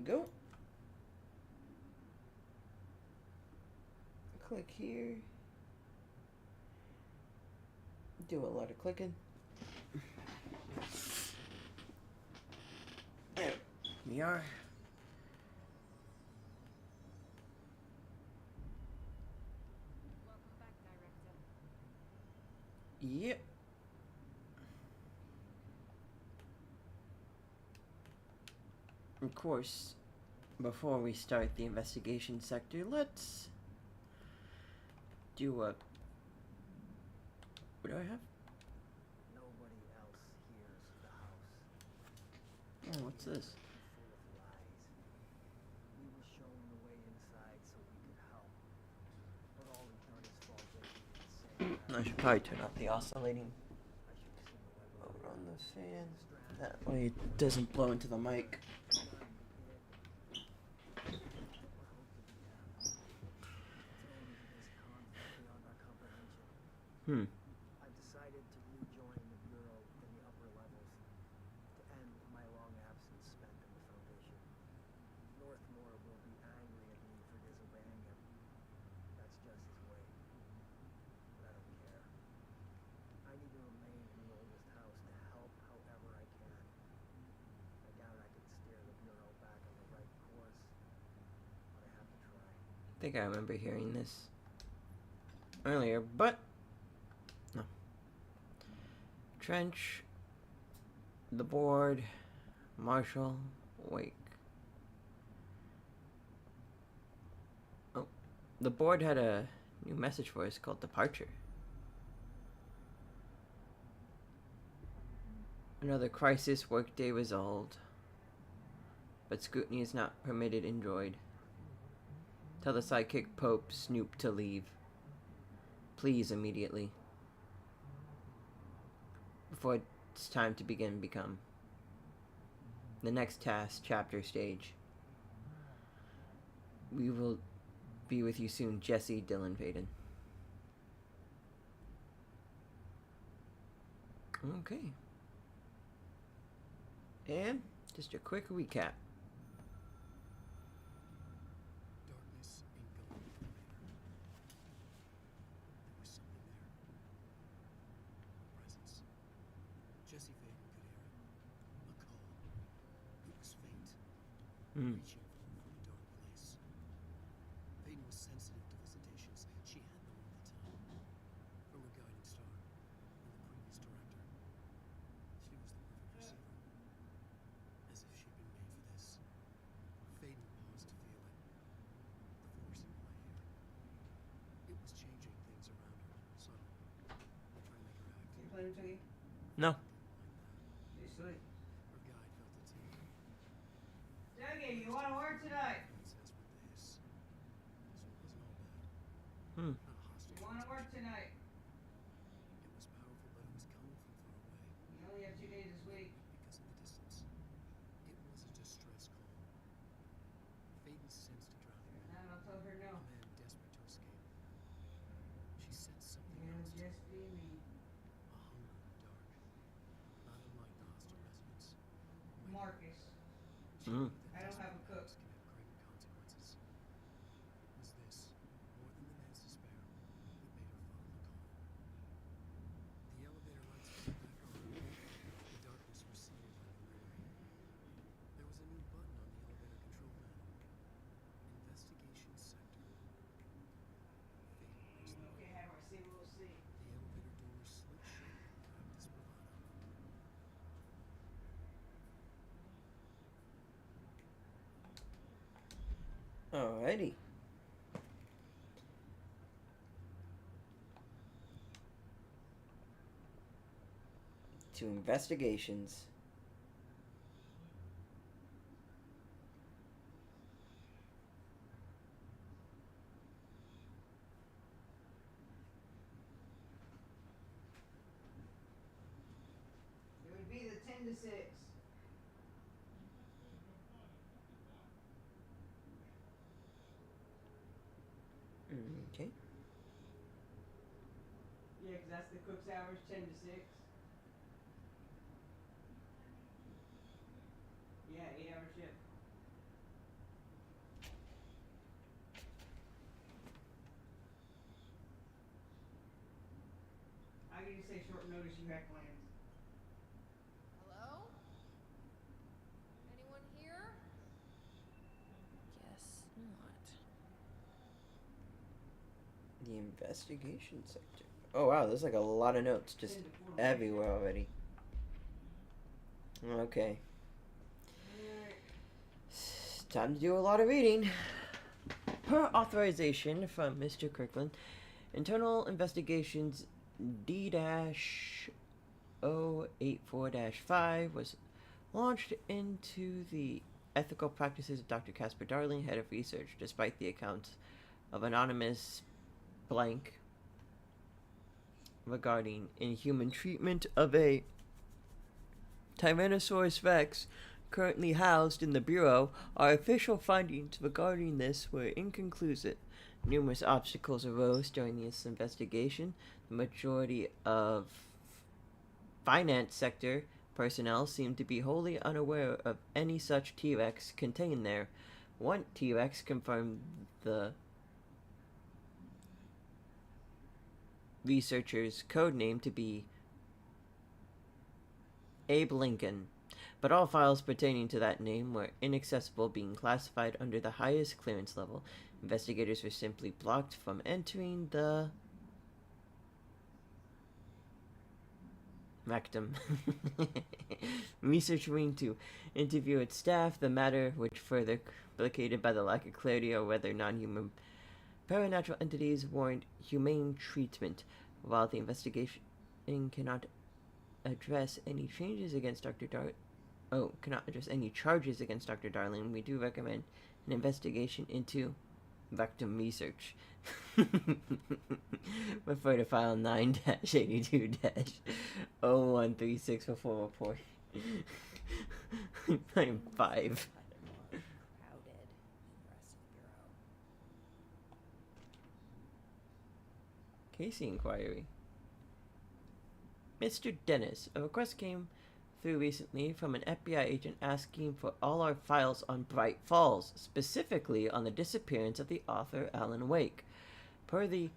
go. Click here. Do a lot of clicking. There we are. Welcome back, Director. Yep. Of course, before we start the investigation sector, let's do a... What do I have? Nobody else hears the house. Oh, what's this? Full of lies. We were shown the way inside so we could help. But all in turn is fall victim insane. I should probably turn off the oscillating I should have seen the web over on the fan. That way it doesn't blow into the mic. I've decided to rejoin the Bureau in the upper levels to end my long absence spent in the Foundation. Northmore will be angry at me for disobeying him. That's just his way. But I don't care. I need to remain in the oldest house to help however I can. I doubt I could steer the Bureau back on the right course, but I have to try. I think I remember hearing this earlier, but no. Trench, the board, Marshall, Wake. Oh, the board had a new message for us called Departure. Another crisis workday resolved, but scrutiny is not permitted in Droid. Tell the sidekick Pope Snoop to leave. Please, immediately. Before it's time to become. The next task, chapter stage. We will be with you soon, Jesse Dylan Vaden. Okay. And just a quick recap. Darkness engulfed the elevator. There was something there. A presence. Jesse Faden could hear it. A call. It was faint. Reaching from a dark place. Faden was sensitive to visitations. She had them all the time. From her guiding star and the previous director. She was the perfect receiver. As if she'd been made for this. Faden paused to feel it. The force in my hair. It was changing things around her, subtle. Trying to make her act. You playing Tuggy? No. You sleep. Her guide felt it too. Dougie, you want to work tonight? Princess with the hiss. So it wasn't all bad. Hmm. Not a hostile. You want to work tonight? It was powerful, but it was coming from far away. You only have 2 days this week. Because of the distance. It was a distress call. Faden sensed a drowning If man. not, I'll tell her no. A man desperate to escape. She sensed something It'll else. just be me. A hunger in the dark. Not unlike the hostile residents. Marcus. She Mm. knew that I don't have a cook. can have grim consequences. Was this, more than the man's despair, that made her follow the call? The elevator lights came back on. The darkness receded like a memory. There was a new button on the elevator control panel. Investigation sector. Faden pressed the Okay, button. have our see, we'll see. The elevator door slid shut with practiced bravado. Alrighty. To investigations. It would be the 10 to 6. Okay. Yeah, 'cause that's the cook's hours, 10 to 6. Yeah, 8-hour shift. Why do you say short notice you had plans? Hello? Anyone here? Guess not. The investigation sector. Oh wow, there's like a lot of notes just everywhere already. Okay. Time to do a lot of reading. Per authorization from Mr. Kirkland, Internal Investigations D-084-5 was launched into the ethical practices of Dr. Casper Darling, head of research, despite the accounts of anonymous blank regarding inhuman treatment of a Tyrannosaurus Rex currently housed in the Bureau. Our official findings regarding this were inconclusive. Numerous obstacles arose during this investigation. The majority of finance sector personnel seemed to be wholly unaware of any such T-Rex contained there. One T-Rex confirmed the researcher's code name to be Abe Lincoln, but all files pertaining to that name were inaccessible, being classified under the highest clearance level. Investigators were simply blocked from entering the rectum research wing to interview its staff, the matter which further complicated by the lack of clarity on whether non-human paranatural entities warrant humane treatment. While the investigation cannot address any charges against Dr. Darling, we do recommend an investigation into rectum research. Refer to file 9-82-013644 report. 5. Crowded. The rest of the bureau. Casey inquiry. Mr. Dennis, a request came through recently from an FBI agent asking for all our files on Bright Falls, specifically on the disappearance of the author Alan Wake. Per the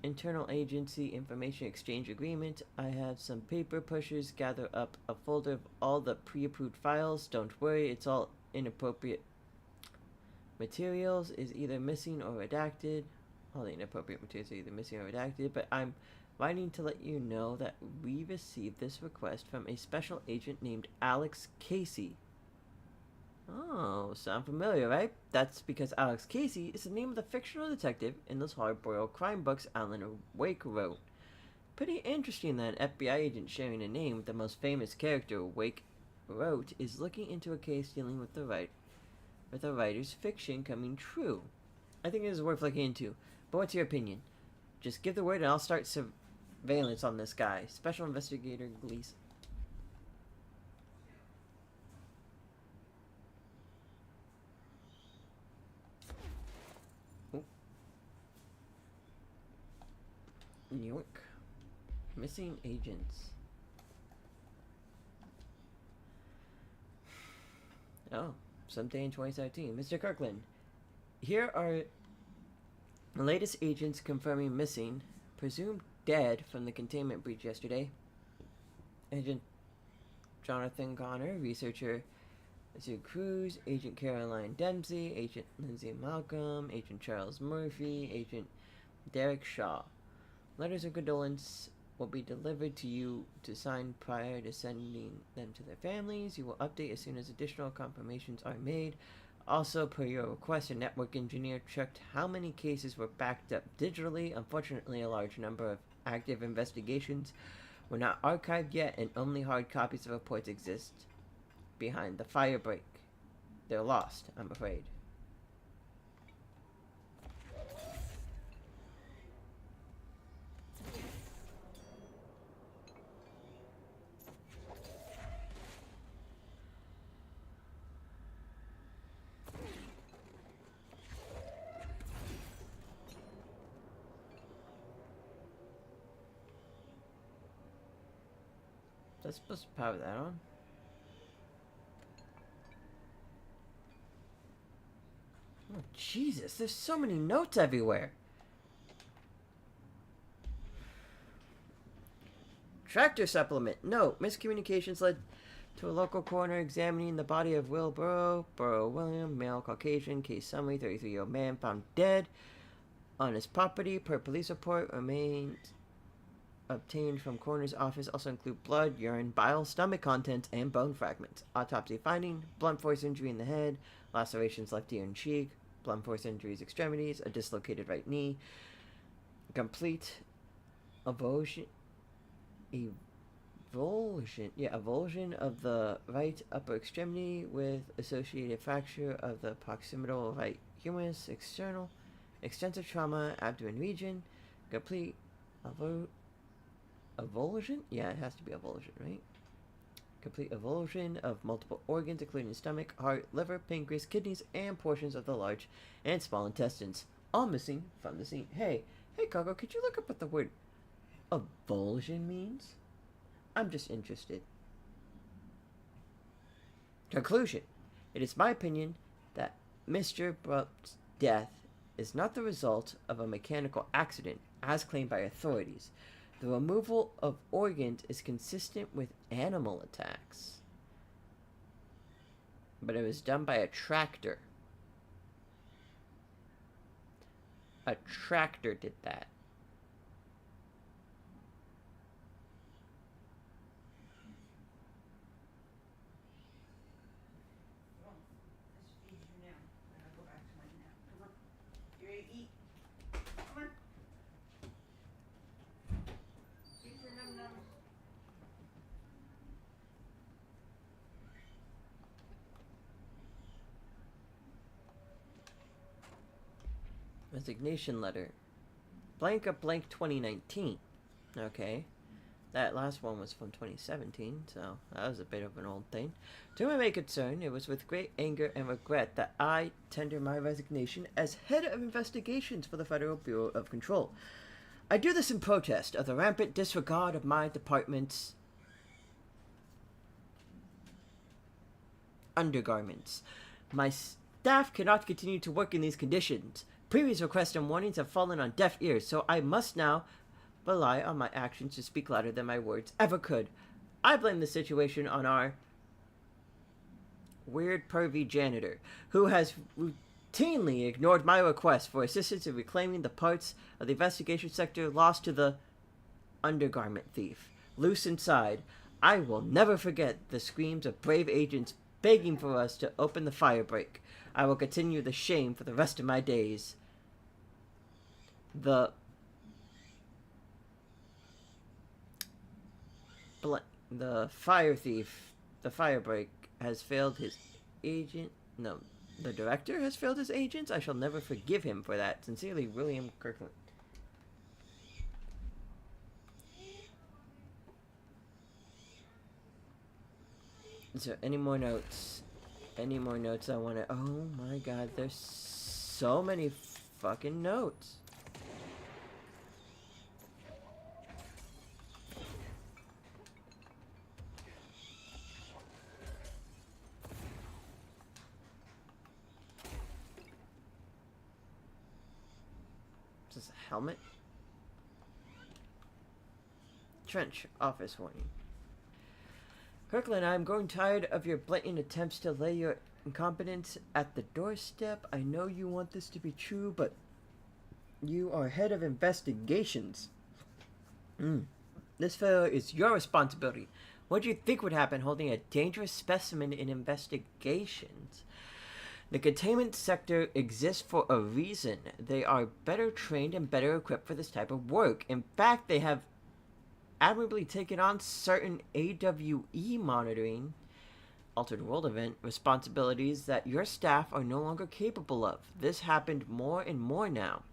Internal Agency Information Exchange Agreement, I have some paper pushers gather up a folder of all the pre-approved files. Don't worry, it's all inappropriate materials is either missing or redacted. All the inappropriate materials are either missing or redacted, but I'm writing to let you know that we received this request from a special agent named Alex Casey. Oh, sound familiar, right? That's because Alex Casey is the name of the fictional detective in those hard-boiled crime books Alan Wake wrote. Pretty interesting that an FBI agent sharing a name with the most famous character Wake wrote is looking into a case dealing with a writer's fiction coming true. I think it is worth looking into. But what's your opinion? Just give the word and I'll start surveillance on this guy. Special Investigator Gleason. Oh. New York. Missing agents. Oh, someday in 2017. Mr. Kirkland, here are the latest agents confirming missing, presumed dead from the containment breach yesterday. Agent Jonathan Connor, researcher Sue Cruz, Agent Caroline Dempsey, Agent Lindsay Malcolm, Agent Charles Murphy, Agent Derek Shaw. Letters of condolence will be delivered to you to sign prior to sending them to their families. You will update as soon as additional confirmations are made. Also, per your request, a network engineer checked how many cases were backed up digitally. Unfortunately, a large number of active investigations were not archived yet, and only hard copies of reports exist behind the fire break. They're lost, I'm afraid. That's supposed to power that on. Oh, Jesus, there's so many notes everywhere. Tractor supplement. No, miscommunications led to a local coroner examining the body of Will Burrow William, male, Caucasian, case summary, 33-year-old man, found dead on his property. Per police report, remains obtained from coroner's office also include blood, urine, bile, stomach contents, and bone fragments. Autopsy finding: blunt force injury in the head, lacerations left ear and cheek, blunt force injuries extremities, a dislocated right knee, complete avulsion of the right upper extremity with associated fracture of the proximal right humerus, extensive trauma, abdomen region, complete avulsion? Yeah, it has to be avulsion, right? Complete avulsion of multiple organs, including stomach, heart, liver, pancreas, kidneys, and portions of the large and small intestines, all missing from the scene. Hey, Coco, could you look up what the word avulsion means? I'm just interested. Conclusion. It is my opinion that Mr. Brupp's death is not the result of a mechanical accident, as claimed by authorities. The removal of organs is consistent with animal attacks. But it was done by a tractor. A tractor did that. Well, this feeds you now. I gotta go back to my nap. Come on. You ready to eat? Come on. Eat your num-nums. Resignation letter. Blank of blank 2019. Okay. That last one was from 2017, so that was a bit of an old thing. To my main concern, it was with great anger and regret that I tender my resignation as head of investigations for the Federal Bureau of Control. I do this in protest of the rampant disregard of my department's undergarments. My staff cannot continue to work in these conditions. Previous requests and warnings have fallen on deaf ears, so I must now rely on my actions to speak louder than my words ever could. I blame the situation on our weird pervy janitor, who has routinely ignored my request for assistance in reclaiming the parts of the investigation sector lost to the undergarment thief. Loose inside, I will never forget the screams of brave agents begging for us to open the fire break. I will continue the shame for the rest of my days. The fire thief, the fire break, has failed his agent. No, the director has failed his agents. I shall never forgive him for that. Sincerely, William Kirkland. Is there any more notes? Any more notes I want to... Oh my god, there's so many fucking notes. Is this a helmet? Trench, office warning. Kirkland, I'm growing tired of your blatant attempts to lay your incompetence at the doorstep. I know you want this to be true, but you are head of investigations. This failure is your responsibility. What do you think would happen holding a dangerous specimen in investigations? The containment sector exists for a reason. They are better trained and better equipped for this type of work. In fact, they have admirably taken on certain AWE monitoring, altered world event, responsibilities that your staff are no longer capable of. This happens more and more now.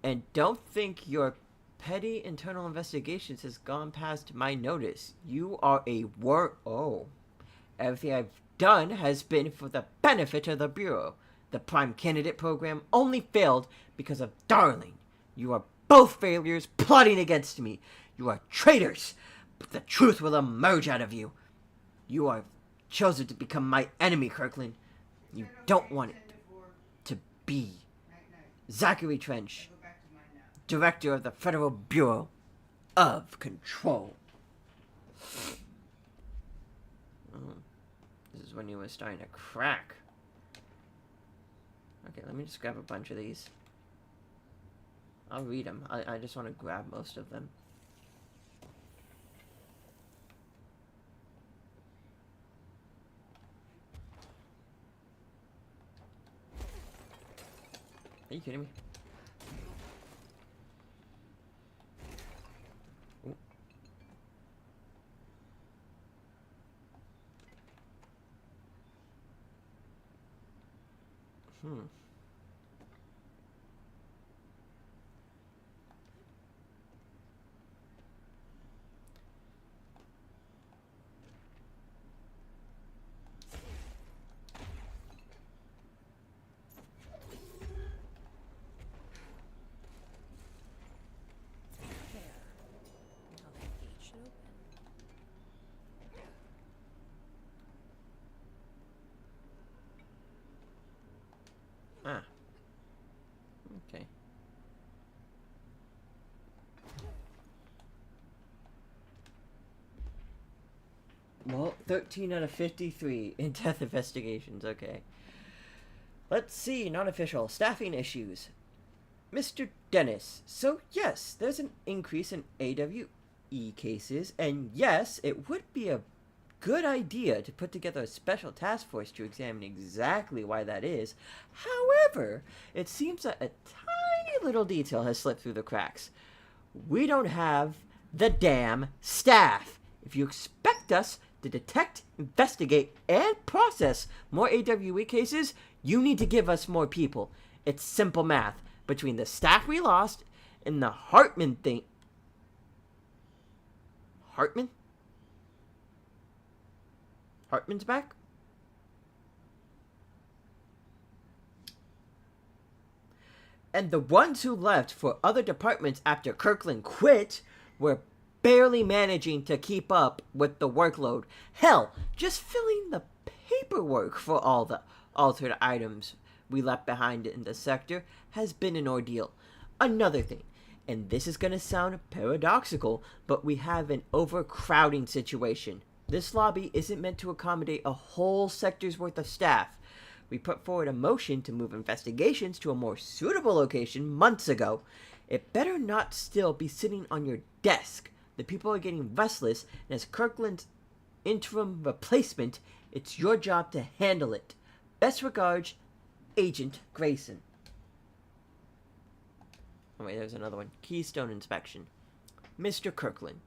And don't think your petty internal investigations has gone past my notice. You are a everything I've done has been for the benefit of the Bureau. The Prime Candidate program only failed because of Darling. You are both failures plotting against me. You are traitors, but the truth will emerge out of you. You are chosen to become my enemy, Kirkland. You don't want it to be. Zachary Trench, Director of the Federal Bureau of control. Oh, this is when you were starting to crack. Okay, let me just grab a bunch of these. I'll read them. I just want to grab most of them. Are you kidding me? Ooh. There. Now that gate should open. Ah. Okay. Well, 13 out of 53 in death investigations, okay. Let's see, non-official staffing issues. Mr. Dennis, so yes, there's an increase in AWE cases, and yes, it would be a good idea to put together a special task force to examine exactly why that is. However, it seems that a tiny little detail has slipped through the cracks. We don't have the damn staff. If you expect us to detect, investigate, and process more AWE cases, you need to give us more people. It's simple math. Between the staff we lost and the Hartman thing. Hartman? Hartman's back? And the ones who left for other departments after Kirkland quit were barely managing to keep up with the workload. Hell, just filling the paperwork for all the altered items we left behind in the sector has been an ordeal. Another thing, and this is going to sound paradoxical, but we have an overcrowding situation. This lobby isn't meant to accommodate a whole sector's worth of staff. We put forward a motion to move investigations to a more suitable location months ago. It better not still be sitting on your desk. The people are getting restless, and as Kirkland's interim replacement, it's your job to handle it. Best regards, Agent Grayson. Oh wait, there's another one. Keystone inspection. Mr. Kirkland.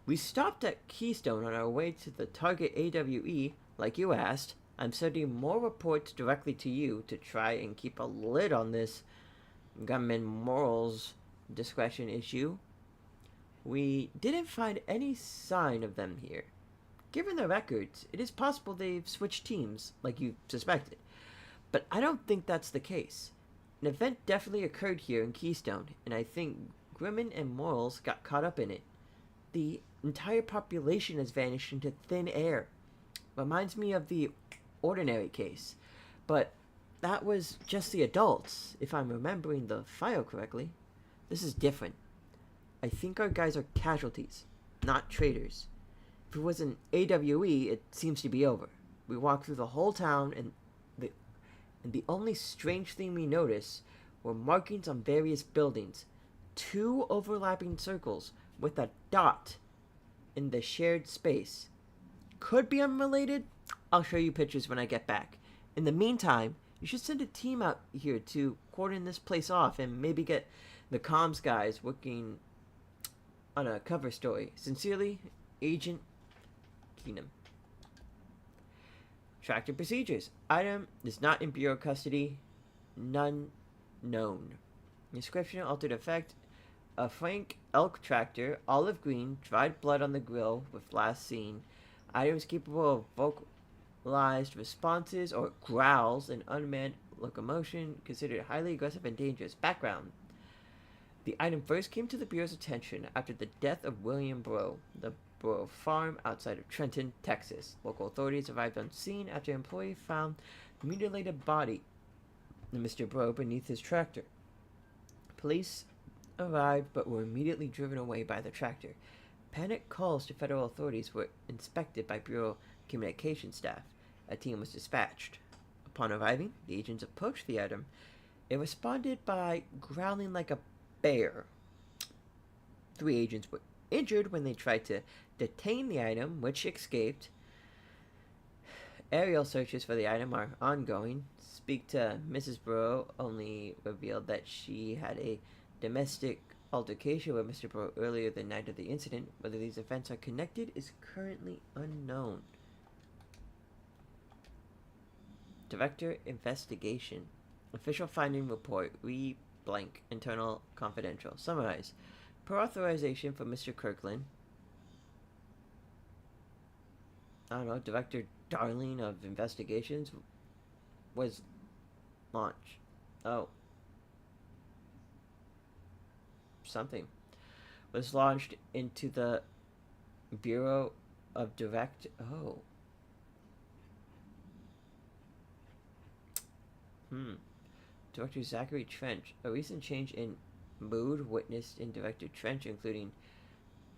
We stopped at Keystone on our way to the target AWE, like you asked. I'm sending more reports directly to you to try and keep a lid on this gunman morals discretion issue. We didn't find any sign of them here. Given the records, it is possible they've switched teams, like you suspected. But I don't think that's the case. An event definitely occurred here in Keystone, and I think Grimmin and Morals got caught up in it. The entire population has vanished into thin air. Reminds me of the Ordinary case. But that was just the adults, if I'm remembering the file correctly. This is different. I think our guys are casualties, not traitors. If it was an AWE, it seems to be over. We walked through the whole town, and the only strange thing we noticed were markings on various buildings. 2 overlapping circles with a dot in the shared space. Could be unrelated. I'll show you pictures when I get back. In the meantime, you should send a team out here to cordon this place off and maybe get the comms guys working on a cover story. Sincerely, Agent Keenum. Tractor procedures. Item is not in Bureau custody. None known. Description, altered effect. A Frank elk tractor, olive green, dried blood on the grill with last seen. Items capable of vocalized responses or growls and unmanned locomotion, considered highly aggressive and dangerous. Background. The item first came to the Bureau's attention after the death of William Bro, the Bro farm outside of Trenton, Texas. Local authorities arrived on scene after an employee found the mutilated body of Mr. Bro beneath his tractor. Police arrived but were immediately driven away by the tractor. Panic calls to federal authorities were inspected by Bureau communication staff. A team was dispatched. Upon arriving, the agents approached the item. It responded by growling like a bear. 3 agents were injured when they tried to detain the item, which escaped. Aerial searches for the item are ongoing. Speak to Mrs. Burrow only revealed that she had a domestic altercation with Mr. Burrow earlier the night of the incident. Whether these events are connected is currently unknown. Director Investigation. Official finding report. Blank. Internal confidential. Summarize. Per authorization for Mr. Kirkland. I don't know, Director Darling of Investigations was launched. Oh. Something. Was launched into the Bureau of Direct... Oh. Director Zachary Trench. A recent change in mood witnessed in Director Trench, including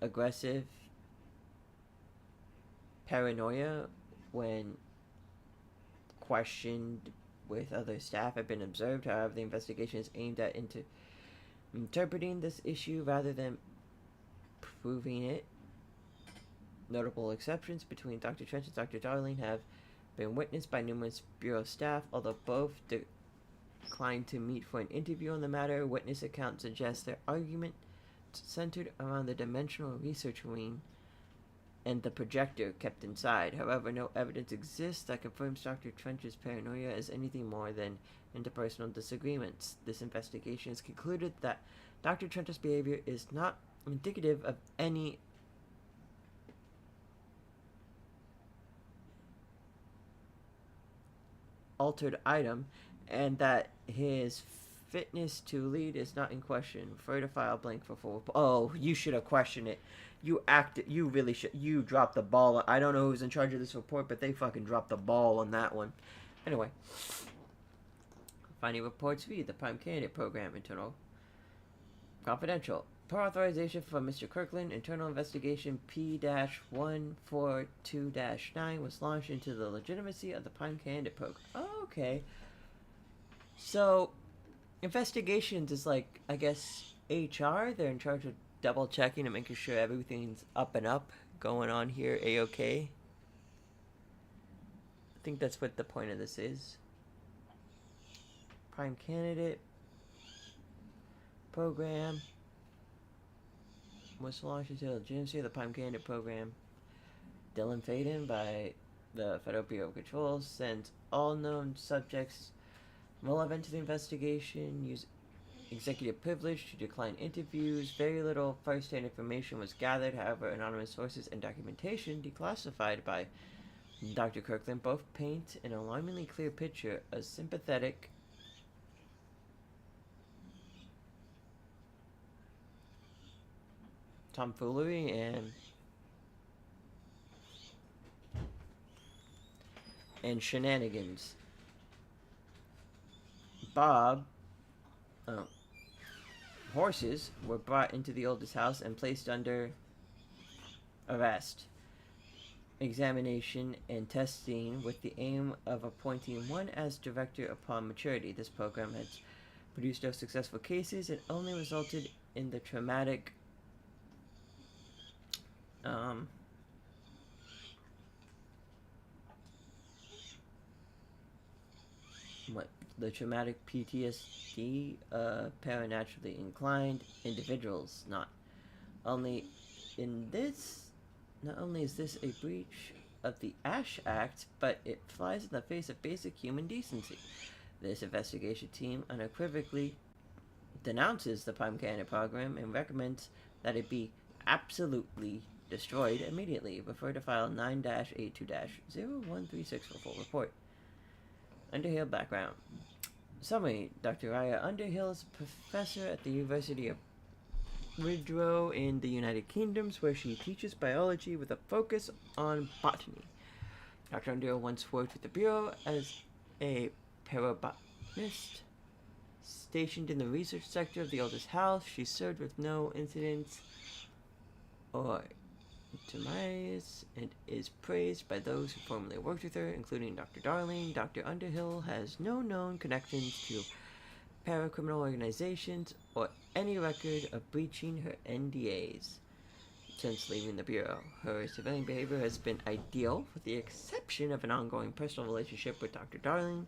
aggressive paranoia when questioned with other staff, have been observed. However, the investigation is aimed at interpreting this issue rather than proving it. Notable exceptions between Dr. Trench and Dr. Darling have been witnessed by numerous Bureau staff, although both declined to meet for an interview on the matter. Witness accounts suggest their argument centered around the dimensional research wing and the projector kept inside. However, no evidence exists that confirms Dr. Trench's paranoia as anything more than interpersonal disagreements. This investigation has concluded that Dr. Trench's behavior is not indicative of any altered item, and that his fitness to lead is not in question. Refer to file blank for full. Oh, you should have questioned it. You really should. You dropped the ball. I don't know who's in charge of this report, but they fucking dropped the ball on that one. Anyway. Finding reports read the Prime Candidate Program. Internal confidential. Per authorization from Mr. Kirkland, internal investigation P-142-9 was launched into the legitimacy of the Prime Candidate Program. Oh, okay. So, investigations is like, I guess, HR. They're in charge of double checking and making sure everything's up and up going on here. A-okay. I think that's what the point of this is. Prime Candidate Program was launched into the legitimacy of the Prime Candidate Program. Dylan Faden by the Federal Bureau of Control sends all known subjects relevant to the investigation use executive privilege to decline interviews. Very little first-hand information was gathered. However, anonymous sources and documentation declassified by Dr. Kirkland both paint an alarmingly clear picture of sympathetic tomfoolery and shenanigans. Horses were brought into the oldest house and placed under arrest, examination, and testing with the aim of appointing one as director upon maturity. This program has produced no successful cases and only resulted in the traumatic traumatic PTSD paranaturally inclined individuals. Not only is this a breach of the Ash Act, but it flies in the face of basic human decency. This investigation team unequivocally denounces the Prime Candidate Program and recommends that it be absolutely destroyed immediately. Refer to file 9-82-0136 for full report. Underhill background. Summary. Dr. Raya Underhill is a professor at the University of Wicklow in the United Kingdom, where she teaches biology with a focus on botany. Dr. Underhill once worked with the Bureau as a parabotanist Stationed in the research sector of the oldest house, she served with no incidents or demise and is praised by those who formerly worked with her, including Dr. Darling. Dr. Underhill has no known connections to paracriminal organizations or any record of breaching her NDAs since leaving the Bureau. Her civilian behavior has been ideal, with the exception of an ongoing personal relationship with Dr. Darling.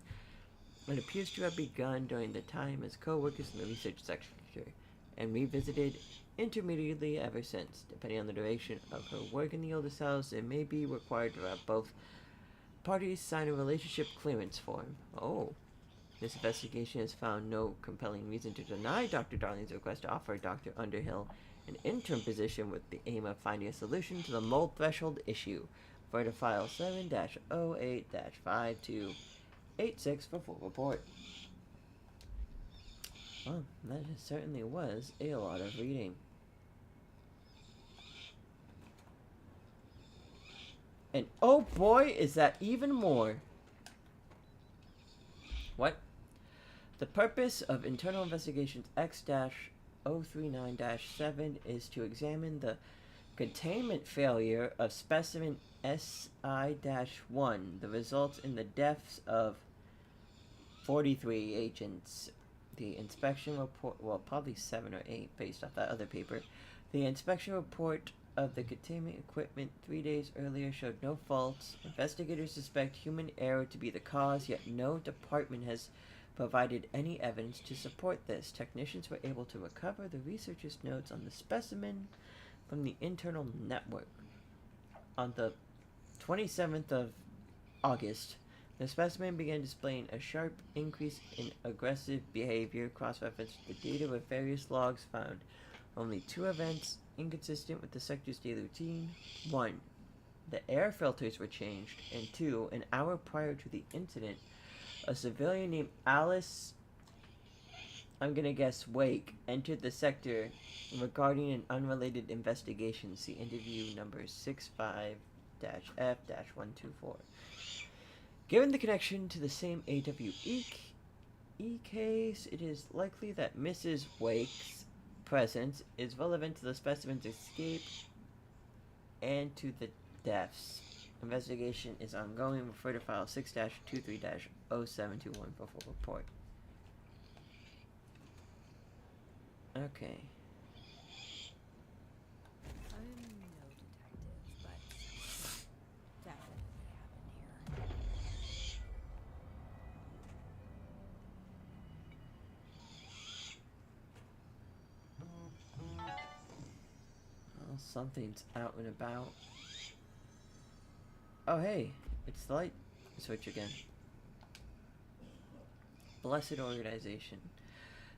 It appears to have begun during the time as co-workers in the research sector and revisited intermittently ever since. Depending on the duration of her work in the oldest house, it may be required to have both parties sign a relationship clearance form. Oh. This investigation has found no compelling reason to deny Dr. Darling's request to offer Dr. Underhill an interim position with the aim of finding a solution to the mold threshold issue. Refer to file 7-08-5286 for full report. Well, that certainly was a lot of reading. And oh boy, is that even more. What? The purpose of Internal Investigations X-039-7 is to examine the containment failure of specimen SI-1, the results in the deaths of 43 agents. The inspection report, well, probably 7 or 8 based off that other paper. The inspection report of the containment equipment 3 days earlier showed no faults. Investigators suspect human error to be the cause, yet no department has provided any evidence to support this. Technicians were able to recover the researchers' notes on the specimen from the internal network. On the 27th of August, the specimen began displaying a sharp increase in aggressive behavior. Cross-referenced the data with various logs found only 2 events inconsistent with the sector's daily routine. 1. The air filters were changed, and 2. An hour prior to the incident, a civilian named Alice, I'm gonna guess Wake, entered the sector regarding an unrelated investigation. See interview number 65-F-124. Given the connection to the same AWE case, it is likely that Mrs. Wake's presence is relevant to the specimen's escape and to the deaths. Investigation is ongoing. Refer to file 6-23-0721 for full report. Okay. I'm no detective, but definitely happened here. Well, something's out and about. Oh hey, it's the light switch again. Blessed organization.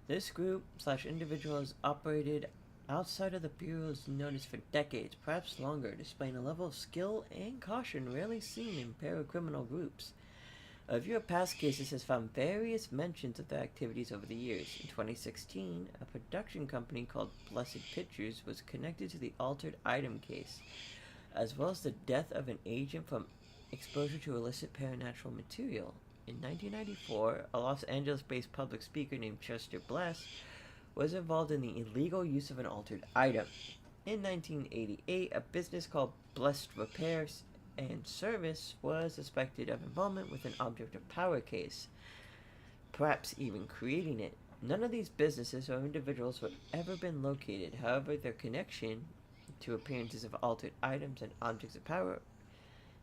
This group / individual has operated outside of the Bureau's notice for decades, perhaps longer, displaying a level of skill and caution rarely seen in paracriminal groups. A review of past cases has found various mentions of their activities over the years. In 2016, a production company called Blessed Pictures was connected to the altered item case, as well as the death of an agent from exposure to illicit paranatural material. In 1994, a Los Angeles-based public speaker named Chester Bless was involved in the illegal use of an altered item. In 1988, a business called Blessed Repairs and Service was suspected of involvement with an object of power case, perhaps even creating it. None of these businesses or individuals have ever been located. However, their connection to appearances of altered items and objects of power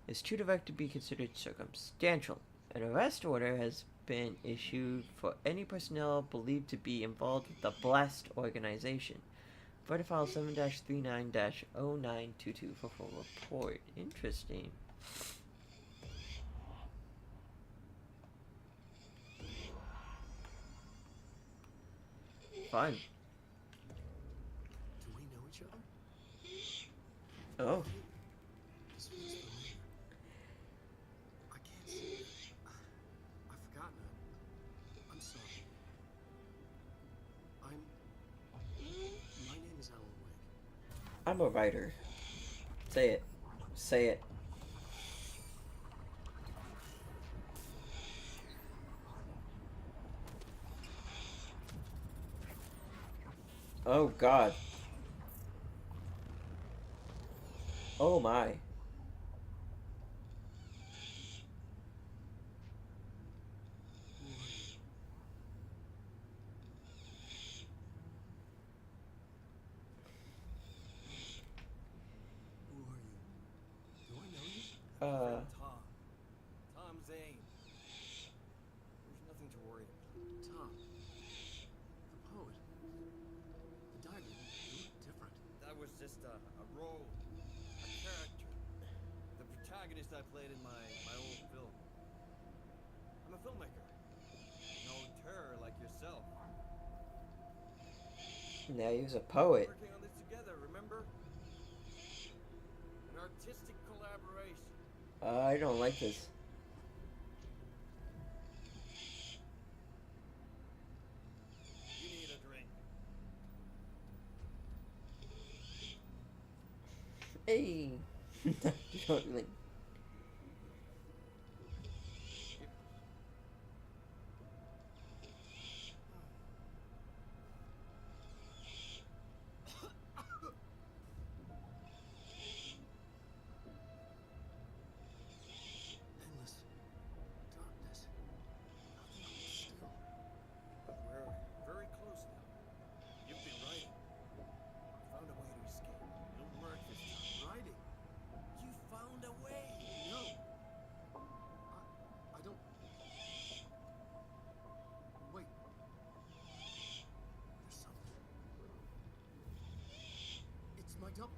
is too direct to be considered circumstantial. An arrest order has been issued for any personnel believed to be involved with the Blessed organization. Refer to file 7-39-0922 for full report. Interesting. Fun. Do we know each other? Oh. This feels familiar. I can't see it. I've forgotten it. I'm sorry. My name is Alan Wake. I'm a writer. Say it. Say it. Oh God. Oh my. Who are you? Who are you? Do I know you? Uh. Tom. Tom Zane. There's nothing to worry about. Tom. The poet. The diver. You look different. That was just a role, a character. The protagonist I played in my old film. I'm a filmmaker. No terror like yourself. Now he was a poet. Working on this together, remember? An artistic collaboration. I don't like this. You need a drink. Hey. You don't like. Endless darkness. Nothing holds still. We're very close now. You've been writing. Found a way to escape. It'll work this time. Writing. You found a way. No. I don't. Wait. There's something. It's my double.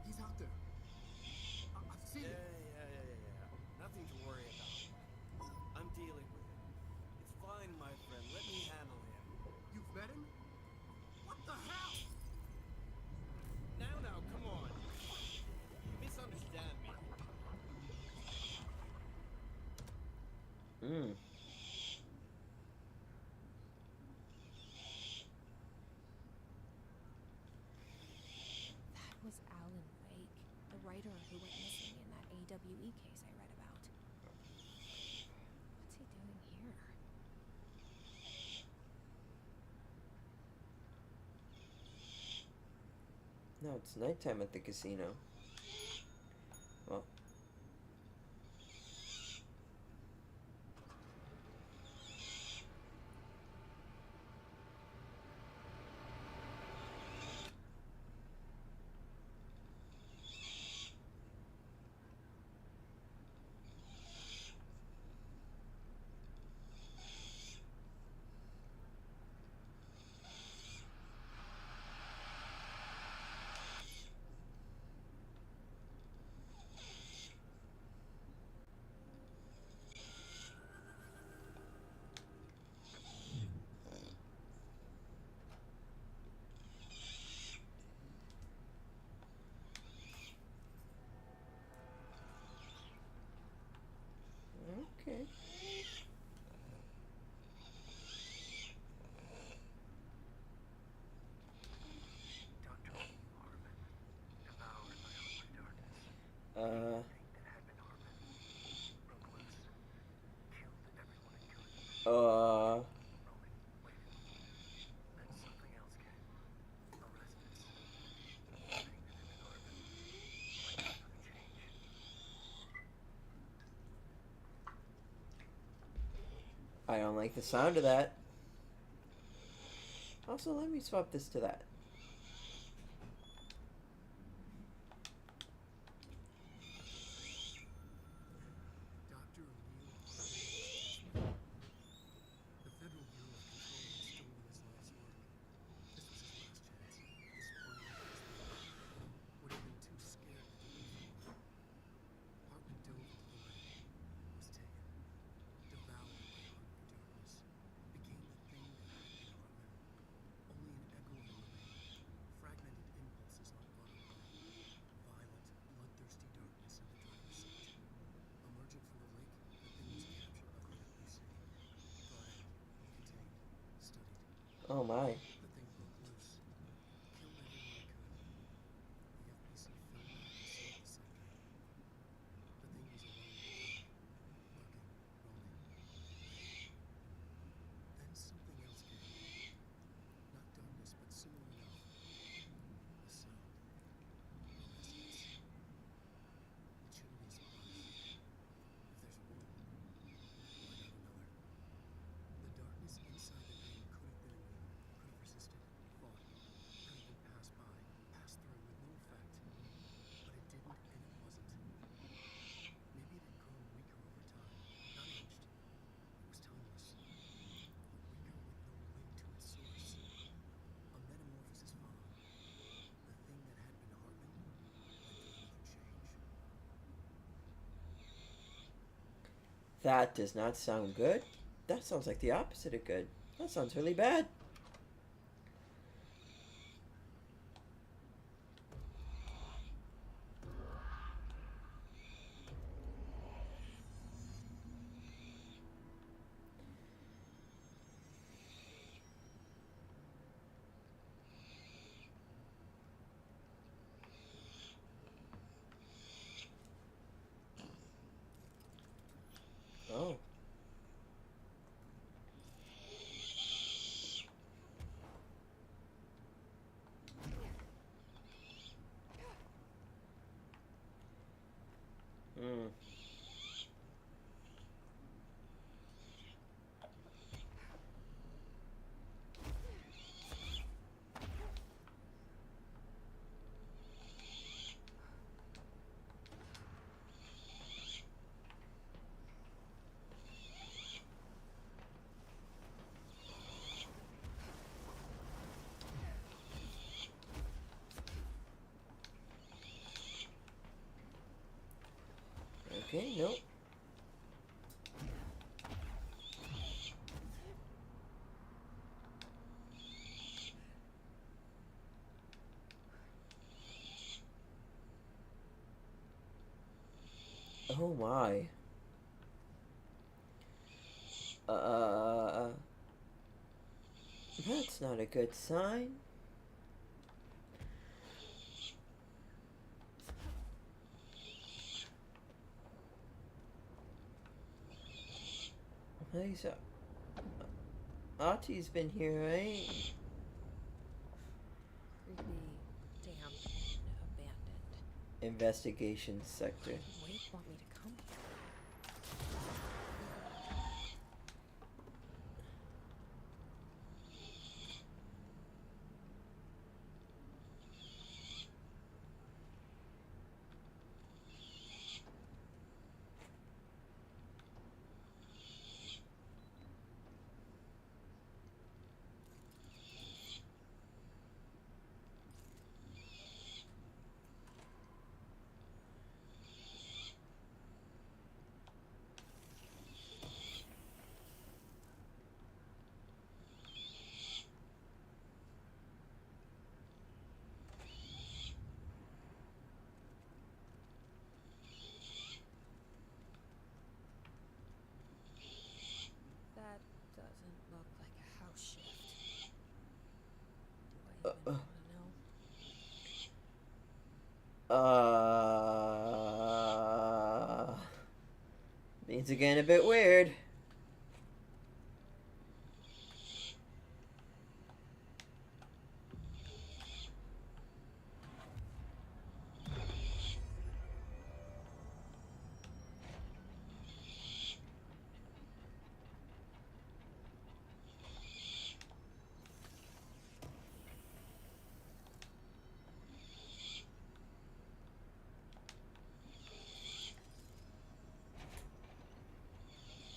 He's out there. I've seen Yeah. it. Nothing to worry about. I'm dealing with it. It's fine, my friend. Let me handle him. You've met him? What the hell? Now, come on. You misunderstand me. Hmm. That was Alan Wake, the writer who went missing in that AWE case I read about. What's he doing here? No, it's nighttime at the casino. Well. Okay. Dr. Harmon, devoured by hungry darkness. Uh. Everything that had been Harmon broke loose, killed everyone it could. Uh. Roman waited. Then something else came. A resonance. Everything that had been Harmon. Like another change. I don't like the sound of that. Also, let me swap this to that. Dr. O'Neill Harmon. The Federal Bureau of Control had stolen his life's work. This was his last chance. His final would have been too scared to do anything. Hartman dove into the light, was taken, devoured by hungry darkness, became the thing that had been Hartman. Only an echo of Hartman, fragmented impulses on autopilot, violent, bloodthirsty darkness in the driver's seat. Emerging from the lake, the thing was captured by the FBC. Brought in, contained, studied. Oh my. The thing broke loose, killed everyone it could. The FBC filmed it and sealed the psyche. The thing was alone in the dark, lurking, roaming, waiting. Then something else came. Not darkness, but similar That does not sound good. That sounds like the opposite of good. That sounds really bad. Oh. Hmm. Okay, nope. Oh my. That's not a good sign. Hey, so Ati's been here, right? Creepy, damp, and abandoned. Investigation sector. Wake want me to come here. That doesn't look like a house shift. Do I even want to know? Things are getting a bit weird.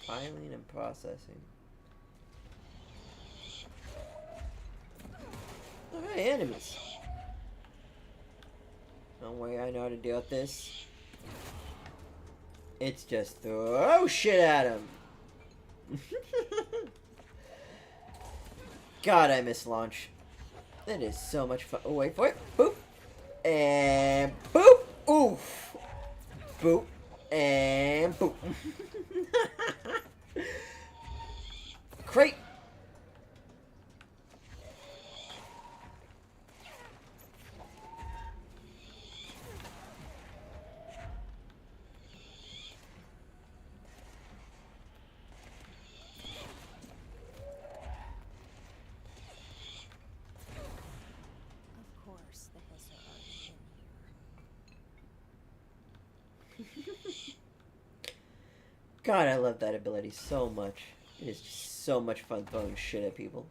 Filing and processing. Alright, enemies. Don't worry, I know how to deal with this. It's just throw shit at him. God, I miss launch. That is so much fun. Oh, wait for it. Boop. And boop. Oof. Boop. And boop. Crate. Of course, the Hiss are already in here. God, I love that ability so much. It is just so much fun throwing shit at people.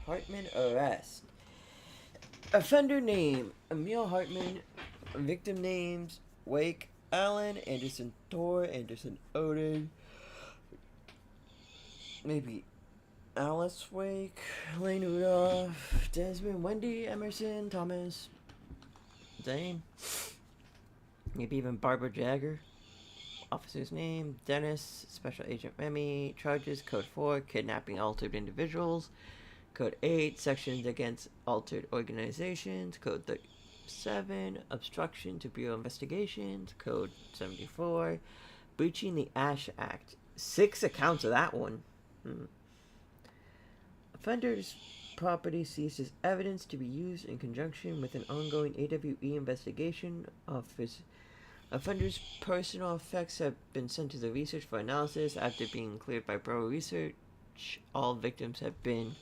Hartman arrest. Offender name: Emil Hartman. Victim names: Wake, Allen, Anderson, Thor, Anderson, Odin. Maybe Alice Wake, Lane Rudolph, Desmond, Wendy, Emerson, Thomas. Dane. Maybe even Barbara Jagger. Officer's name, Dennis. Special Agent Remy. Charges, Code 4, kidnapping altered individuals. Code 8, sections against altered organizations. Code 37, obstruction to Bureau investigations. Code 74, breaching the Ash Act. 6 accounts of that one. Offenders' property seized as evidence to be used in conjunction with an ongoing AWE investigation. Offenders' personal effects have been sent to the research for analysis. After being cleared by Bureau Research, all victims have been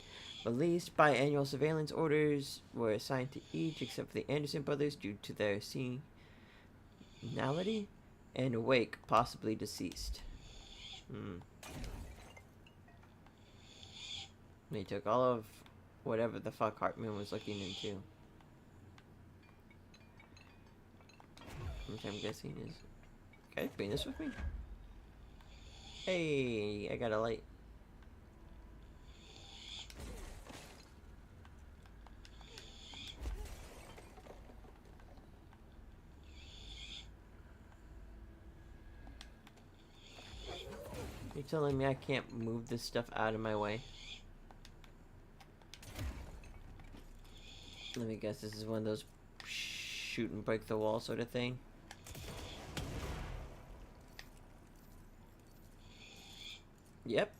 released. Biannual surveillance orders were assigned to each except for the Anderson brothers due to their senility and Wake, possibly deceased. They took all of whatever the fuck Hartman was looking into. Which I'm guessing is... Okay, bring this with me. Hey, I got a light. You're telling me I can't move this stuff out of my way? Let me guess, this is one of those shoot and break the wall sort of thing. Yep.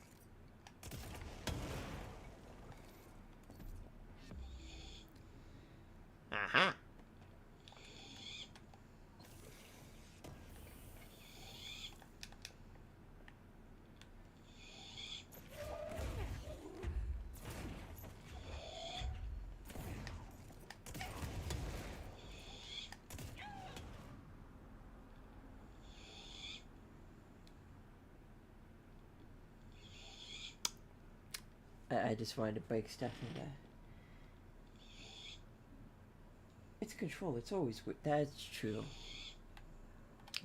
Aha. I just wanted to break stuff into... It's control, it's always weird. That's true.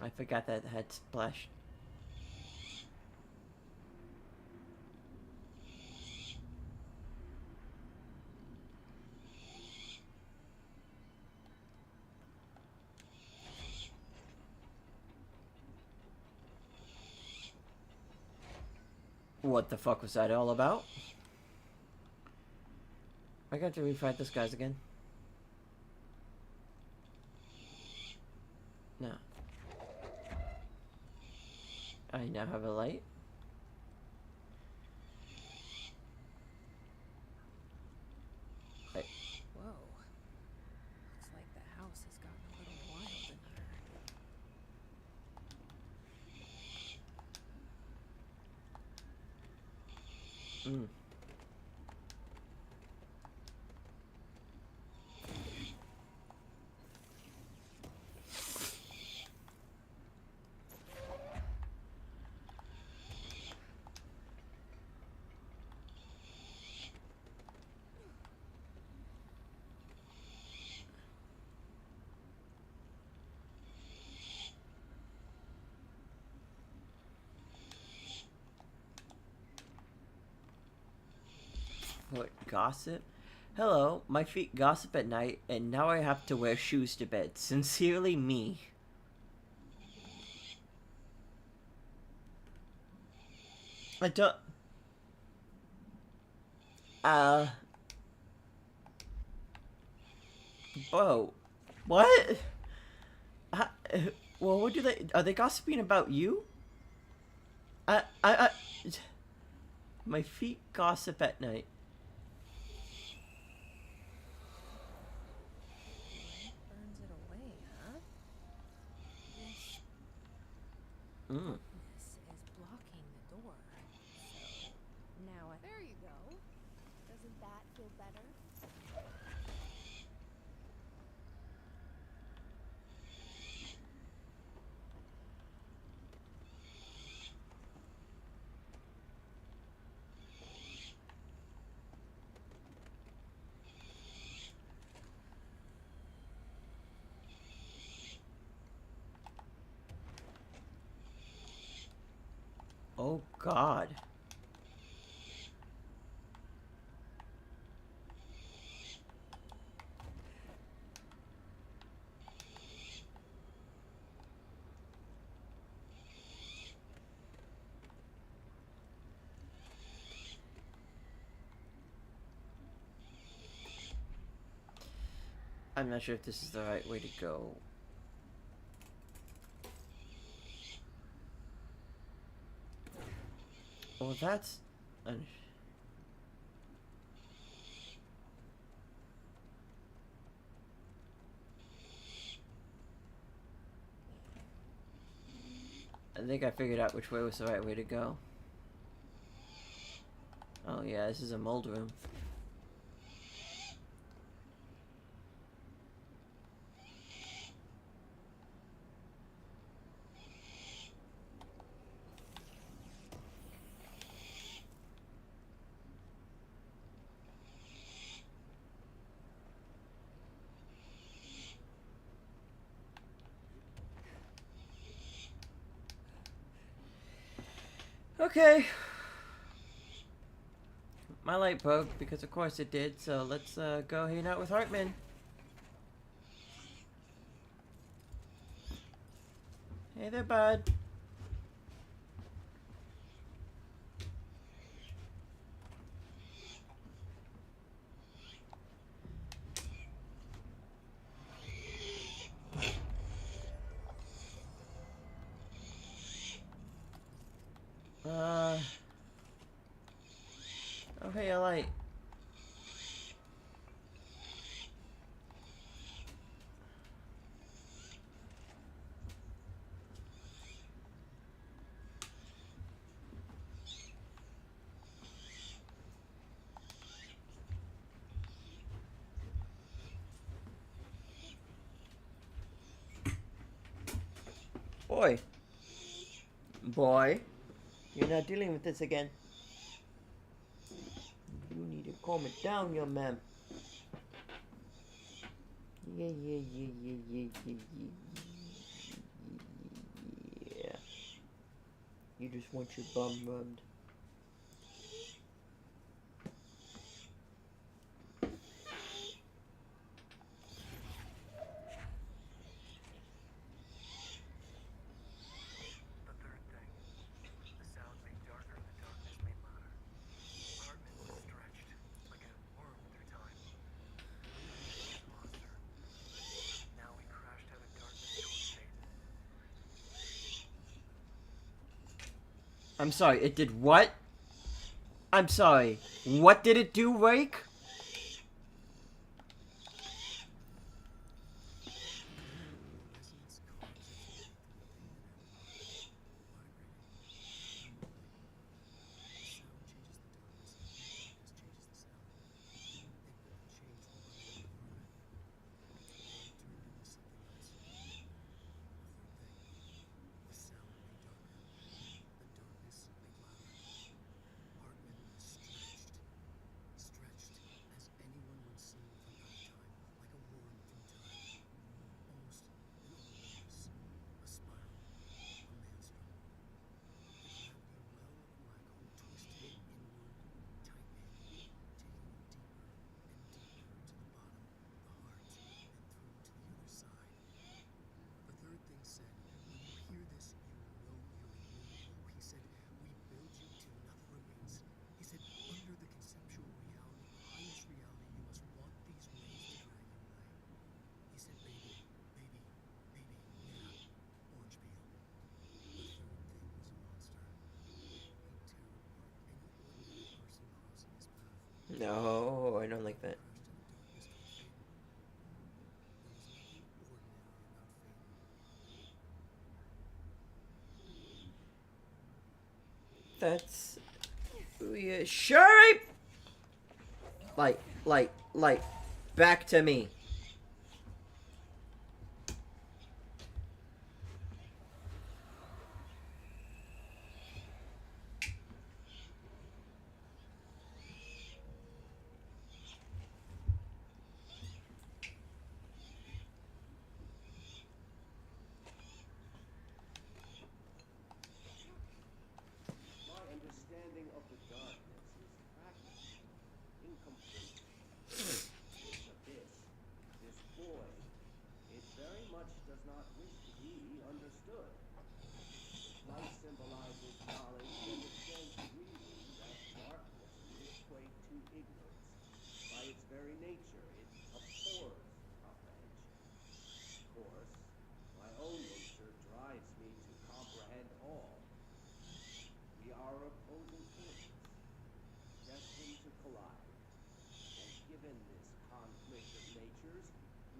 I forgot that had splash. What the fuck was that all about? I got to refight those guys again. No. I now have a light. Wait. Whoa. Looks like the house has gotten a little wild in here. What, gossip? Hello, my feet gossip at night, and now I have to wear shoes to bed. Sincerely, me. I don't... Whoa. What? Well, what do they... Are they gossiping about you? My feet gossip at night. Burns it away, huh? Mm. This is blocking the door. So now there you go. Doesn't that feel better? Oh, God. I'm not sure if this is the right way to go. Well, that's... I think I figured out which way was the right way to go. Oh yeah, this is a mold room. Okay. My light broke because of course it did, so let's go hang out with Hartman. Hey there, bud. Oh hey, a light. Boy. Boy. You're not dealing with this again. You need to calm it down, young man. Yeah. You just want your bum rubbed. The third thing. The sound made darker, the darkness made louder. Hartman was stretched, like a worm through time. Monster. Now we crashed out of darkness towards Satan. I'm sorry, it did what? I'm sorry. What did it do, Wake? No, I don't like that. That's reassuring. Light. Back to me. My understanding of the darkness is fragmented, incomplete. This abyss, this void, it very much does not wish to be understood. Light symbolizes knowledge and it stands to reason that darkness would equate to ignorance. By its very nature, it abhors knowledge.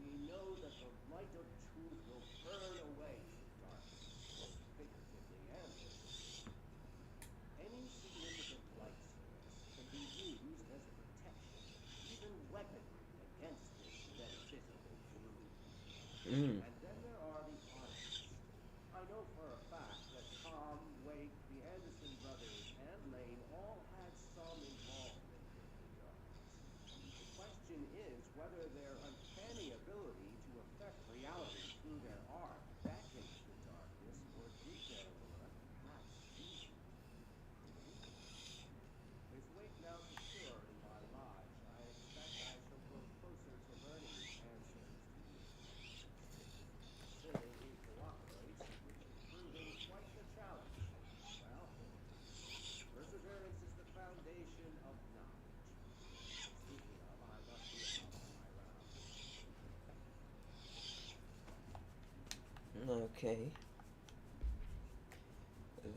we know that the light of truth will burn away the darkness, both figuratively and literally. Any significant light source can be used as protection, even weaponry, against this metaphysical gloom. Mm. And then there are the artists. I know for a fact that Tom, Wake, the Anderson brothers, and Lane all had some involvement with the darkness. The question is whether their uncanny ability to affect reality through their art beckons the darkness, or did their work perhaps feed it? With Wake now secure in my lodge, I expect I shall grow closer to learning the answers to these questions. Considering he cooperates, which is proving quite the challenge. Well, perseverance is the foundation of knowledge. Speaking of, I must be out on my rounds. Okay.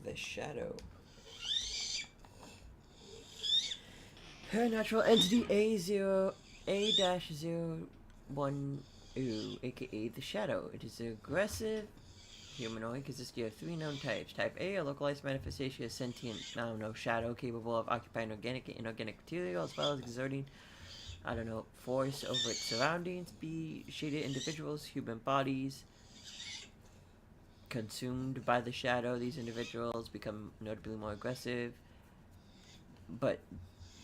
The Shadow. Paranatural entity A-0-01 aka the Shadow. It is an aggressive humanoid consisting of 3 known types. Type A, a localized manifestation of sentient, shadow capable of occupying organic and inorganic material as well as exerting, force over its surroundings. B, shaded individuals, human bodies. Consumed by the shadow, these individuals become notably more aggressive, but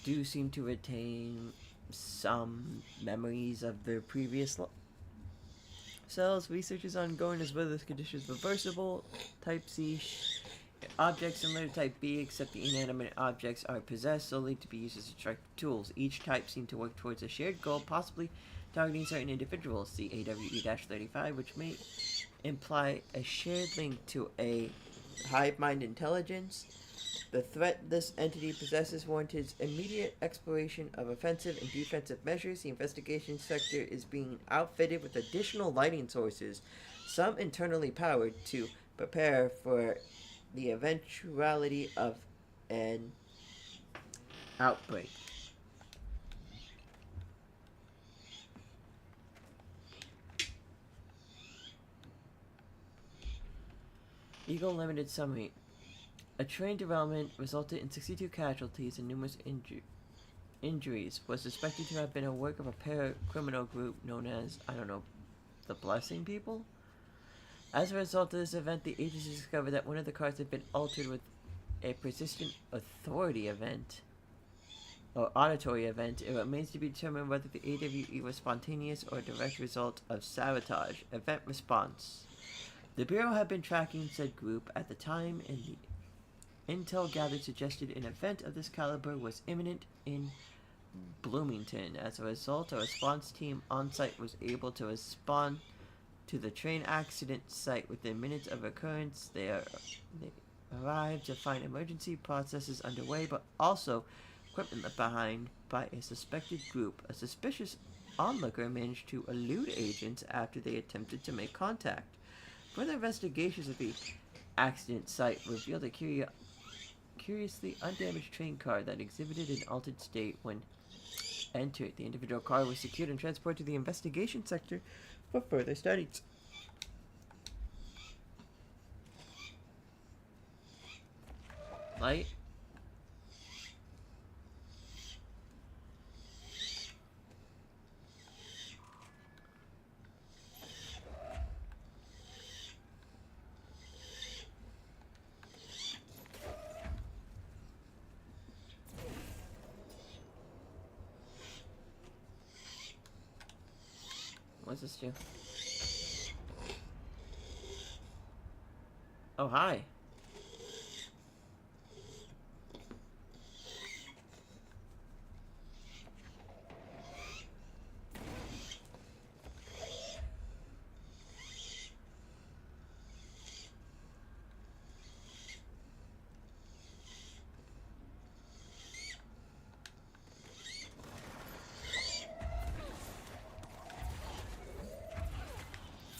do seem to retain some memories of their previous selves. Research is ongoing as whether this condition is reversible. Type C, objects similar to Type B, except the inanimate objects are possessed solely to be used as destructive tools. Each type seem to work towards a shared goal, possibly targeting certain individuals. See AWE-35, which may imply a shared link to a hive mind intelligence. The threat this entity possesses warranted immediate exploration of offensive and defensive measures. The investigation sector is being outfitted with additional lighting sources, some internally powered, to prepare for the eventuality of an outbreak. Eagle Limited Summary. A train derailment resulted in 62 casualties and numerous injuries. Was suspected to have been a work of a para-criminal group known as, the Blessing People? As a result of this event, the agency discovered that one of the cars had been altered with a persistent auditory event. It remains to be determined whether the AWE was spontaneous or a direct result of sabotage. Event response. The Bureau had been tracking said group at the time, and the intel gathered suggested an event of this caliber was imminent in Bloomington. As a result, a response team on site was able to respond to the train accident site within minutes of occurrence. They arrived to find emergency processes underway, but also equipment left behind by a suspected group. A suspicious onlooker managed to elude agents after they attempted to make contact. Further investigations of the accident site revealed a curiously undamaged train car that exhibited an altered state when entered. The individual car was secured and transported to the investigation sector for further studies. Light. What's this do? Oh, hi.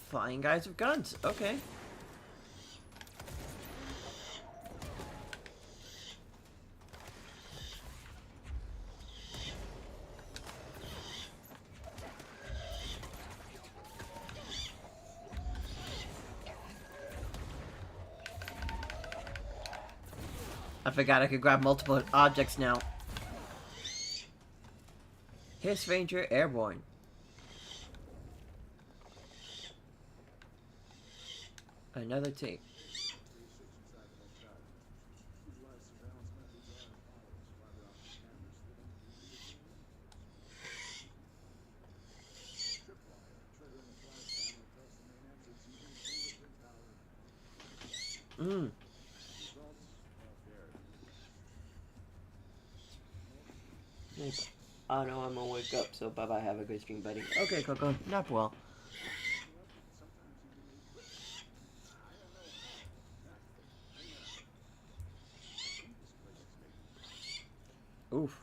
Flying guys with guns. Okay. I forgot I could grab multiple objects now. Hiss Ranger Airborne. Another tape. Oh no, I'm gonna wake up, so bye bye, have a good stream, buddy. Okay, Coco, nap well. Oof.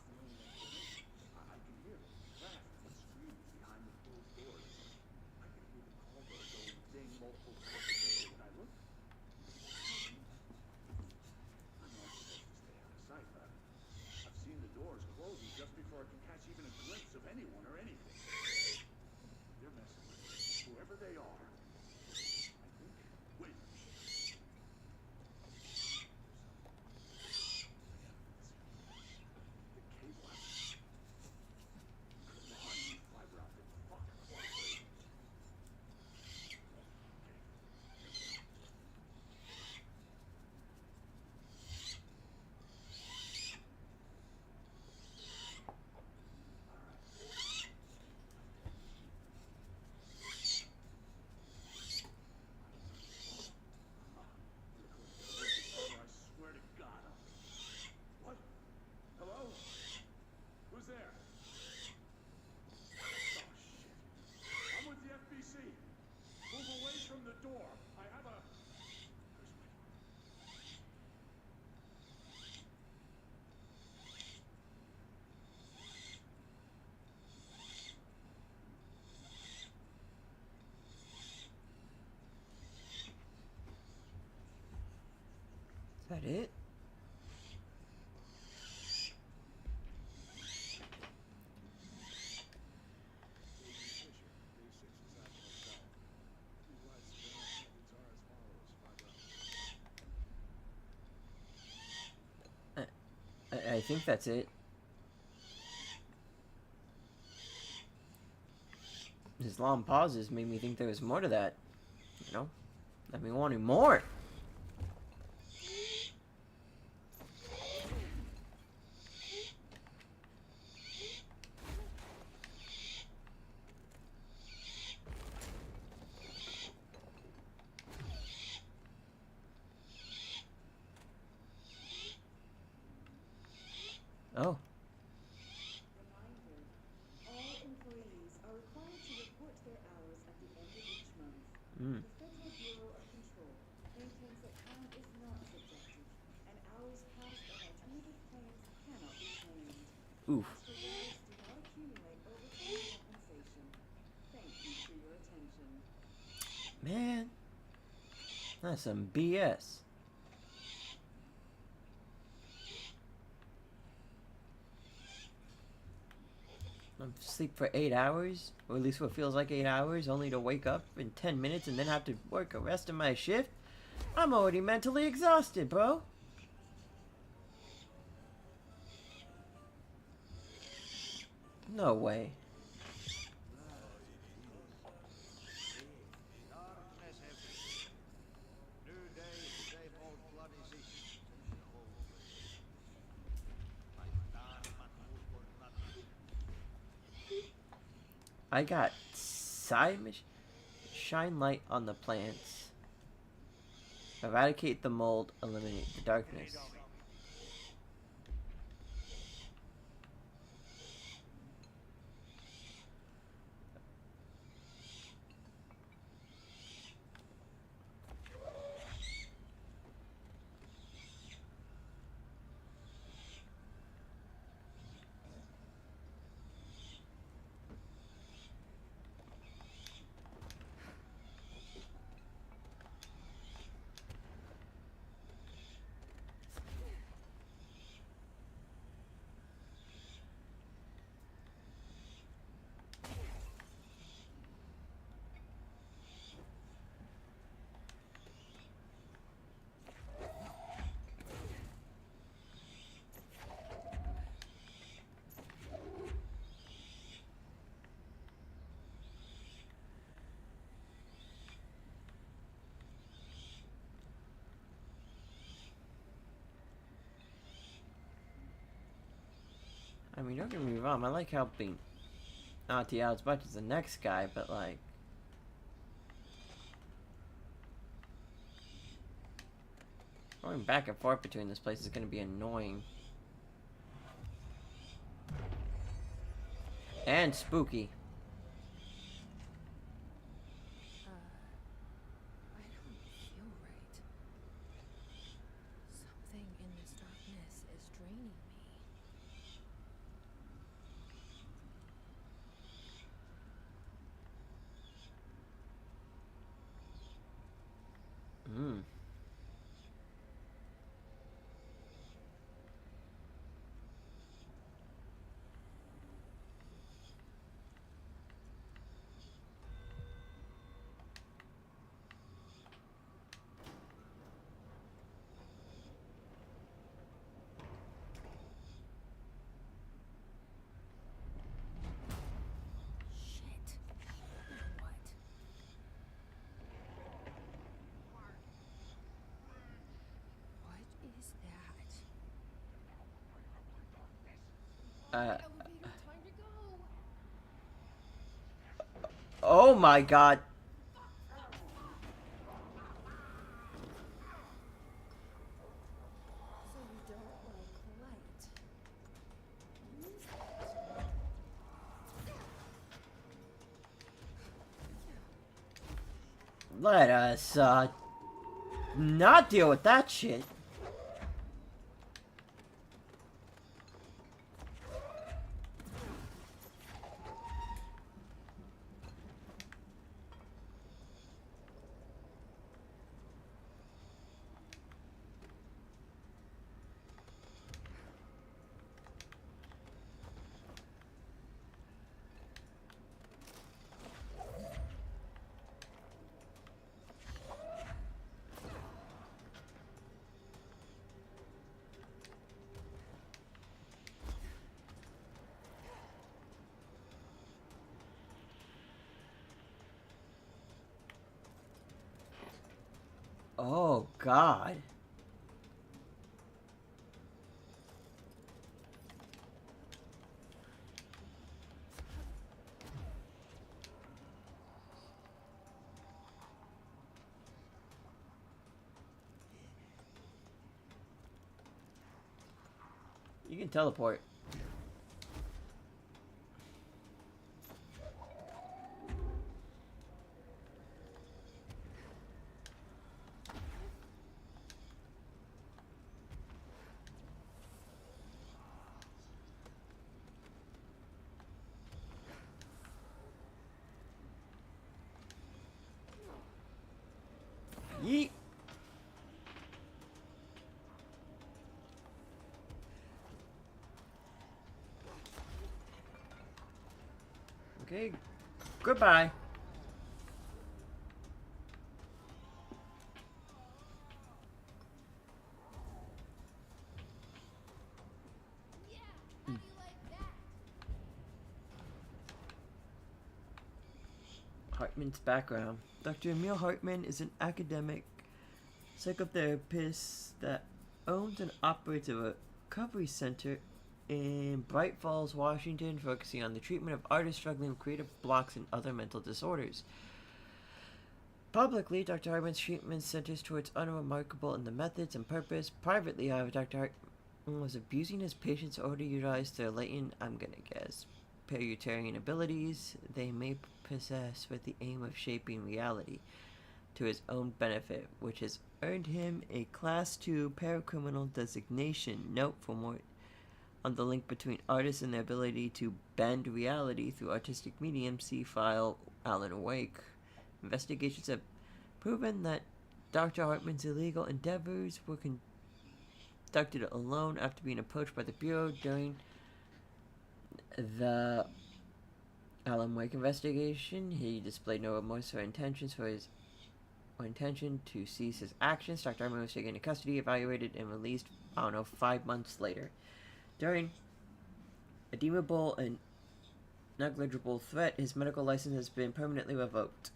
Is that it? I think that's it. His long pauses made me think there was more to that. You know? Let me wanting more. Oh. Reminder, all employees are required to report their hours at the end of each month. Mm. The Federal Bureau of Control maintains that time is not subjective, and hours passed on alternative claims cannot be claimed. Oof. Extra hours do not accumulate overtime compensation. Thank you for your attention. Man. That's some BS. Sleep for 8 hours, or at least what feels like 8 hours, only to wake up in 10 minutes and then have to work the rest of my shift? I'm already mentally exhausted, bro. No way. I got shine light on the plants. Eradicate the mold, eliminate the darkness. I mean, don't get me wrong, I like helping Auntie out as much as the next guy, but like... going back and forth between this place is gonna be annoying. And spooky. I don't feel right. Something in this darkness is draining me. Hmm. Shit. Now what? What is that? Uh... Elevator, time to go. Oh my god. So you don't like light. Let us, not deal with that shit. Oh god. You can teleport. Yeet. Okay. Goodbye. Yeah, how do you like that? Hartman's background. Dr. Emil Hartman is an academic psychotherapist that owns and operates a recovery center in Bright Falls, Washington, focusing on the treatment of artists struggling with creative blocks and other mental disorders. Publicly, Dr. Hartman's treatment centers towards unremarkable in the methods and purpose. Privately, however, Dr. Hartman was abusing his patients in order to utilize their latent, I'm gonna guess, pituitarian abilities they may possess with the aim of shaping reality to his own benefit, which has earned him a Class 2 paracriminal designation. Note for more on the link between artists and their ability to bend reality through artistic medium, see file Alan Wake. Investigations have proven that Dr. Hartman's illegal endeavors were conducted alone after being approached by the Bureau during the Alan Wake investigation. He displayed no remorse or intention to cease his actions. Dr. Hartman was taken into custody, evaluated, and released, 5 months later. During a deemable and negligible threat, his medical license has been permanently revoked.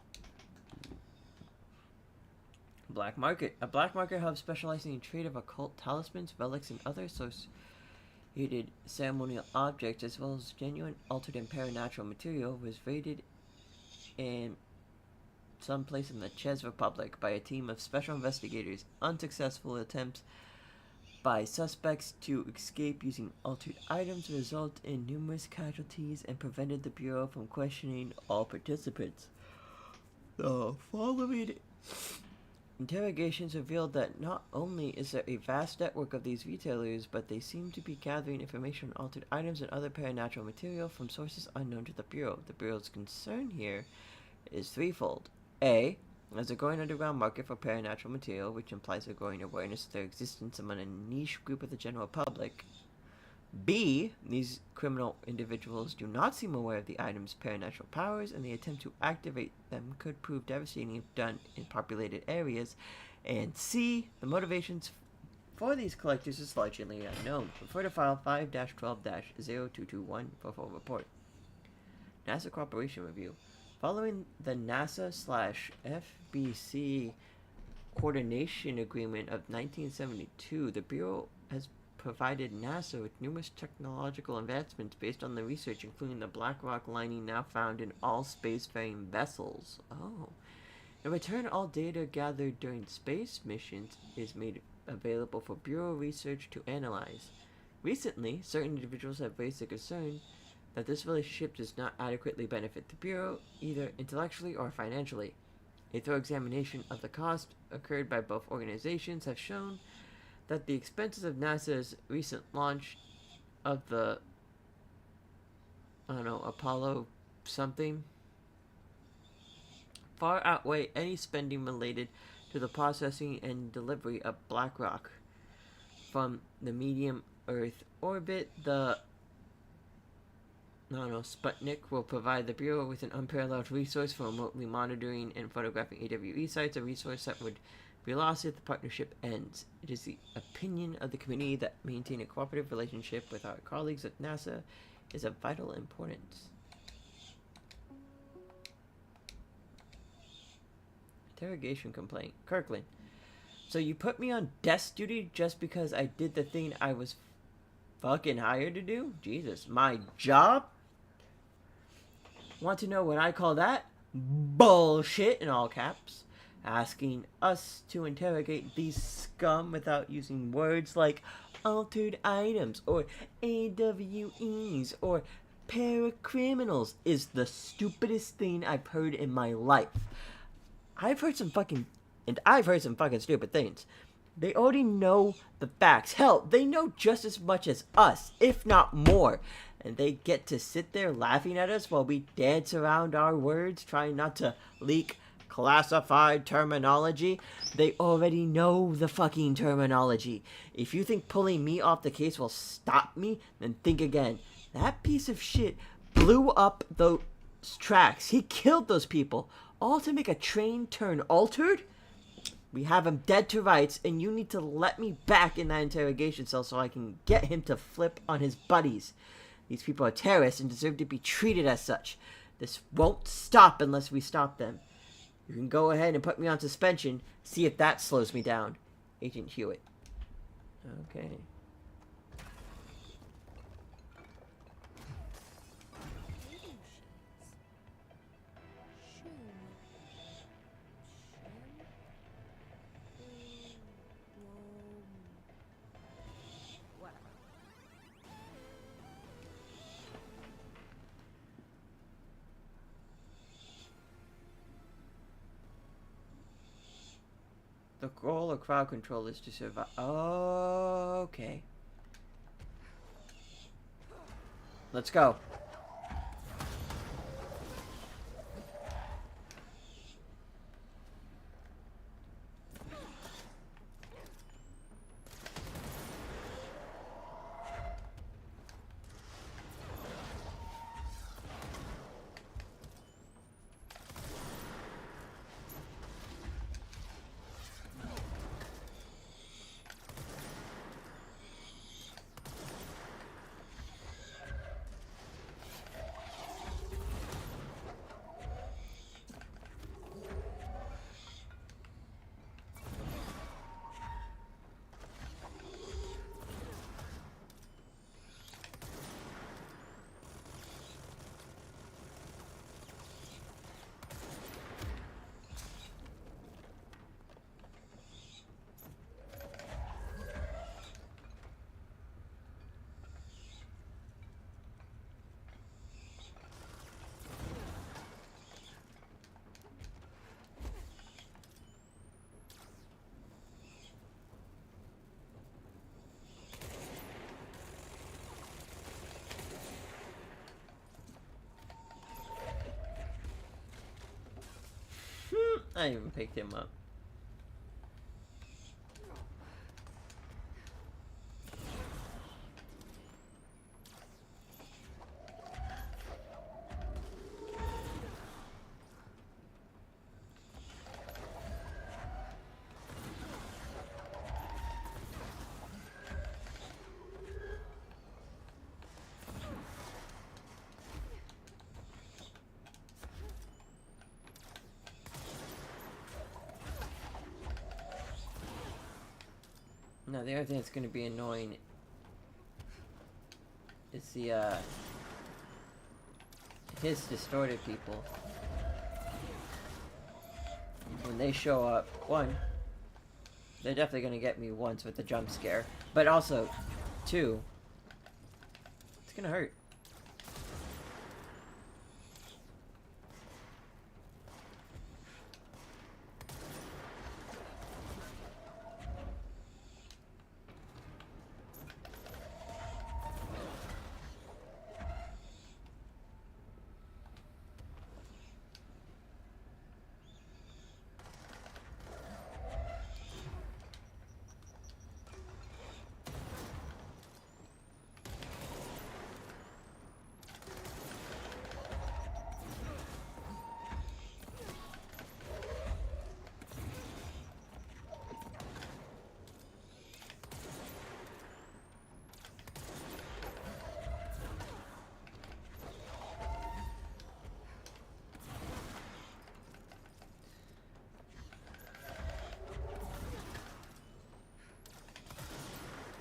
Black market. A black market hub specializing in trade of occult talismans, relics, and other ceremonial objects as well as genuine altered and paranatural material was raided in some place in the Czech Republic by a team of special investigators. Unsuccessful attempts by suspects to escape using altered items result in numerous casualties and prevented the Bureau from questioning all participants. The following interrogations revealed that not only is there a vast network of these retailers, but they seem to be gathering information on altered items and other paranatural material from sources unknown to the Bureau. The Bureau's concern here is threefold. A. There's a growing underground market for paranatural material, which implies a growing awareness of their existence among a niche group of the general public. B. These criminal individuals do not seem aware of the item's paranatural powers, and the attempt to activate them could prove devastating if done in populated areas. And C. The motivations for these collectors is largely unknown. Refer to file 5-12-0221 for full report. NASA Cooperation Review. Following the NASA/FBC Coordination Agreement of 1972, the Bureau has provided NASA with numerous technological advancements based on the research, including the black rock lining now found in all spacefaring vessels. Oh. In return, all data gathered during space missions is made available for Bureau research to analyze. Recently, certain individuals have raised the concern that this relationship does not adequately benefit the Bureau, either intellectually or financially. A thorough examination of the cost occurred by both organizations have shown that the expenses of NASA's recent launch of the, Apollo something, far outweigh any spending related to the processing and delivery of black rock from the medium Earth orbit. The Sputnik will provide the Bureau with an unparalleled resource for remotely monitoring and photographing AWE sites, a resource that would be lost if the partnership ends. It is the opinion of the committee that maintaining a cooperative relationship with our colleagues at NASA is of vital importance. Interrogation complaint. Kirkland. So you put me on desk duty just because I did the thing I was fucking hired to do? Jesus. My job? Want to know what I call that? Bullshit, in all caps. Asking us to interrogate these scum without using words like altered items or AWEs or paracriminals is the stupidest thing I've heard in my life. I've heard some fucking stupid things. They already know the facts. Hell, they know just as much as us, if not more. And they get to sit there laughing at us while we dance around our words, trying not to leak classified terminology. They already know the fucking terminology. If you think pulling me off the case will stop me, then think again. That piece of shit blew up those tracks. He killed those people, all to make a train turn altered? We have him dead to rights, and you need to let me back in that interrogation cell so I can get him to flip on his buddies. These people are terrorists and deserve to be treated as such. This won't stop unless we stop them. You can go ahead and put me on suspension, see if that slows me down. Agent Hewitt. Okay. The goal of crowd control is to survive. Okay. Let's go. I even picked him up. Now the other thing that's going to be annoying is the his distorted people. When they show up, one, they're definitely going to get me once with the jump scare, but also, two, it's going to hurt.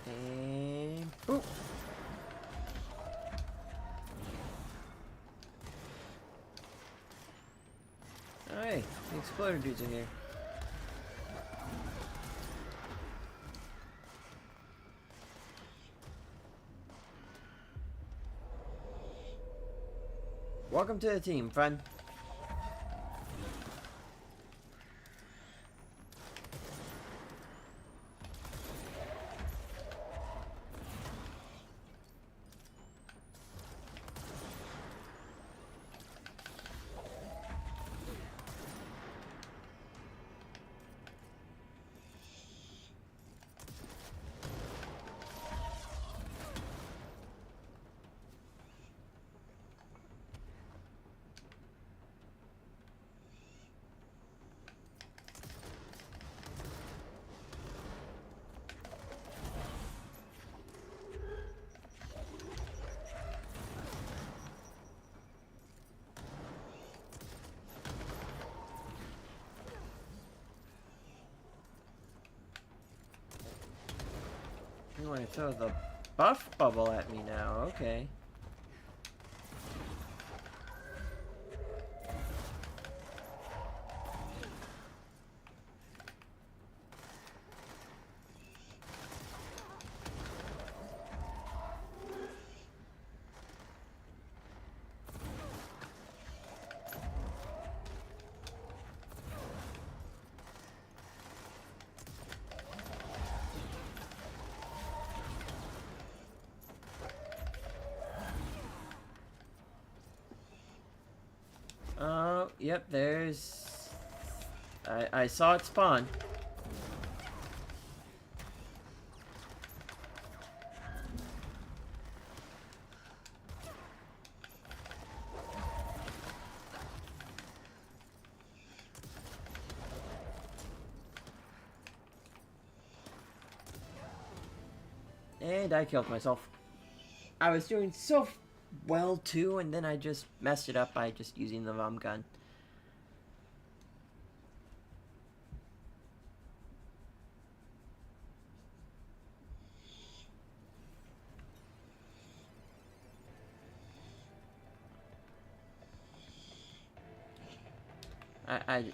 And boop. Alright, the exploder dudes are here. Welcome to the team, friend. You want to throw the buff bubble at me now, okay. Oh, yep, there's... I saw it spawn. And I killed myself. I was doing so well too, and then I just messed it up by just using the bomb gun. I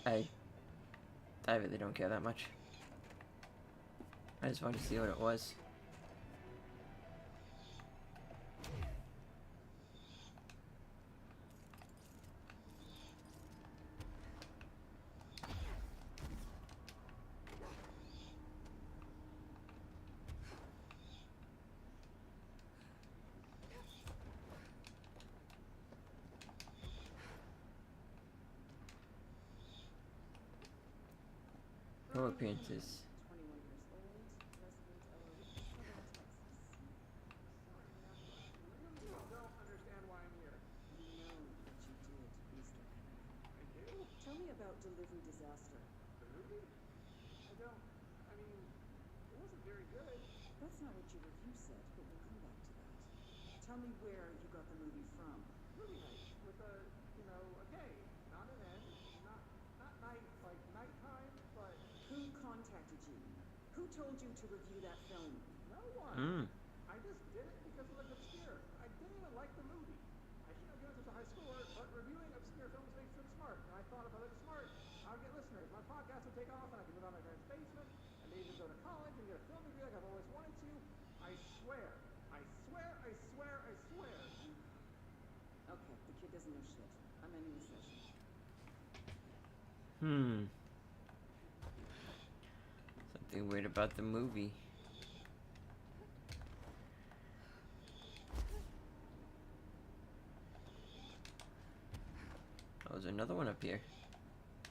really don't care that much. I just wanted to see what it was. cover appearances. 21 years old, resident of Southern Texas. Don't understand why I'm here. You know what you did, Mr. Henry. I do? Tell me about Delivery Disaster. The movie? I don't. I mean, it wasn't very good. That's not what your review said, but we'll come back to that. Tell me where you got the movie from. Movie night with a, a day, not an end, not night like nighttime, but Who contacted you? Who told you to review that film? no one. Mm. I just did it because it looked obscure. I didn't even like the movie. I shouldn't have given it to high schooler, but reviewing obscure films makes them smart. And I thought if I looked smart, I would get listeners. My podcast would take off, and I could move out of my parents' basement, and maybe even go to college and get a film degree like I've always wanted to. I swear. I swear, I swear, I swear. Okay, the kid doesn't know shit. I'm ending the session. Something weird about the movie. Oh, there's another one up here.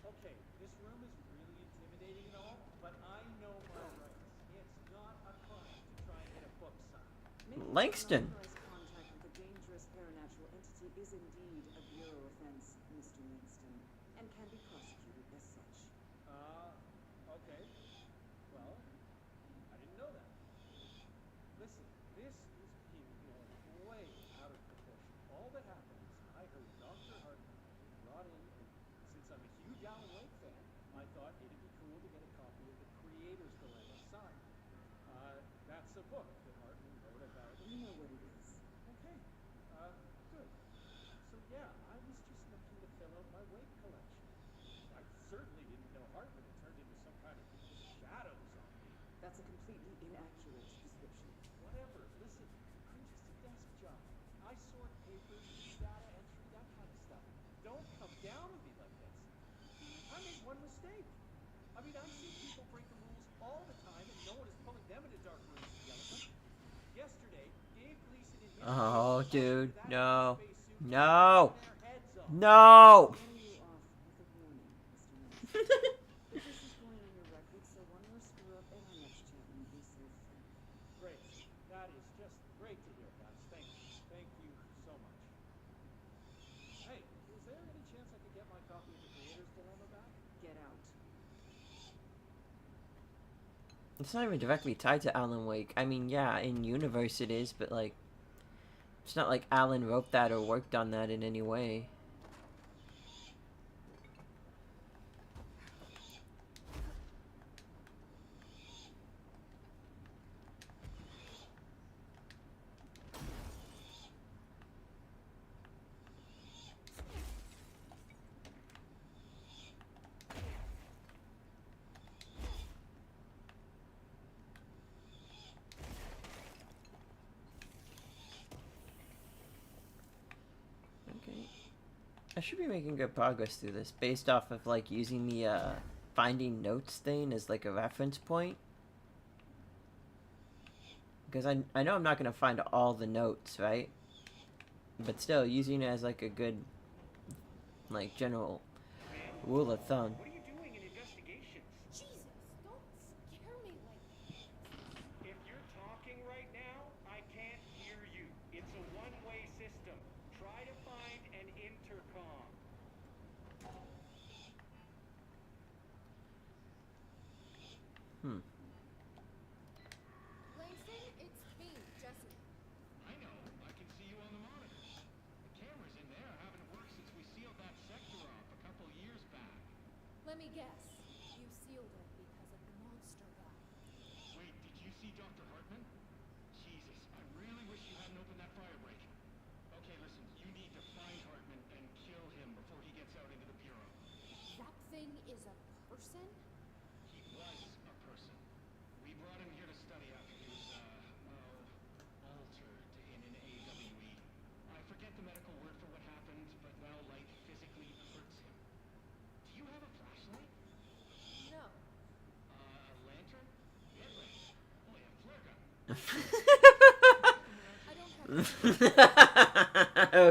Okay, this room is really intimidating and all, but I know my rights. It's not a crime to try and get a book signed. Making Langston. unauthorized contact with a dangerous paranatural entity is indeed a bureau offense, Mr. Langston, and can be prosecuted as such. Okay. Well, I didn't know that. Listen, this is being blown way out of proportion. All that happened is I heard Dr. Hartman brought in, and since I'm a huge Alan Wake fan, I thought it'd be cool to get a copy of The Creator's Dilemma signed. That's a book that Hartman wrote about. You know what it is. Okay, good. So yeah, I was just looking to fill out my Wake collection. I certainly didn't know Hartman had turned into some kind of shadow zombie. That's a completely inaccurate description. Whatever, listen, I'm just a desk job. I sort papers, data entry, that kind of stuff. Don't come down on me like this. I made one mistake. I mean, I see people break the rules all the time, and no one is pulling them into dark rooms to yell at them. Yesterday, Dave Gleason and his Oh, team dude, that no. spacesuit No. their heads off. No! Getting you off with a warning, Mr. Langston. But this is going on your record, so one more screw up and our next chat won't be so fun. Great. That is just great to hear, guys. Thank you. Thank you so much. Hey, is there any chance I could get my copy of The Creator's Dilemma back? Get out. It's not even directly tied to Alan Wake. I mean, yeah, in universe it is, but like, it's not like Alan wrote that or worked on that in any way. I should be making good progress through this, based off of, like, using the, finding notes thing as, like, a reference point. Because I know I'm not going to find all the notes, right? But still, using it as, like, a good, like, general rule of thumb. What are you doing in investigations? Jesus, don't scare me like that. If you're talking right now, I can't hear you. It's a one-way system. Try to find an intercom. Langston, it's me, Jesse. I know. I can see you on the monitors. The cameras in there haven't worked since we sealed that sector off a couple years back. Let me guess. You sealed it because of the monster guy. Wait, did you see Dr. Hartman? Jesus, I really wish you hadn't opened that fire break. Okay, listen, you need to find Hartman and kill him before he gets out into the Bureau. That thing is a person? He was a person. We brought him here to study after he was, altered in an AWE. I forget the medical word for what happened, but now light physically hurts him. Do you have a flashlight? No. A lantern? Headlight? Oh yeah, flare gun. I don't have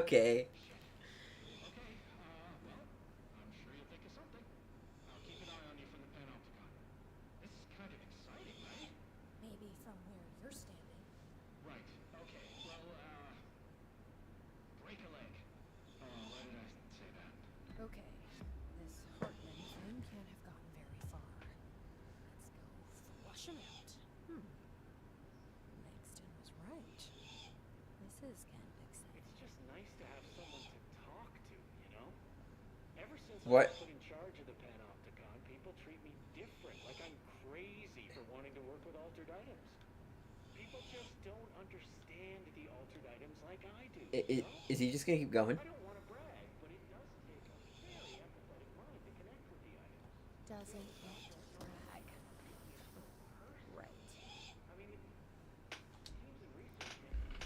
Okay. Okay, well, I'm sure you'll think of something. I'll keep an eye on you from the Panopticon. Okay, this Hartman thing can't have gotten very far. Let's go flush him out. Langston was right. This is kind of exciting. It's just nice to have someone to talk to, you know? Ever since I What? was put in charge of the Panopticon, people treat me different, like I'm crazy for wanting to work with altered items. People just don't understand the altered items like I do, you know? Is he just gonna keep going? I don't want to brag, but it does take a very empathetic mind to connect with the items. Doesn't want to brag. Right. I mean, it seems in research maybe.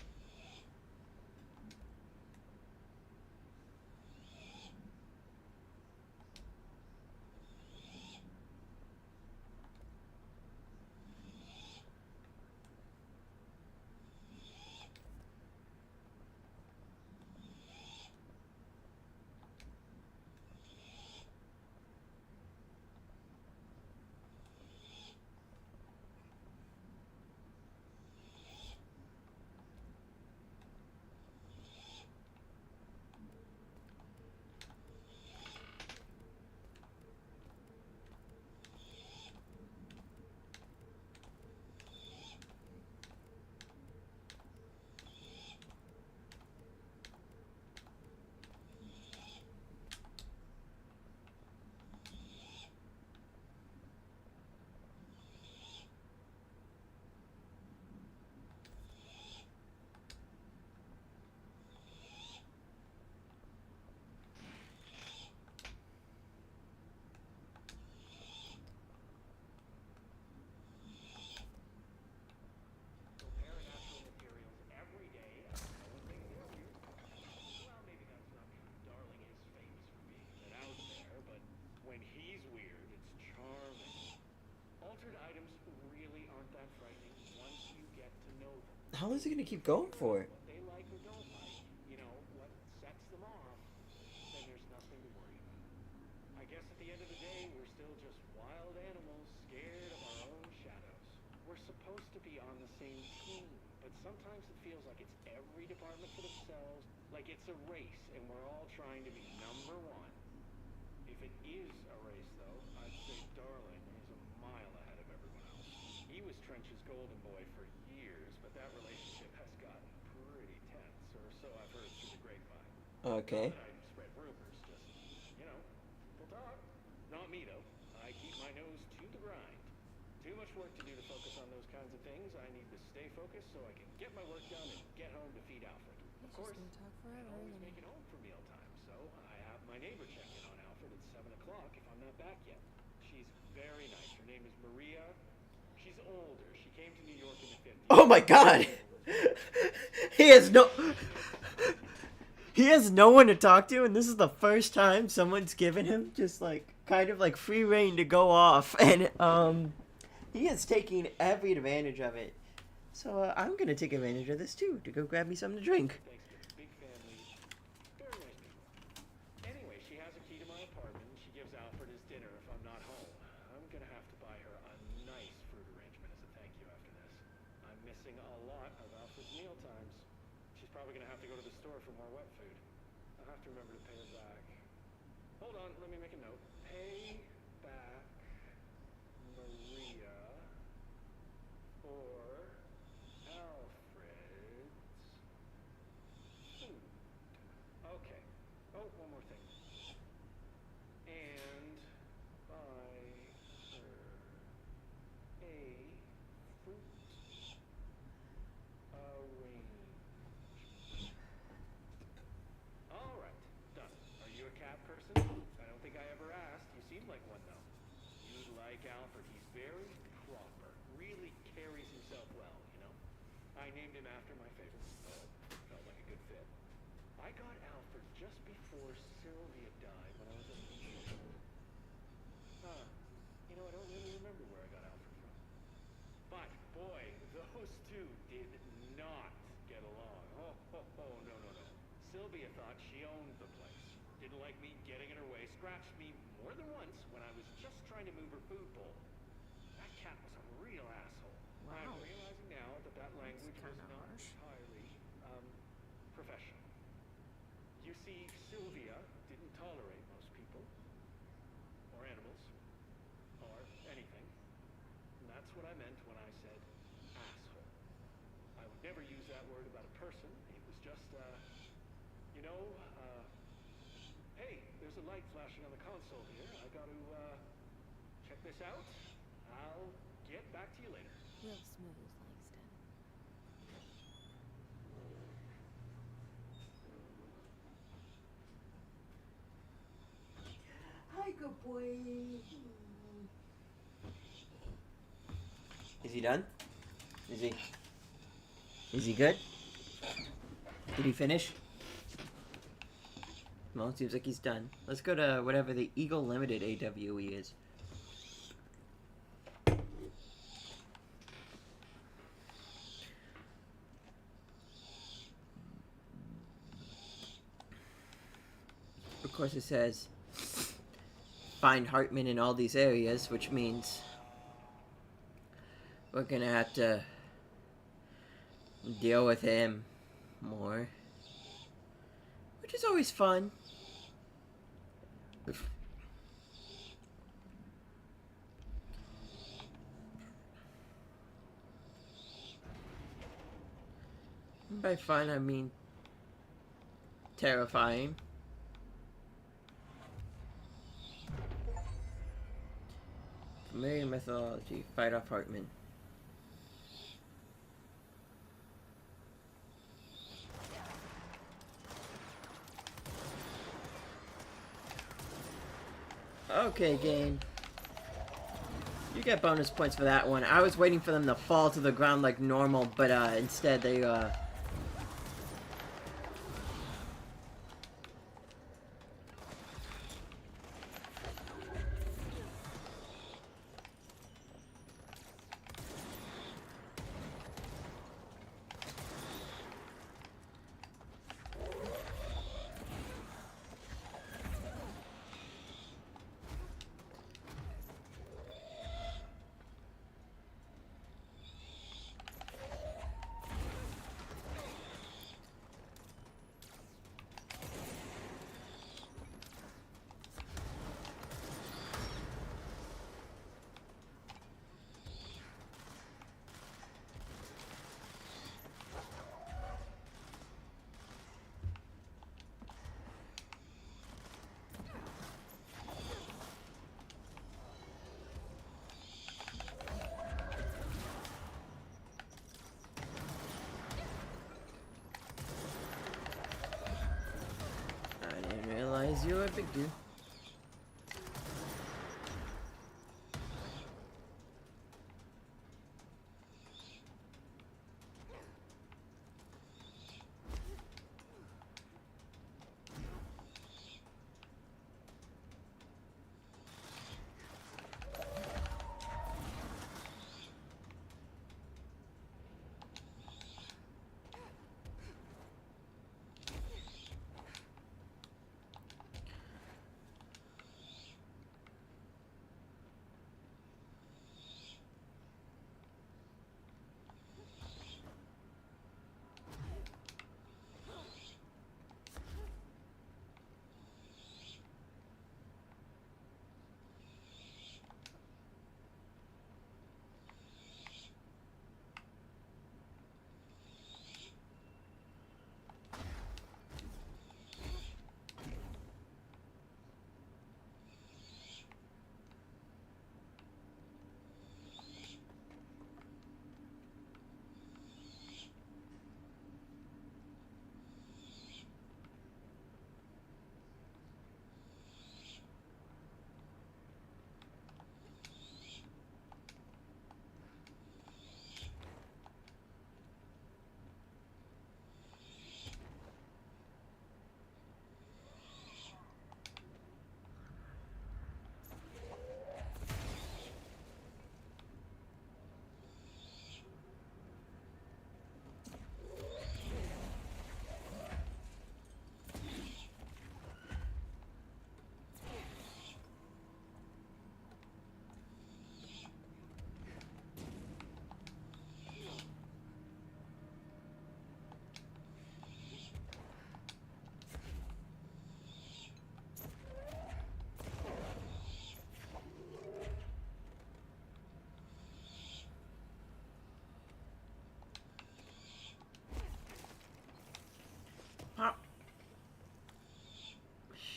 Compare natural materials every day and no one thinks they're weird. Well, maybe that's not true. Darling is famous for being a bit out there, but when he's weird, it's charming. Altered items really aren't that frightening once you get to know them. How is he gonna keep going for it? What they like or don't like, you know, what sets them off, then there's nothing to worry about. I guess at the end of the day, we're still just wild animals scared of our own shadows. We're supposed to be on the same team, but sometimes it feels like it's every department for themselves, like it's a race and we're all trying to be number one. If it is a race, though, I'd say Darling is a mile ahead of everyone else. He was Trench's golden boy for years, but that relationship has gotten pretty tense, or so I've heard through the grapevine. Okay. Not that I spread rumors, just, you know, people talk. Not me, though. I keep my nose to the grind. Too much work to do to focus on those kinds of things. I need to stay focused so I can get my work done and get home to feed Alfred. Of course, He's just gonna talk I forever, always isn't he? make it home for mealtime, so I have my neighbor check in on Alfred at 7 o'clock if I'm not back yet. She's very nice. Her name is Maria. She's older. She came to New York in the 50s. Oh my god! He has no... He has no one to talk to, and this is the first time someone's given him just, like, kind of like free reign to go off, and, he is taking every advantage of it. So, I'm gonna take advantage of this, too, to go grab me something to drink. Thanksgiving. Big family. Very nice people. Anyway, she has a key to my apartment, and she gives Alfred his dinner if I'm not home. I'm gonna have to buy her a nice fruit arrangement as a thank you after this. I'm missing a lot of Alfred's meal times. She's probably gonna have to go to the store for more wet food. I'll have to remember to pay her back. Hold on, let me make a note. Pay back Maria for Alfred's food. Okay. Oh, one more thing. And buy her a fruit arrangement. All right, done. Are you a cat person? I don't think I ever asked. You seem like one, though. You'd like Alfred. He's very proper. Really carries himself well, you know? I named him after my favorite. Felt like a good fit. I got Alfred just before Sylvia died when I was a teenager. Huh. You know, I don't really remember where I got Alfred from. But, boy, those two did not get along. Oh, no. Sylvia thought she owned the place. Didn't like me getting in her way. Scratched me more than once when I was just trying to move her food bowl. That cat was a real asshole. Wow. I'm realizing now that language was kinda not harsh. entirely, professional. You See, Sylvia didn't tolerate most people, or animals, or anything. And that's what I meant when I said asshole. I would never use that word about a person. It was just, you know, hey, there's a light flashing on the console here. I gotta, check this out. I'll get back to you later. Real smooth, Langston. Hi, good boy. Is he done? Is he good? Did he finish? Well, it seems like he's done. Let's go to whatever the Eagle Limited AWE is. Of course it says find Hartman in all these areas, which means we're gonna have to deal with him more, which is always fun. By fun, I mean terrifying. Familiar methodology. Fight off Hartman. Okay, game. You get bonus points for that one. I was waiting for them to fall to the ground like normal, but instead they you were a big dude.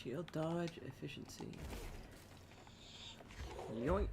Shield dodge, efficiency. Yoink.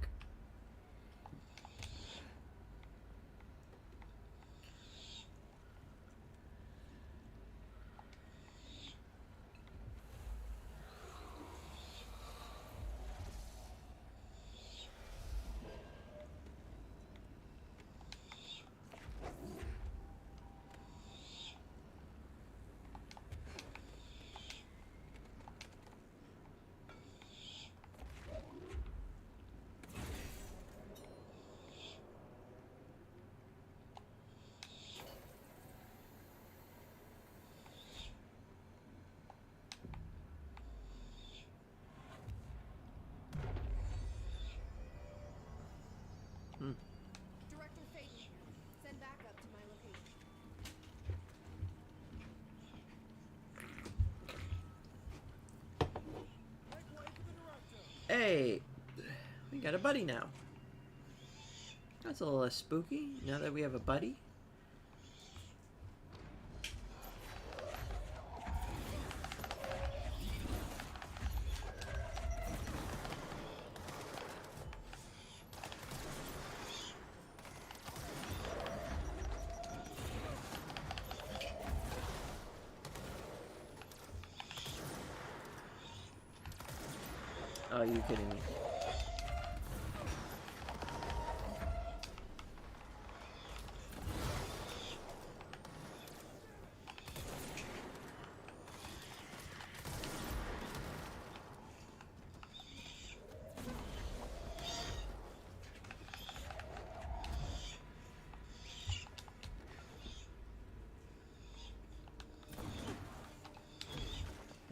Director Phaeton here. Send backup to my location. Hey, we got a buddy now. That's a little less spooky now that we have a buddy. Oh, you kidding me?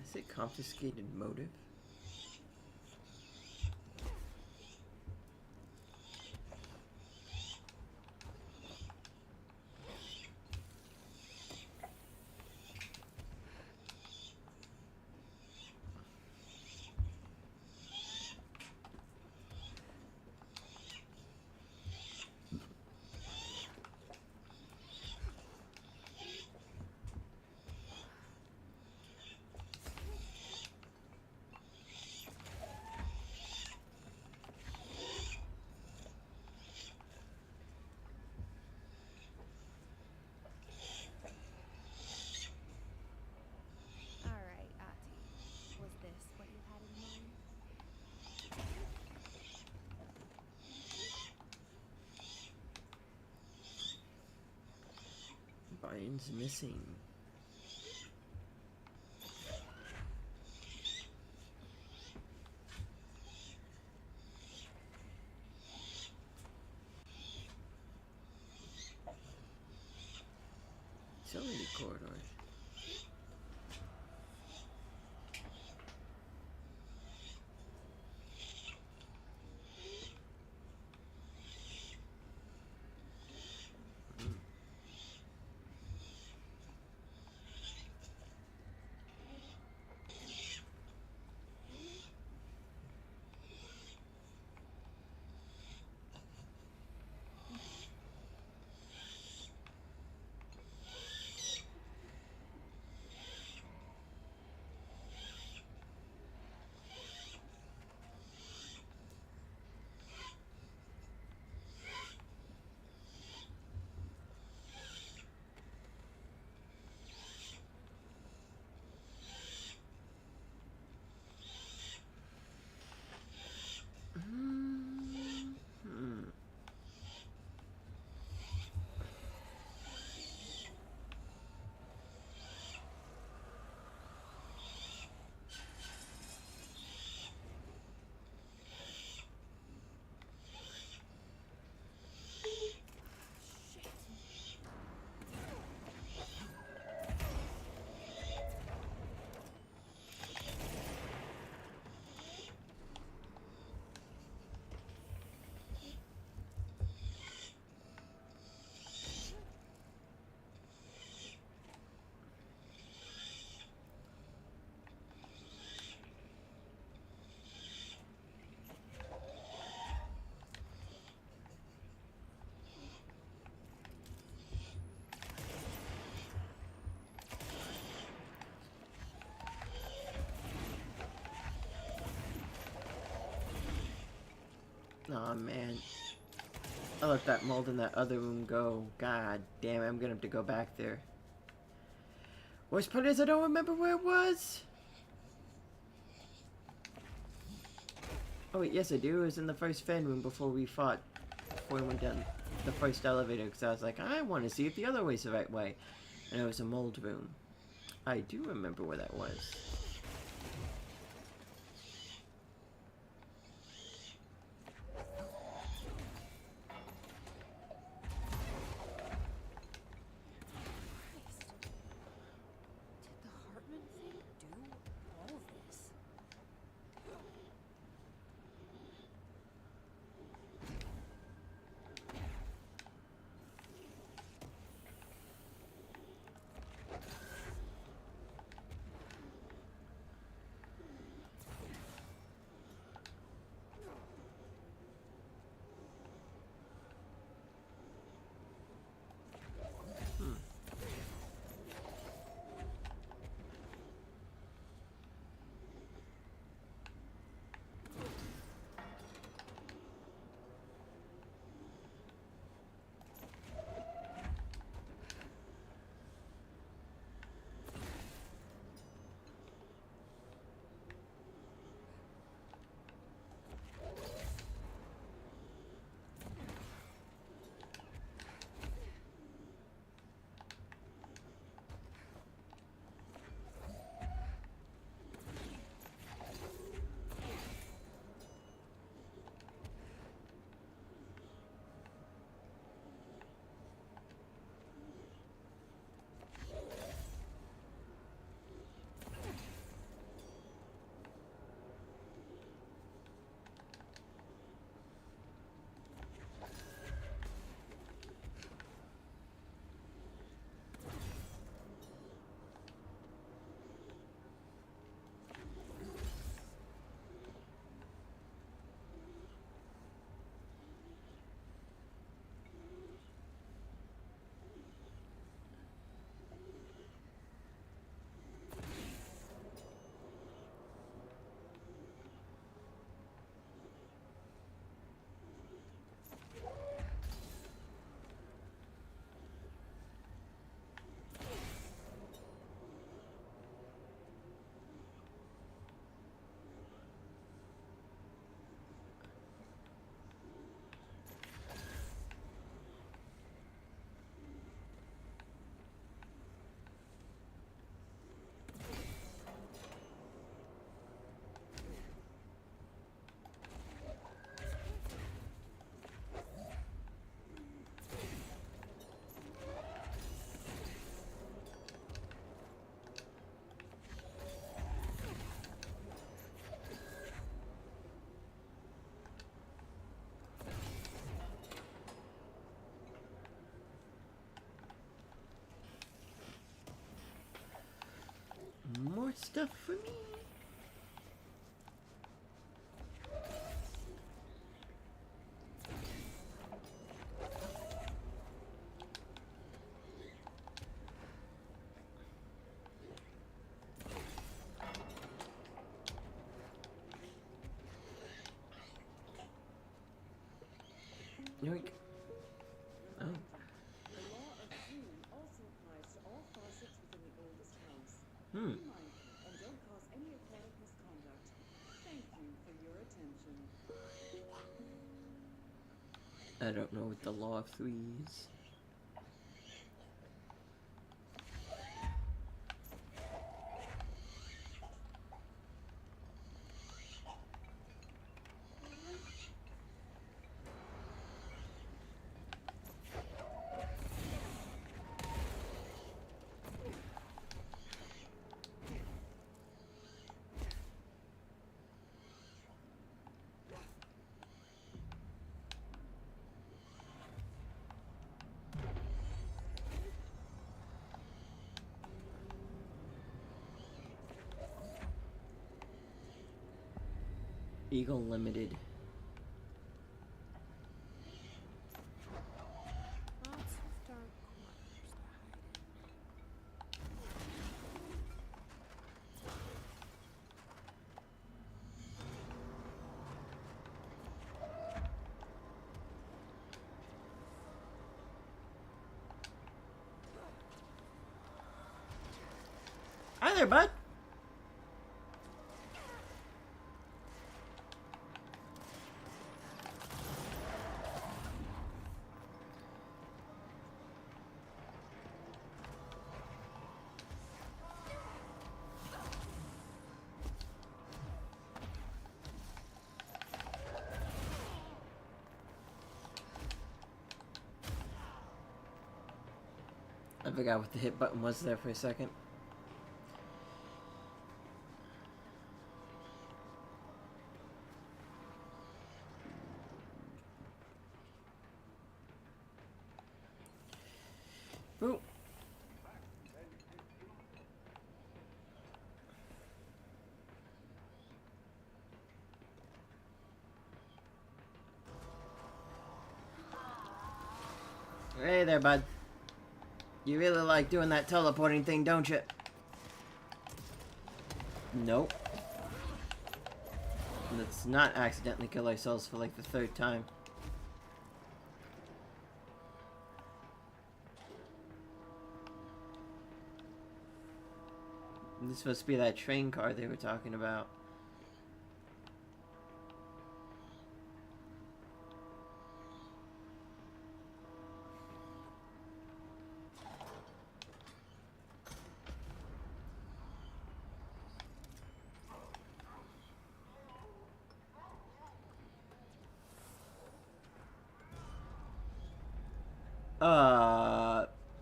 Is it confiscated motive? Alright, Ati. Was this what you had in mind? Brian's missing. Utility corridors. Aw, man. I let that mold in that other room go. God damn it, I'm gonna have to go back there. Worst part is I don't remember where it was. Oh wait, yes I do. It was in the first fan room before we fought. Before we went down the first elevator, because I was like, I want to see if the other way's the right way. And it was a mold room. I do remember where that was. Did the Hartman thing do all of this? More stuff for me. Yoink. Oh. The law of three also applies to all faucets within the oldest house. Be Hmm. mindful and don't cause any aquatic misconduct. Thank you for your attention. I don't know what the law of three is. Eagle Limited. Lots of dark corners to hide in. there, bud. I forgot what the hit button was there for a second. Ooh. Hey there, bud. You really like doing that teleporting thing, don't you? Nope. Let's not accidentally kill ourselves for like the third time. This is supposed to be that train car they were talking about.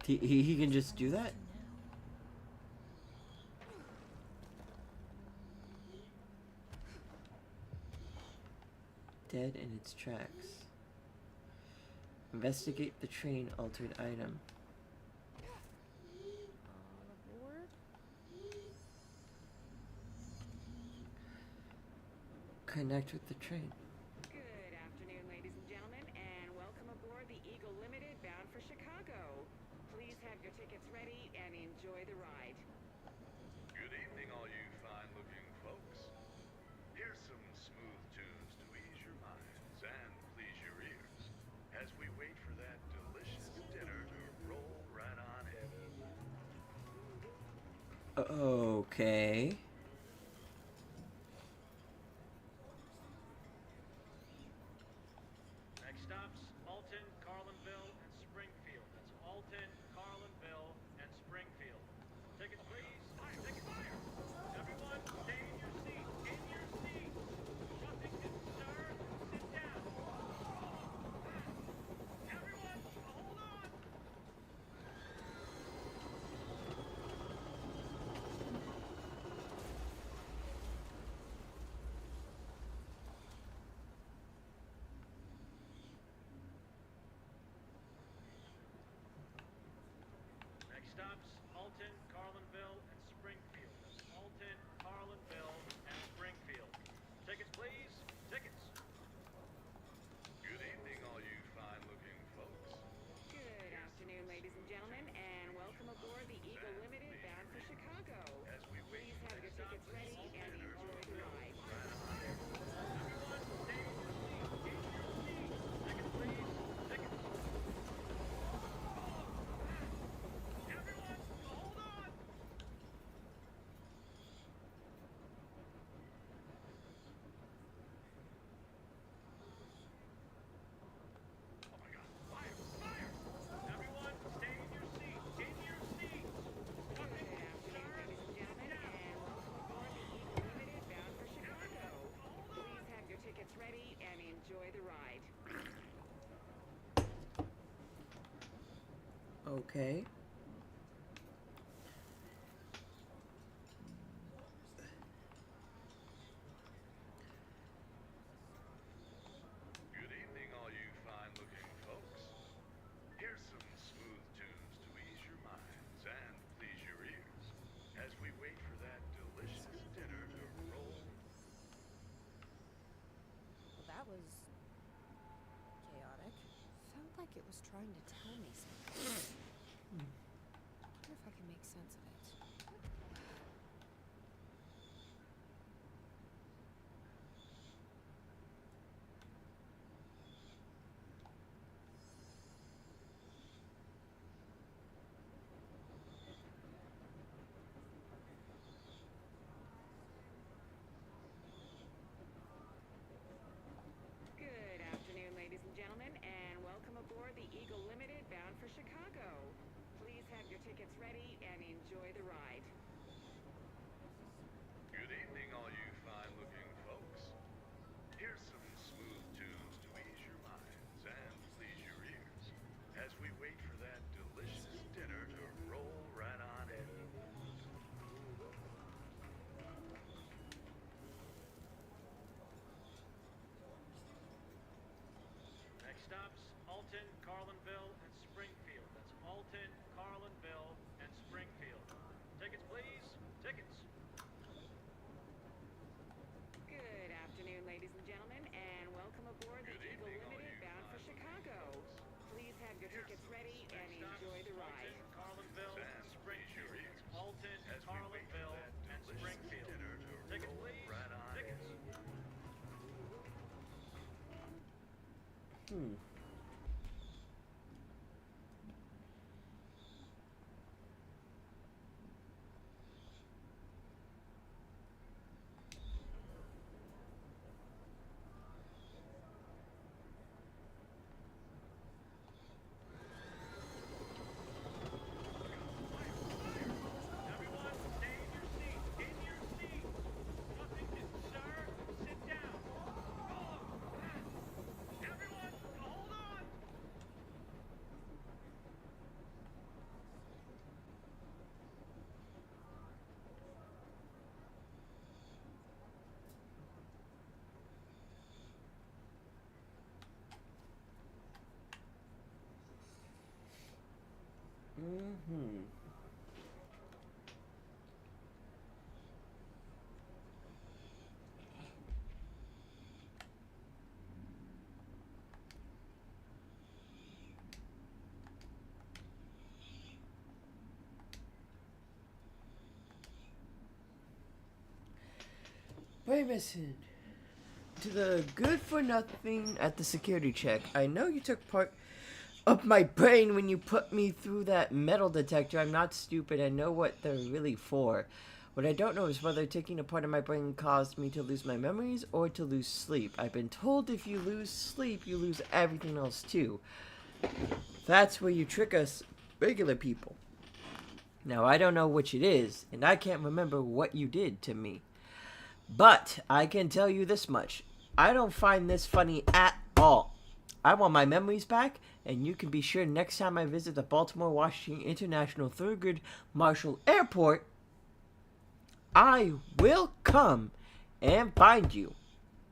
He can just do that? Dead in its tracks. Investigate the train altered item. Aboard? Connect with the train. Good afternoon, ladies and gentlemen, and welcome aboard the Eagle Limited bound for Chicago. Please have your tickets ready and enjoy the ride. Good evening, all you fine-looking folks. Here's some smooth tunes to ease your minds and please your ears as we wait for that delicious dinner to roll right on in. Okay. Next stops, Alton, Carlinville, and Springfield. That's Alton, Carlinville, and Springfield. Tickets, please. Fire, tickets, fire. Everyone, stay in your seat. In your seat. Nothing to stir. Sit down. Everyone, hold on. Next stops, Alton, Carlinville, and Springfield. That's Alton, Carlinville, and Springfield. Tickets, please. Tickets. Good evening, all you fine-looking folks. Good afternoon, ladies and gentlemen, and welcome aboard the Eagle Limited bound for Chicago. As we wait Please for have that your tickets ready and enjoy the ride. Everyone, stay in your seat. In your seat. Tickets, please. Tickets. Everyone, hold on. Oh my God, Fire! Fire! Everyone, stay in your seat. In your seat. Nothing Good to afternoon, stir. ladies and gentlemen, and welcome aboard the Eagle Limited bound for Chicago. Please have your tickets ready and enjoy the ride. Okay. good evening, all you fine-looking folks. Here's some smooth tunes to ease your minds and please your ears as we wait for that delicious dinner to roll. Well, that was chaotic. Felt like it was trying to tell me something. I wonder if I can make sense of it. your tickets ready and enjoy the ride. Carlinville, Springfield. Alton, Carlinville, and Springfield. Tickets, please. Tickets. Everyone, stay in your seat. In your seat. Nothing to, sir. Sit down. Oh, everyone, hold on. Mm-hmm. Missing to the good for nothing at the security check. I know you took part of my brain when you put me through that metal detector. I'm not stupid. I know what they're really for. What I don't know is whether taking a part of my brain caused me to lose my memories or to lose sleep. I've been told if you lose sleep, you lose everything else too. That's where you trick us regular people. Now, I don't know which it is, and I can't remember what you did to me. But I can tell you this much. I don't find this funny at all. I want my memories back, and you can be sure next time I visit the Baltimore Washington International Thurgood Marshall Airport, I will come and find you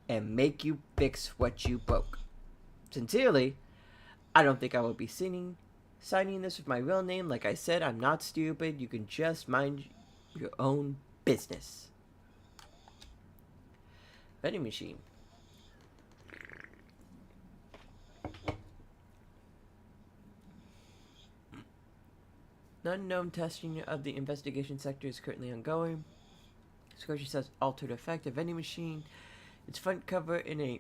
and make you fix what you broke. Sincerely, I don't think I will be signing this with my real name. Like I said, I'm not stupid. You can just mind your own business. Vending machine. Unknown testing of the investigation sector is currently ongoing. Scotia says altered effect. A vending machine. Its front cover in a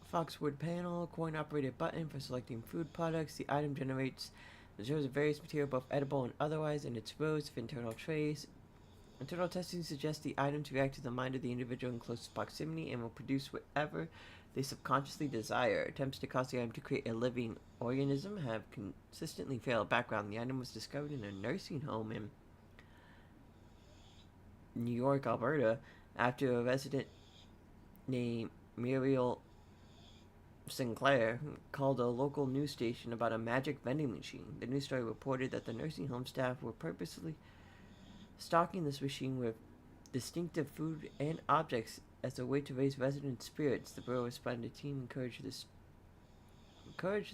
Foxwood panel, coin-operated button for selecting food products. The item generates reserves of various material, both edible and otherwise, in its rows of internal trays. Internal testing suggests the item to react to the mind of the individual in closest proximity and will produce whatever they subconsciously desire. Attempts to cause the item to create a living organism have consistently failed. Background: the item was discovered in a nursing home in New York, Alberta, after a resident named Muriel Sinclair called a local news station about a magic vending machine. The news story reported that the nursing home staff were purposely stocking this machine with distinctive food and objects as a way to raise resident spirits. The Bureau responded. The team encouraged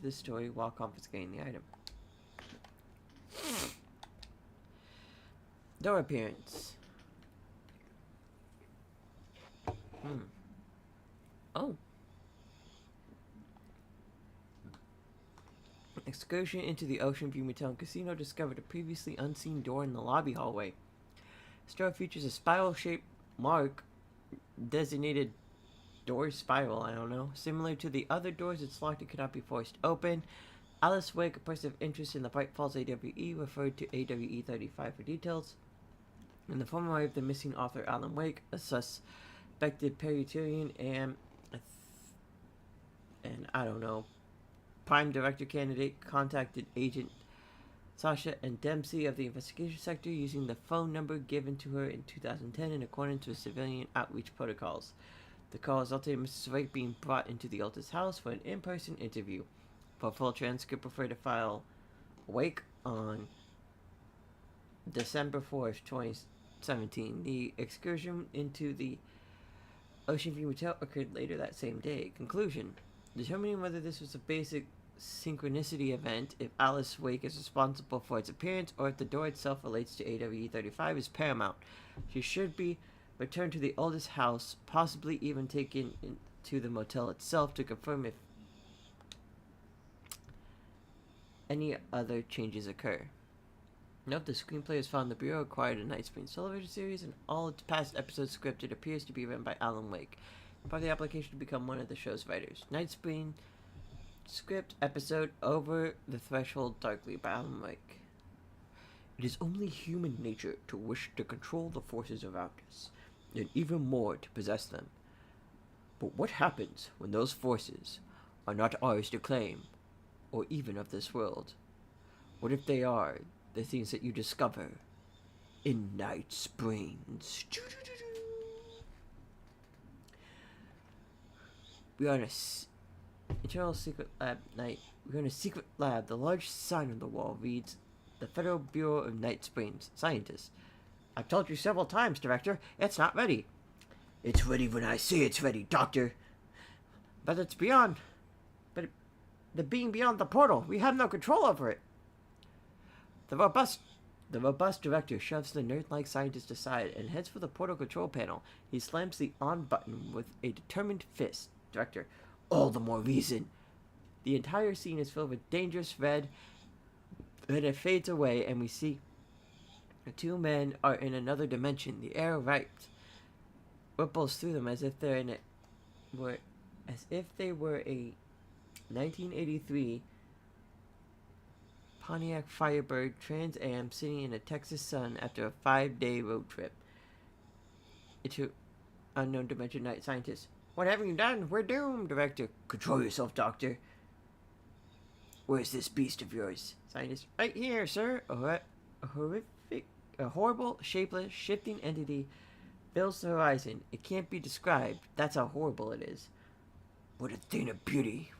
this story while confiscating the item. Door appearance. Oh. Excursion into the Ocean View Motel and Casino discovered a previously unseen door in the lobby hallway. The store features a spiral-shaped mark designated door spiral, similar to the other doors. It's locked and cannot be forced open. Alice Wake, a person of interest in the Bright Falls AWE, referred to AWE 35 for details. In the former wife of the missing author Alan Wake, a suspected Periturian and Prime Director candidate contacted Agent Sasha and Dempsey of the investigation sector using the phone number given to her in 2010 in accordance with civilian outreach protocols. The call resulted in Mrs. Wake being brought into the Altus house for an in-person interview. For a full transcript, refer to file Wake on December 4th, 2017. The excursion into the Ocean View Motel occurred later that same day. Conclusion: determining whether this was a basic synchronicity event, if Alice Wake is responsible for its appearance, or if the door itself relates to AWE 35 is paramount. She should be returned to the oldest house, possibly even taken into the motel itself to confirm if any other changes occur. Note the screenplay is found the Bureau acquired a Night Springs television series, and all its past episodes scripted appears to be written by Alan Wake, part of the application to become one of the show's writers. Night Springs script episode Over the Threshold Darkly by Alan Wake. It is only human nature to wish to control the forces around us, and even more to possess them. But what happens when those forces are not ours to claim, or even of this world? What if they are the things that you discover in Night Springs? We are in a internal secret lab night. We're in a secret lab. The large sign on the wall reads, "The Federal Bureau of Night Springs. Scientists." I've told you several times, Director, it's not ready. It's ready when I say it's ready, Doctor. But it's beyond. But the being beyond the portal, we have no control over it. The robust director shoves the nerd-like scientist aside and heads for the portal control panel. He slams the on button with a determined fist. Director, all the more reason. The entire scene is filled with dangerous red. Then it fades away, and we see the two men are in another dimension. The air ripples through them as if they were a 1983 Pontiac Firebird Trans Am sitting in a Texas sun after a 5-day road trip. Into unknown dimension night scientist. What haven't you done? We're doomed, Director. Control yourself, Doctor. Where's this beast of yours? Scientist. Right here, sir. A horrible, shapeless, shifting entity fills the horizon. It can't be described. That's how horrible it is. What a thing of beauty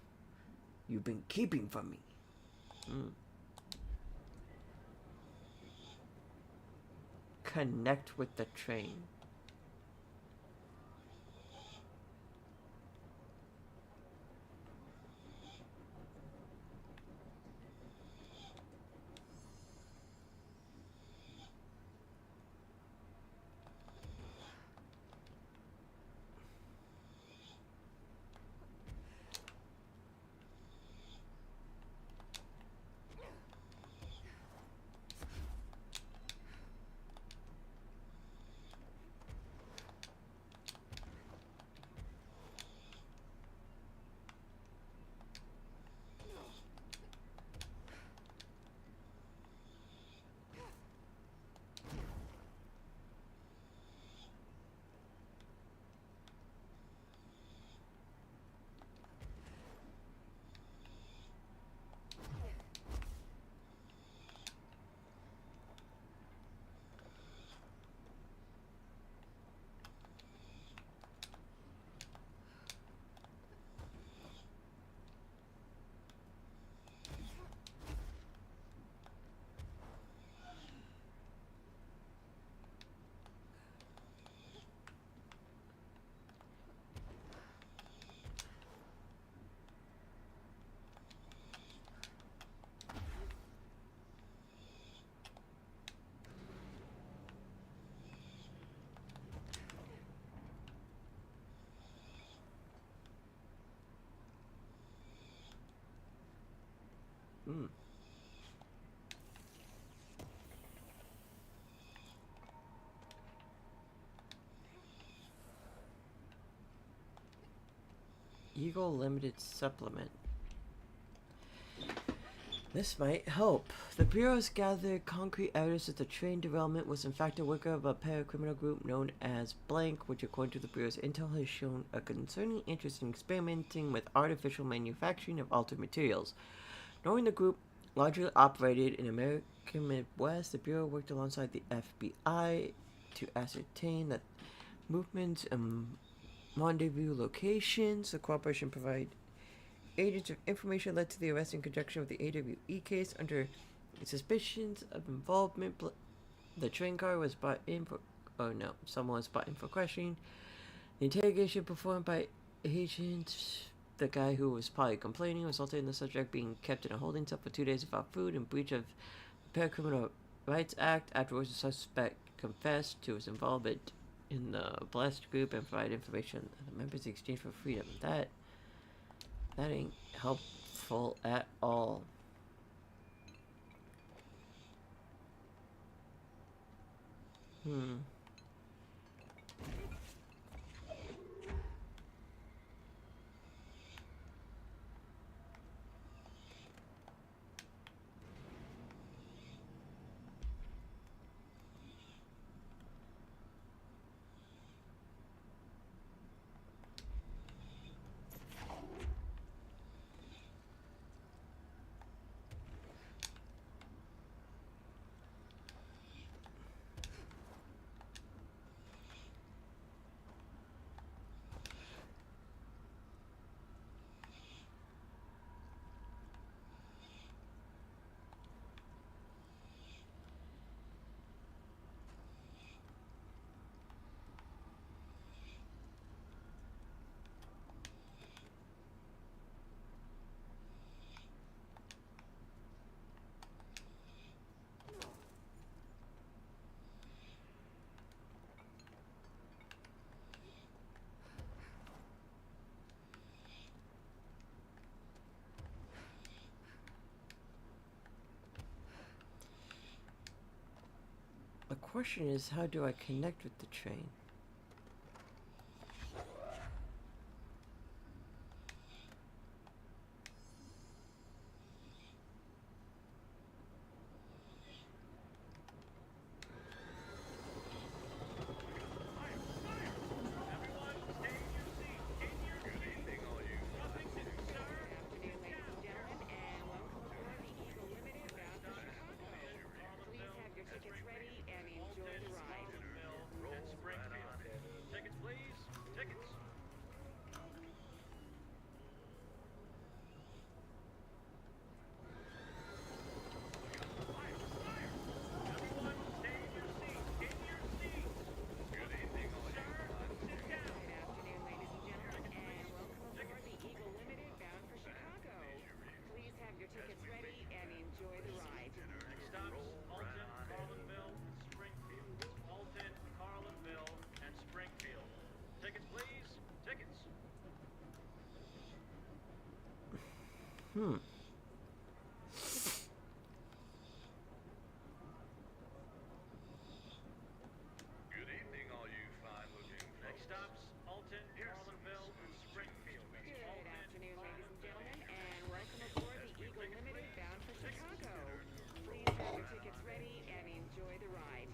you've been keeping from me. Connect with the train. Eagle Limited Supplement. This might help. The Bureau's gathered concrete evidence that the train derailment was in fact a worker of a paracriminal group known as Blank, which according to the Bureau's intel has shown a concerning interest in experimenting with artificial manufacturing of altered materials. Knowing the group largely operated in American Midwest, the Bureau worked alongside the FBI to ascertain that movements and rendezvous locations. The cooperation provided agents of information led to the arrest in conjunction with the AWE case. Under suspicions of involvement, the train car was brought in for... Oh no, someone was brought in for questioning. The interrogation performed by agents, the guy who was probably complaining, resulted in the subject being kept in a holding cell for 2 days without food in breach of the Paracriminal Rights Act. Afterwards, the suspect confessed to his involvement in the blessed group and provided information the members in exchange for freedom. That ain't helpful at all. Hmm. The question is, how do I connect with the train? Hmm. Good evening, all you fine-looking folks. Next stops, Alton, Carlinville, and Springfield. That's Good Alton, afternoon, ladies and gentlemen, Carlinville, and welcome aboard the Eagle Limited bound for Chicago. Please have your tickets ready and enjoy the ride.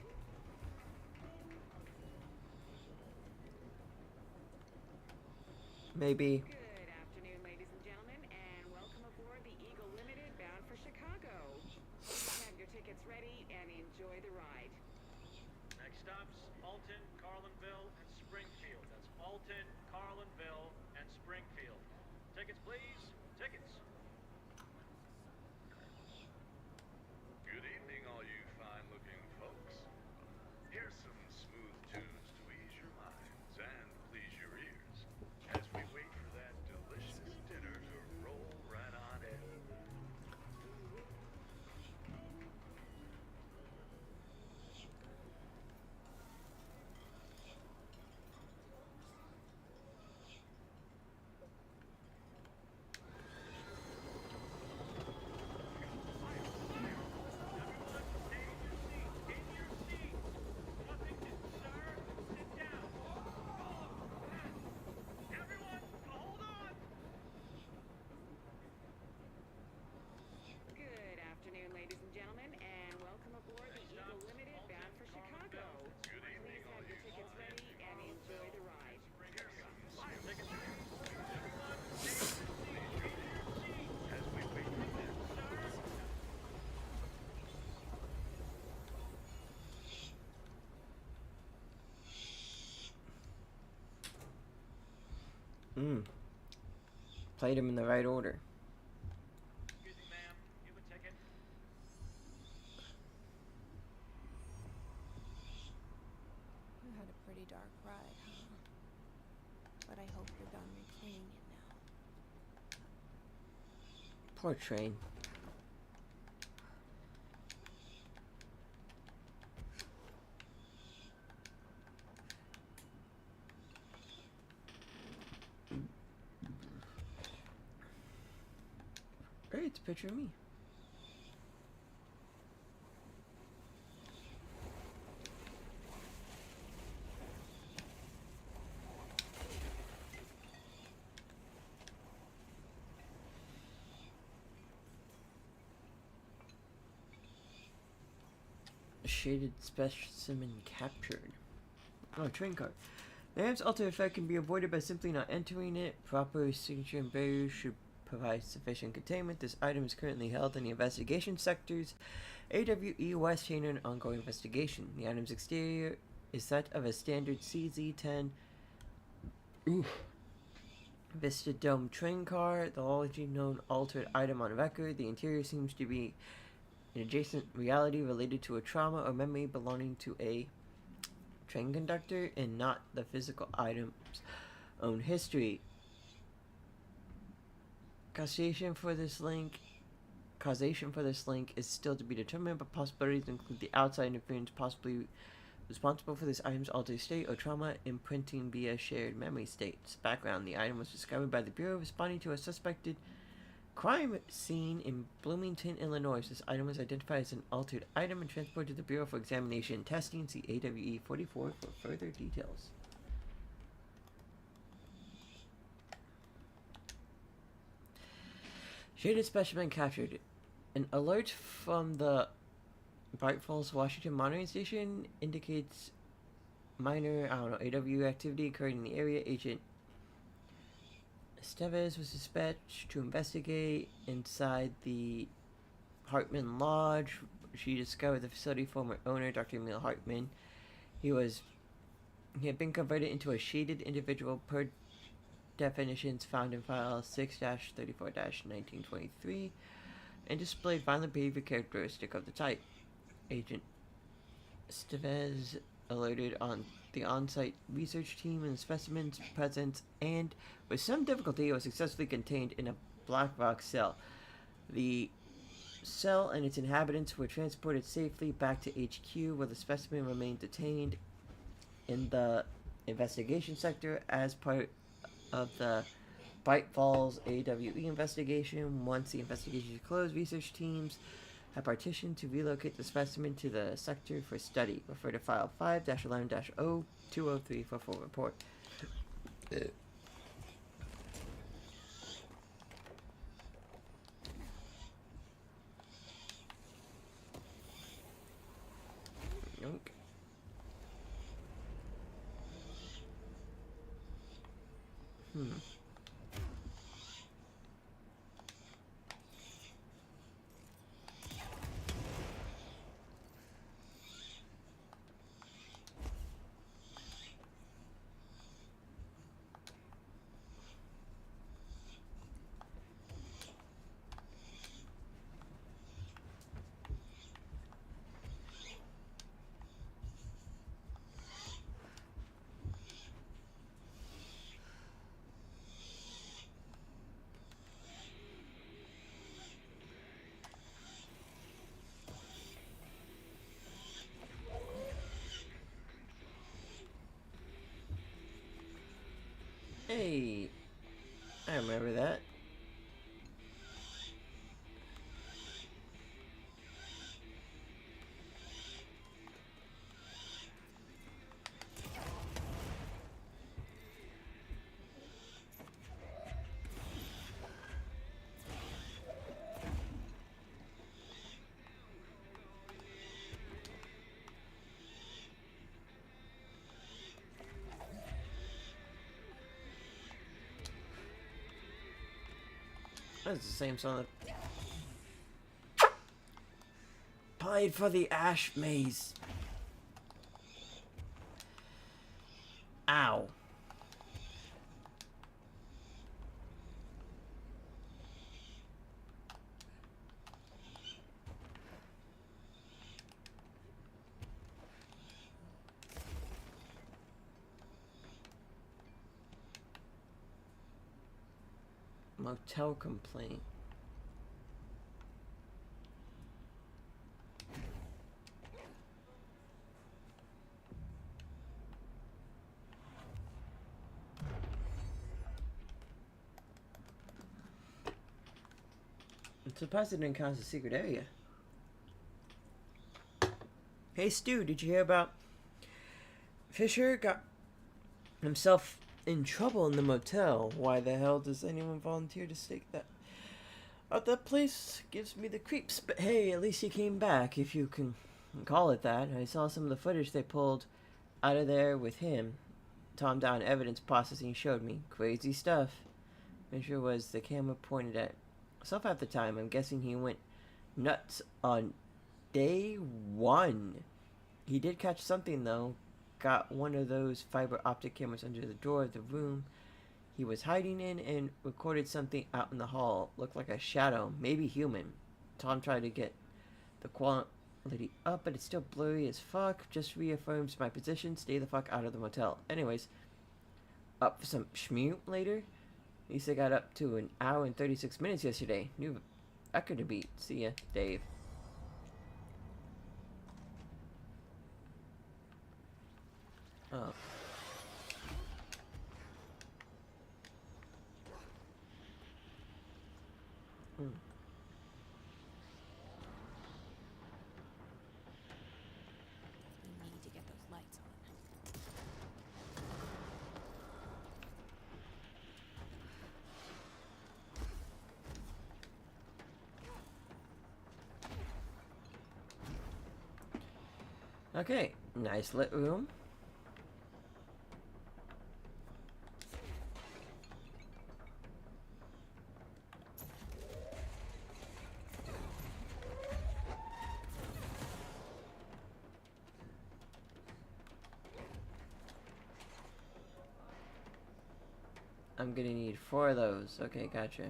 Maybe. Good afternoon, ladies and gentlemen, and welcome aboard the Eagle Limited bound for Chicago. Please have your tickets ready and enjoy the ride. Next stops, Alton, Carlinville, and Springfield. That's Alton, Carlinville, and Springfield. Tickets, please. Tickets. Good evening, all you fine-looking folks. Here's some smooth tunes to ease your minds and please your ears as we wait for that delicious dinner to roll right on in. Good afternoon, ladies and gentlemen, and welcome aboard the Eagle Limited bound for Chicago. Please have your tickets ready and enjoy the ride. As we wait for that. Played them in the right order. Excuse me, ma'am. You have a ticket? You had a pretty dark ride, huh? But I hope you're done reclaiming it now. Poor train. Hey, it's a picture of me. Shaded specimen captured. Oh, train card. The item's alter effect can be avoided by simply not entering it. Proper signature and barriers should provide sufficient containment. This item is currently held in the investigation sectors. AWE West Chain an ongoing investigation. The item's exterior is that of a standard CZ-10 Vista Dome train car, the largely known altered item on record. The interior seems to be an adjacent reality related to a trauma or memory belonging to a train conductor and not the physical item's own history. Causation for this link is still to be determined, but possibilities include the outside interference possibly responsible for this item's altered state or trauma imprinting via shared memory states. Background: the item was discovered by the Bureau responding to a suspected crime scene in Bloomington, Illinois. This item was identified as an altered item and transported to the Bureau for examination and testing. See AWE 44 for further details. Shaded specimen captured. An alert from the Bright Falls, Washington monitoring station indicates minor, AWE activity occurred in the area. Agent Esteves was dispatched to investigate. Inside the Hartman Lodge, she discovered the facility former owner, Dr. Emil Hartman. He had been converted into a shaded individual per definitions found in file 6-34-1923 and displayed violent behavior characteristic of the type. Agent Esteves alerted on the on-site research team and the specimen's presence, and with some difficulty it was successfully contained in a black box cell. The cell and its inhabitants were transported safely back to HQ, where the specimen remained detained in the investigation sector as part of the Bright Falls AWE investigation. Once the investigation is closed, research teams have partitioned to relocate the specimen to the sector for study. Refer to file 5-11-0203 for full report. Yoink. Hey, I remember that. That's the same song that played for the Ash Maze. Ow. Motel complaint. I'm surprised it didn't count as a secret area. Hey Stu, did you hear about Fisher got himself in trouble in the motel? Why the hell does anyone volunteer to stake that out? That place gives me the creeps, but hey, at least he came back. If you can Call it that. I saw some of the footage they pulled out of there with him. Tom Down evidence processing showed me. Crazy stuff. Measure was the camera pointed at myself at the time. I'm guessing he went nuts on day one. He did catch something though. Got one of those fiber optic cameras under the door of the room he was hiding in and recorded something out in the hall. Looked like a shadow, maybe human. Tom tried to get the quality up, but it's still blurry as fuck. Just reaffirms my position. Stay the fuck out of the motel. Anyways, up for some schmear later? At least I got up to an hour and 36 minutes yesterday. New record to beat. See ya, Dave. Oh. Hmm. We need to get those lights on. Okay, nice lit room. I'm gonna need 4 of those. Okay, gotcha.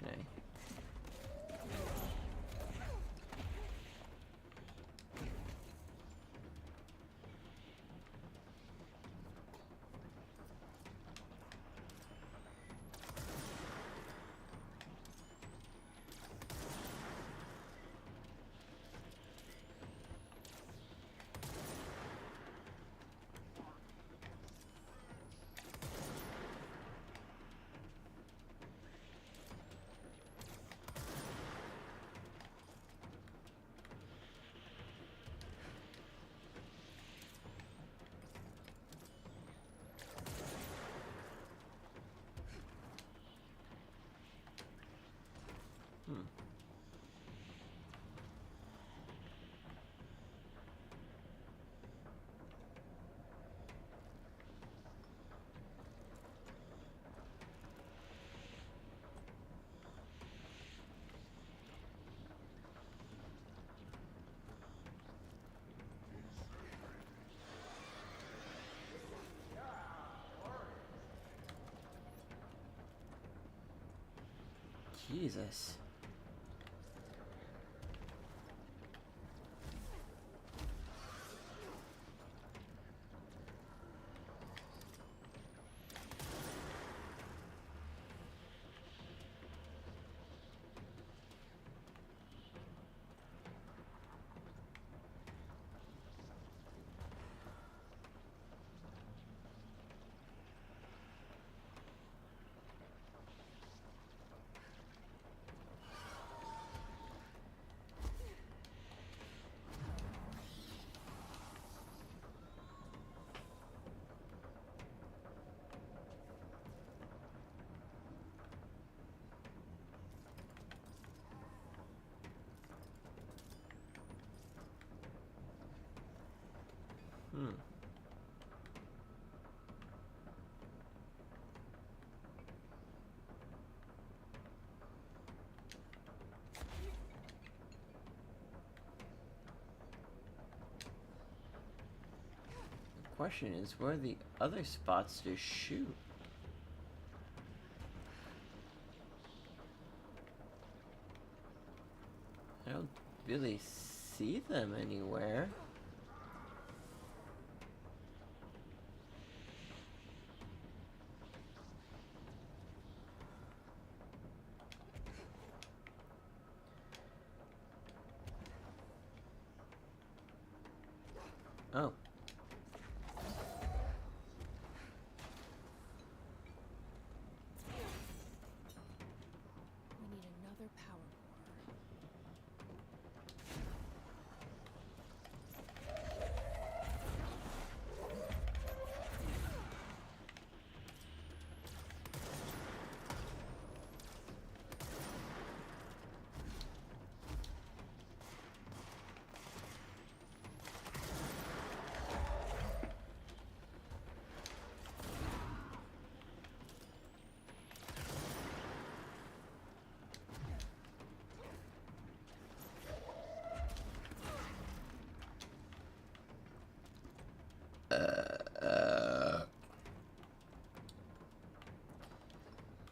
Okay. Hmm. Jesus. Hmm. The question is, where are the other spots to shoot? I don't really see them anywhere. Oh. We need another power core.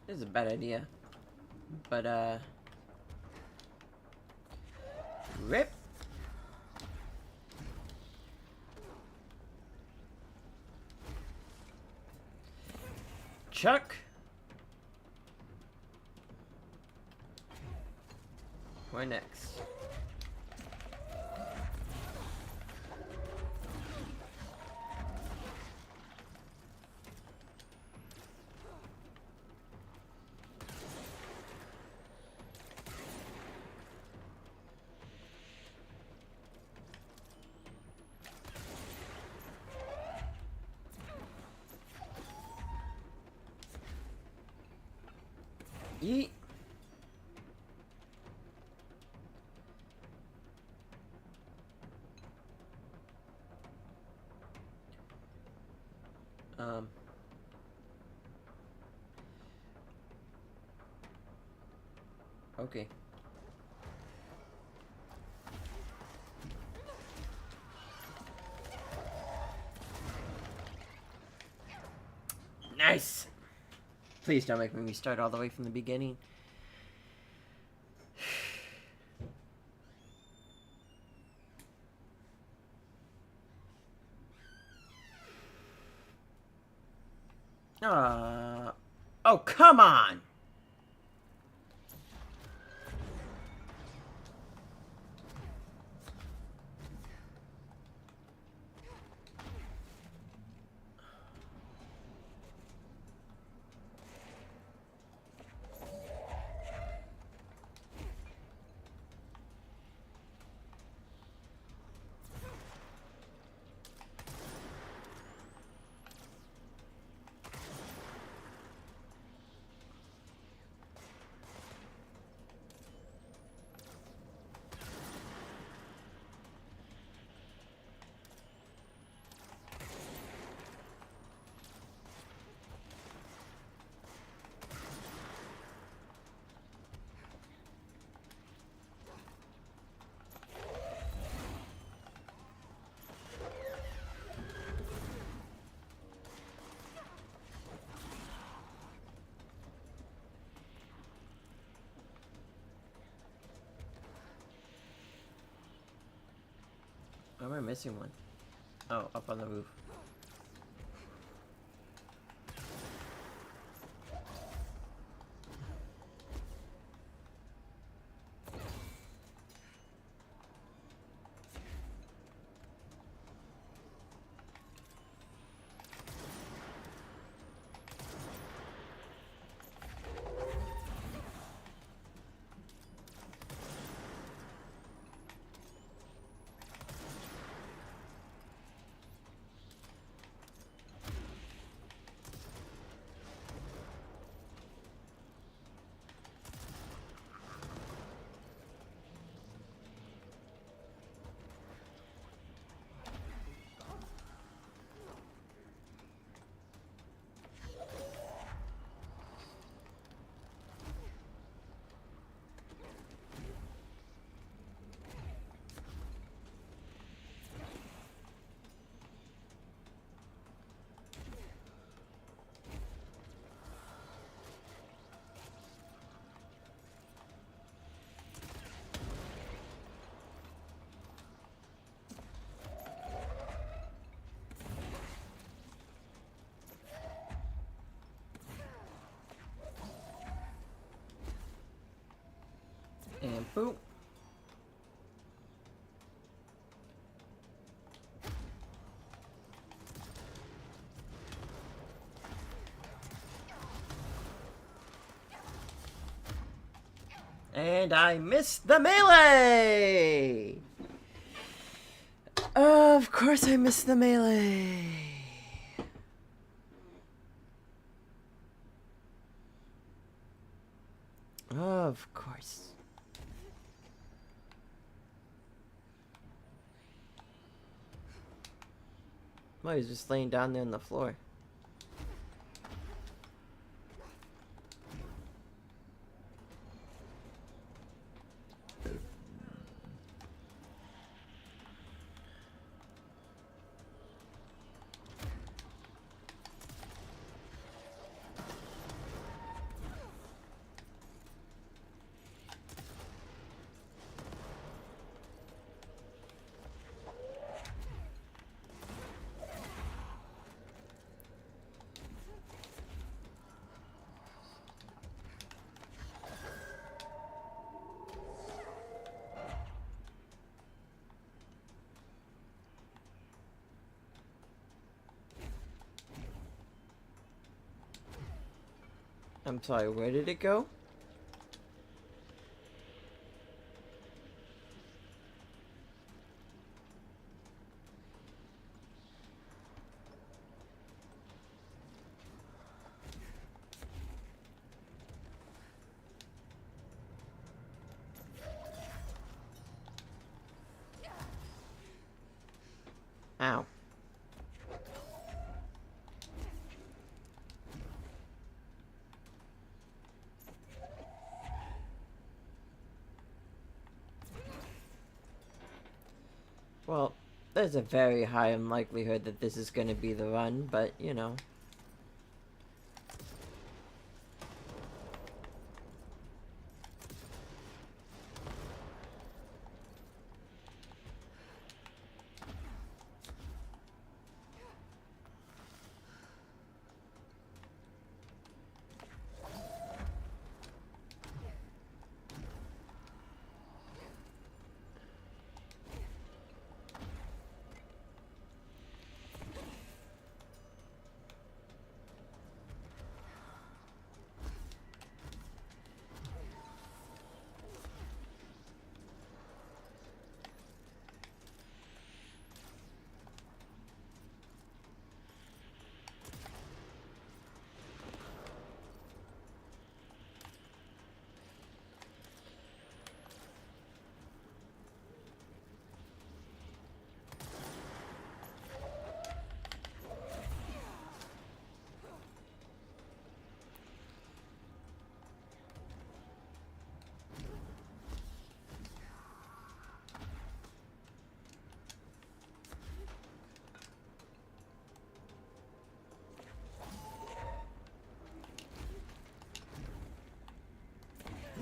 This is a bad idea. But, rip. Chuck. Where next? Yeet. Okay. Nice. Please don't make me restart all the way from the beginning. Oh, come on! Why am I missing one? Oh, up on the roof. And boom. And I missed the melee! Of course I missed the melee. Of course. Well, he's just laying down there on the floor. I'm sorry, where did it go? Ow. Well, there's a very high unlikelihood that this is going to be the run, but, you know.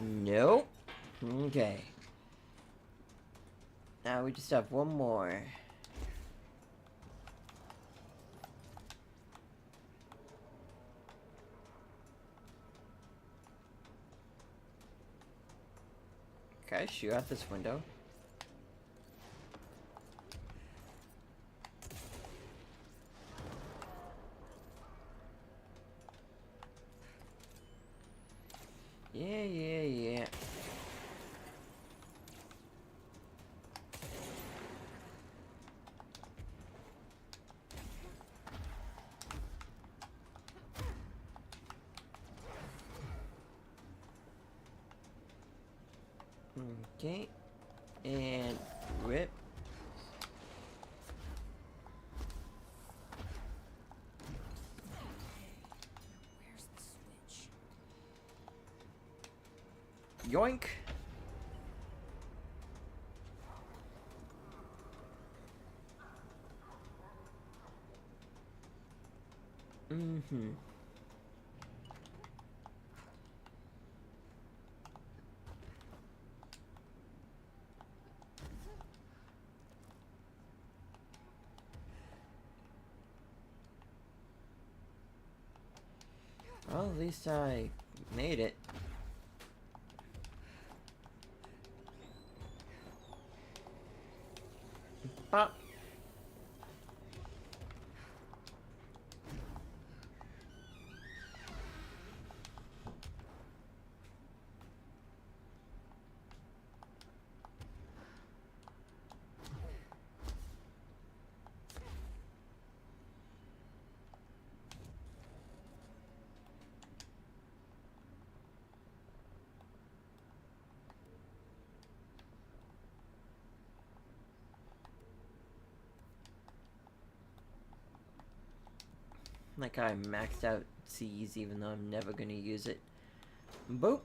Nope. Okay. Now we just have one more. Okay, shoot out this window. Yeah. Okay. And rip. Where's the switch? Yoink. Mm-hmm. Well, at least I made it. Pop. Like I maxed out C's even though I'm never gonna use it. Boop.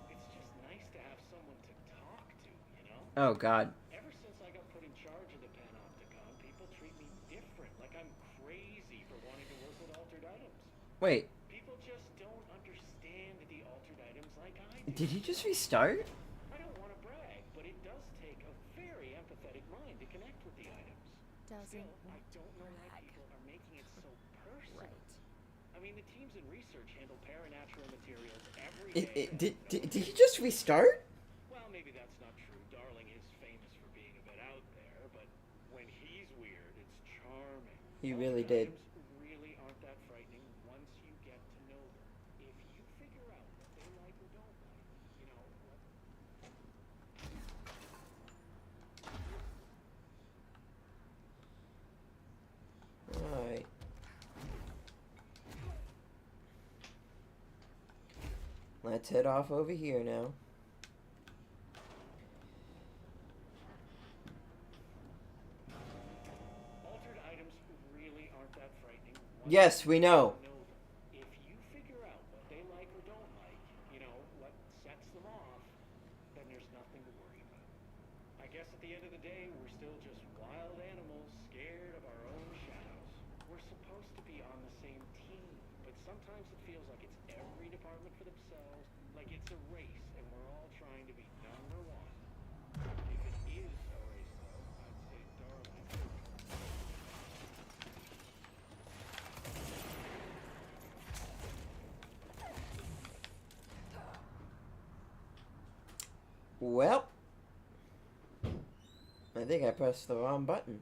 It's just nice to have someone to talk to, you know? Oh god. Ever since I got put in charge of the Panopticon, people treat me different, like I'm crazy for wanting to work with altered items. Wait, People just don't understand the altered items like I do. did he just restart? I don't want to brag, but it does take a very empathetic mind to connect with the items. Doesn't Still, I don't know why brag. people are making it so personal. Right. I mean, the teams in research handle paranatural materials every Did he just restart? Well, maybe that's not true. Darling is famous for being a bit out there, but when he's weird, it's charming. He really did. Items Let's head off over here now. Altered items really aren't that frightening. Yes, we know. If you figure out what they like or don't like, you know, what sets them off, then there's nothing to worry about. I guess at the end of the day, we're still just wild animals scared of our own shadows. We're supposed to be on the same team, but sometimes it feels like it's every department for themselves, like it's a race and we're all trying to be number one. If it is a race, though, I'd say darling. Well, I think I pressed the wrong button.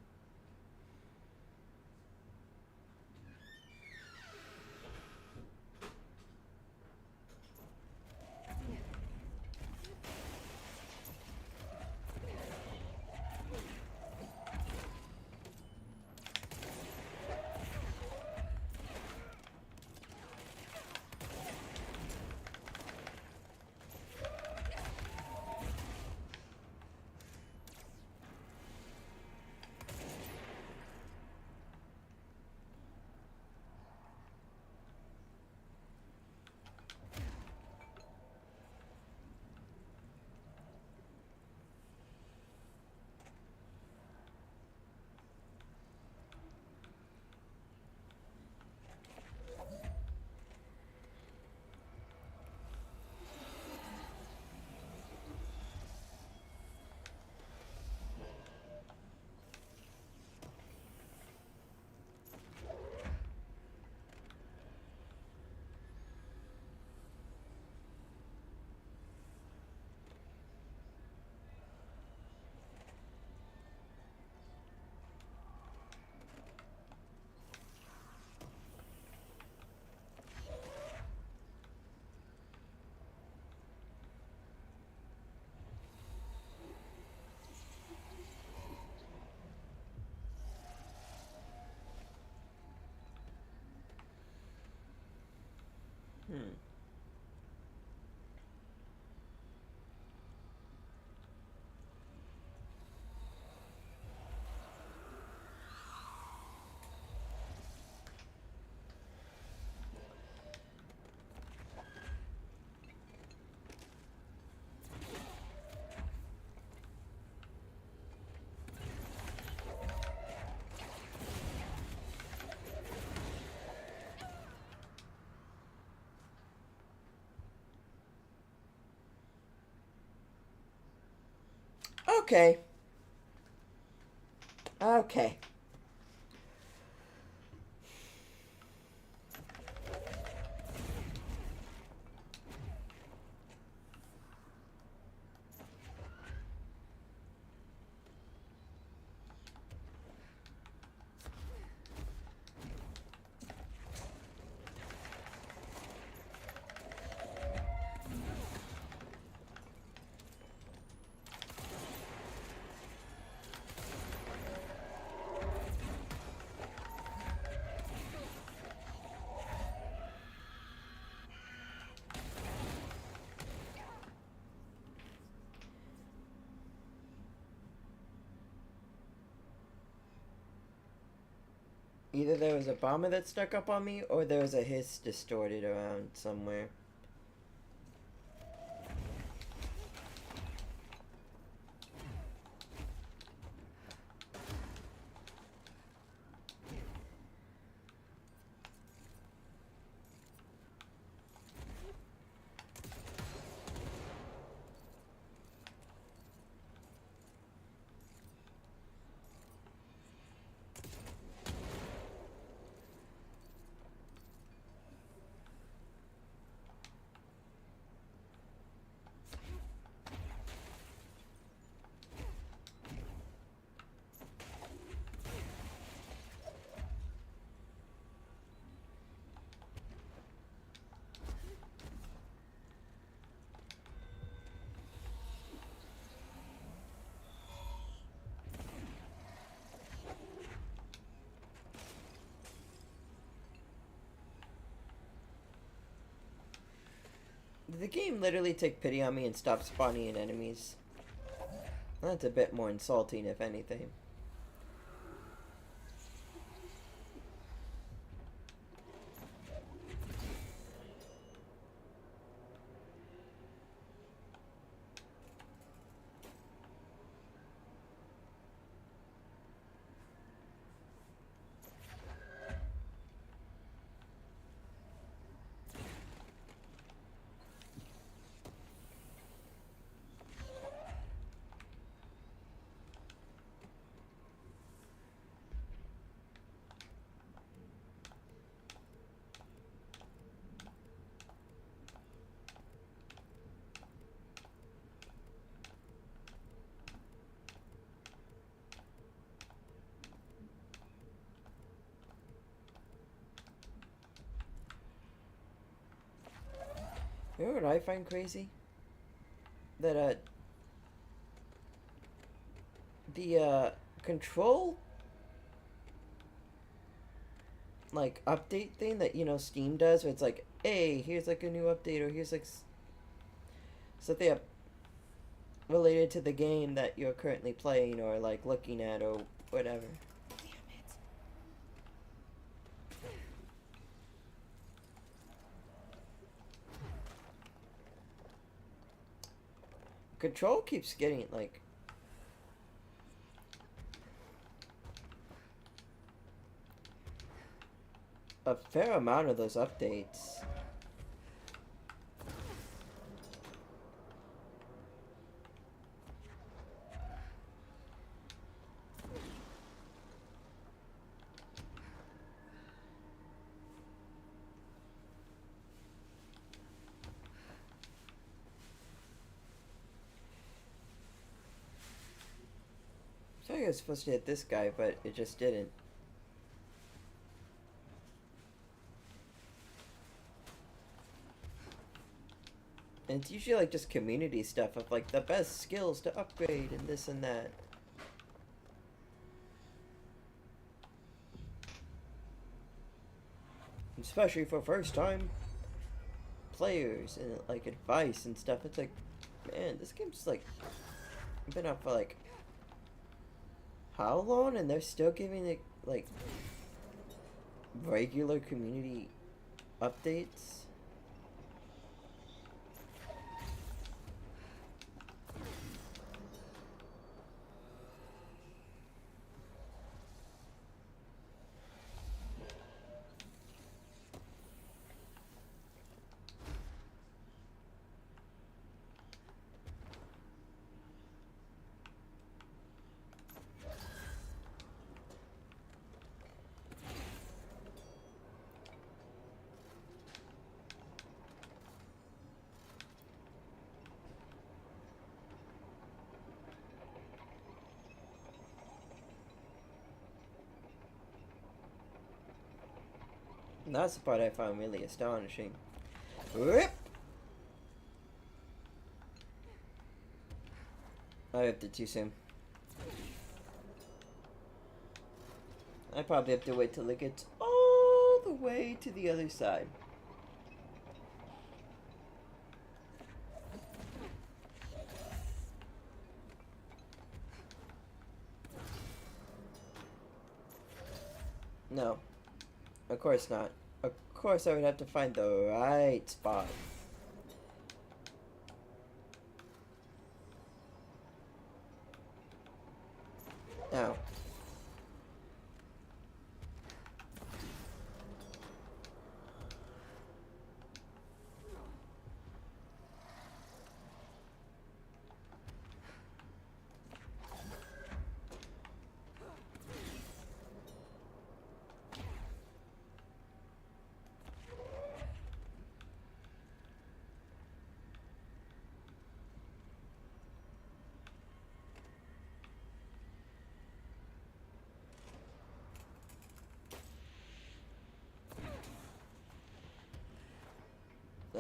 Okay. Okay. Either there was a bomber that stuck up on me, or there was a hiss distorted around somewhere. Did the game literally take pity on me and stop spawning in enemies? That's a bit more insulting, if anything. You know what I find crazy? That, the, control, like, update thing that, you know, Steam does, where it's like, hey, here's, like, a new update, or here's, like, something related to the game that you're currently playing, or, like, looking at, or whatever. Control keeps getting, like, a fair amount of those updates. I thought I was supposed to hit this guy, but it just didn't. And it's usually like just community stuff of like the best skills to upgrade and this and that. Especially for first time players and like advice and stuff. It's like, man, this game's like been out for like how long, and they're still giving it like regular community updates. And that's the part I found really astonishing. Rip! I ripped it too soon. I probably have to wait till it gets all the way to the other side. No. Of course not. Of course I would have to find the right spot. Now.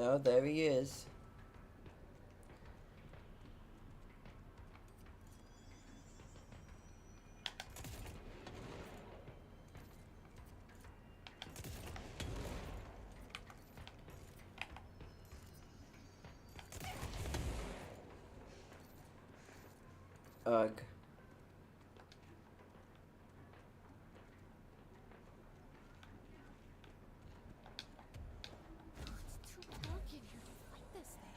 Oh, there he is. Ugh. It's too dark in here to fight this thing.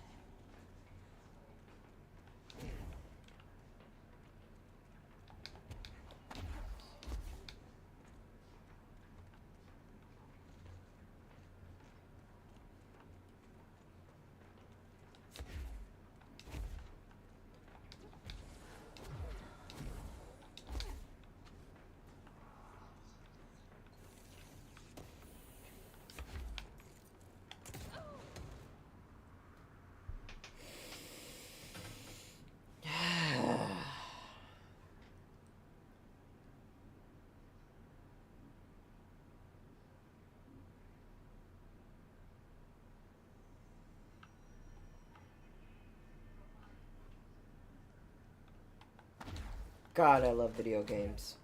God, I love video games.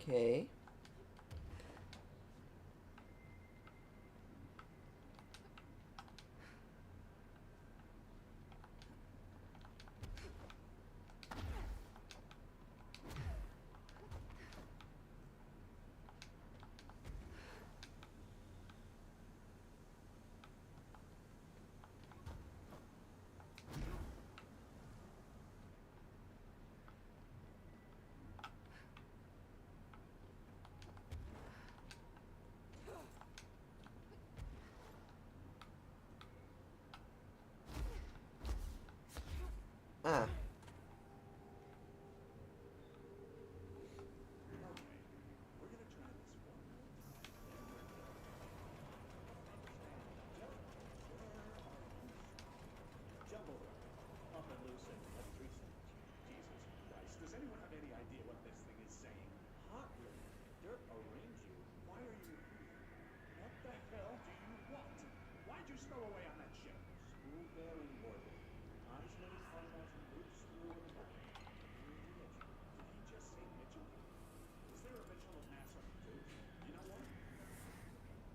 Okay. Ah. We're gonna try this one more time. Jumble, up and loose and let 3 cents. Jesus Christ, does anyone have any idea what this thing is saying? Hot lady, dirt arrange you. Why are you here? What the hell do you want? Why'd you stow away on that ship? Spool bearing orbit. Eyes little contrast and moves through in the back. Mitchell. Did he just say Mitchell? Is there a Mitchell at NASA too? You know what?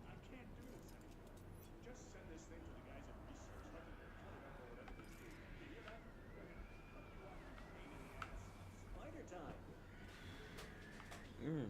I can't do this anymore. Just send this thing to the guys at research. Let them cut it up or whatever they do. You hear that? They're gonna cut you up, you pain in the ass. Spider time. Mm.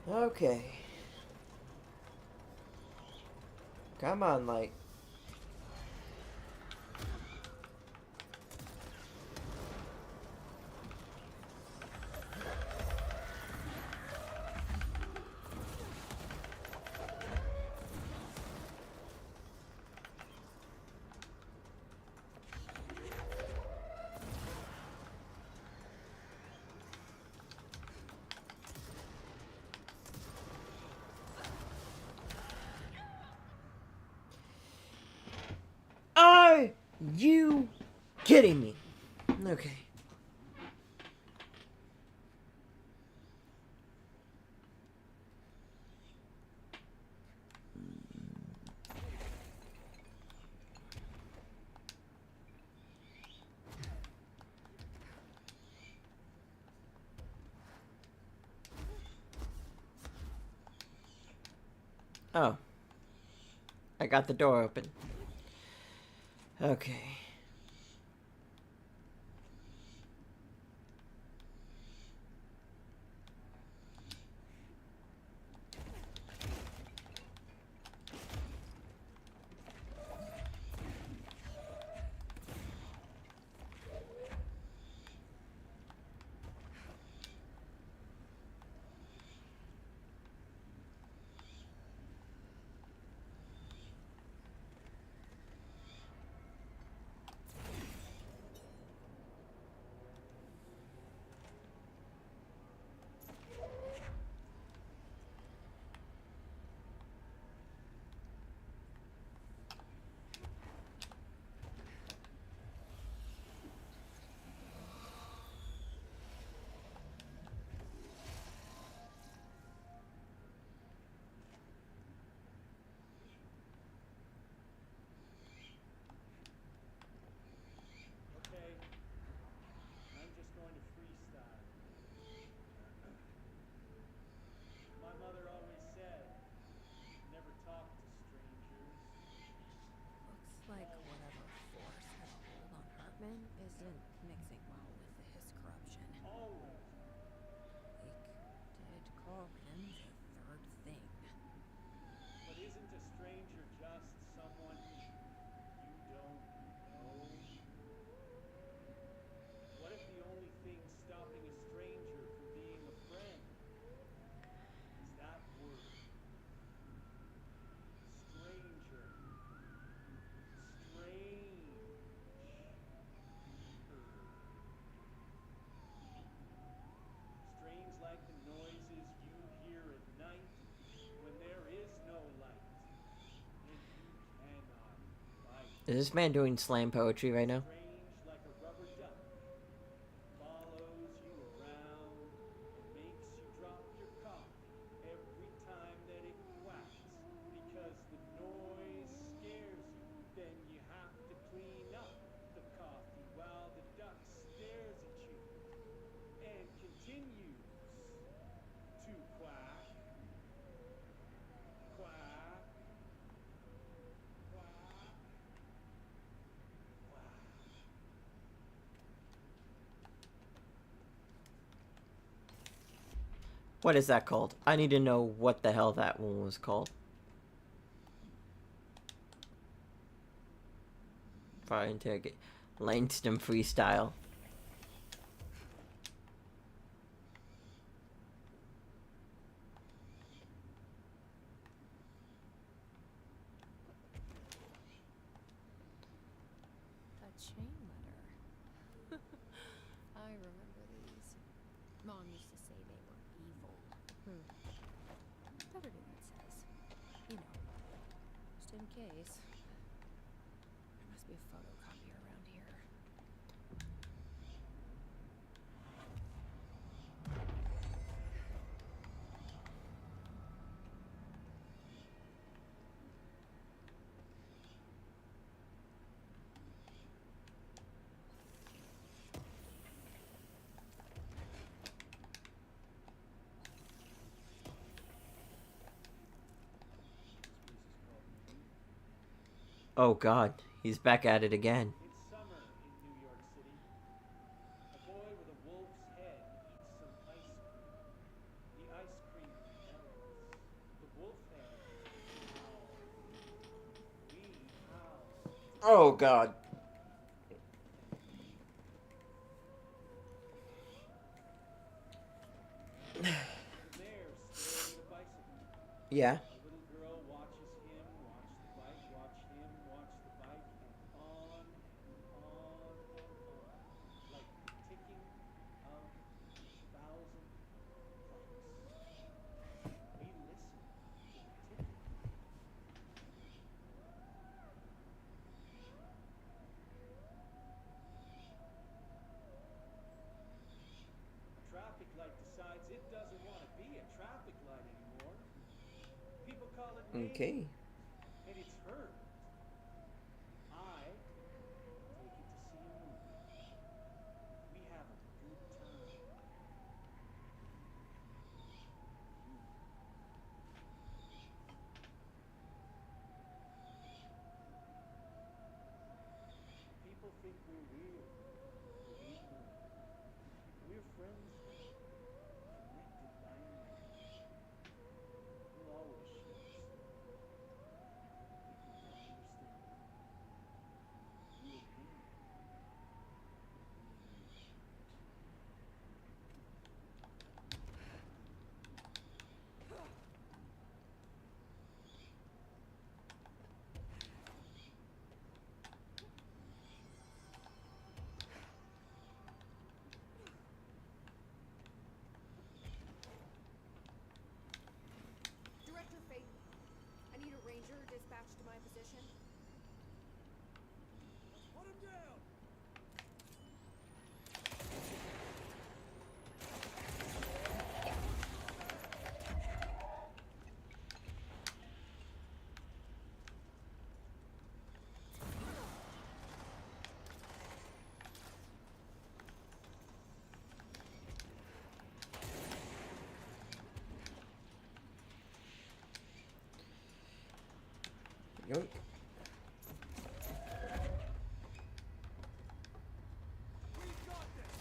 Okay. Come on, light. Are you kidding me? Okay. Oh. I got the door open. Okay. Okay, I'm just going to freestyle. My mother always said, never talk to strangers. Looks like whatever force has a hold on Hartman isn't mixing well with his corruption. Always. Blake did call him the third thing. But isn't a stranger just someone you don't know? What if the only thing stopping a stranger from being a friend is that word? Stranger. Strange. Strange like the noises you hear at night when there is no light and you cannot fight. Is this man doing slam poetry right now? Strange like a rubber duck that follows you around and makes you drop your coffee every time that it quacks because the noise scares you. Then you have to clean up the coffee while the duck stares at you and continues to quack, quack, quack, quack. What is that called? I need to know what the hell that one was called. Fire interrogate. Langston freestyle. A chain letter. I remember these. Mom used to say they were evil. Better do what it says. You know, just in case. There must be a photocopier around here. Oh god, he's back at it again. It's summer in New York City. A boy with a wolf's head eats some ice cream. The ice cream melts. Oh God. The mayor's staring at a bicycle. Yeah. A little girl watches him watch the bike, watch him watch the bike, and on and on and on, like the ticking of 1,000 clocks. We listen to the ticking. A traffic light decides it doesn't want to be a traffic light anymore. People call it names, Okay. and it's heard. I take it to see a movie. We have a good time. You. People think we're weird, but we ignore them. We're friends now, connected by a name. We'll always share a story. People can understand it. You and me, me and you. Director Fate, I need a ranger dispatched to my position. Put him down! Yoink. We've got this!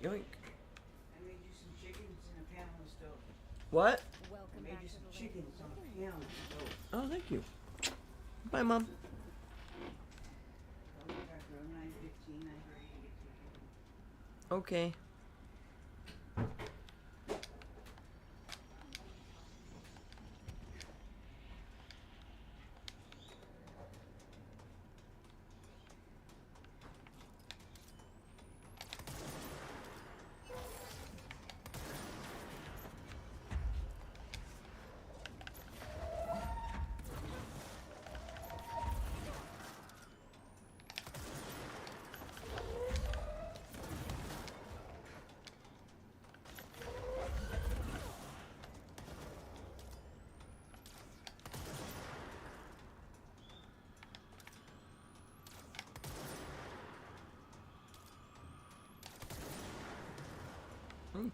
Yoink. I made you some chickens in a pan on the stove. What? I Welcome made back you to some the chickens on a pan on the stove. Oh, thank you. Bye, Mom. Call me back around 9:15. I'm ready to get chicken. Okay.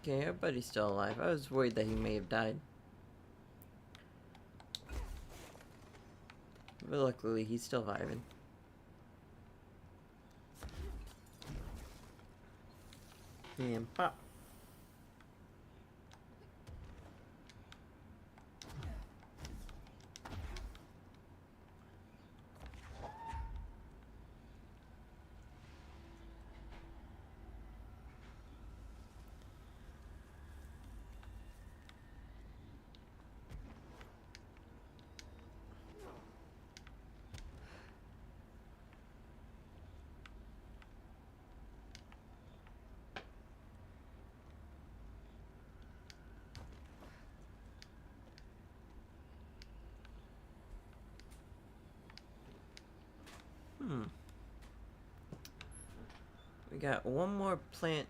Okay, everybody's still alive. I was worried that he may have died. But luckily, he's still vibing. And pop. We got one more plant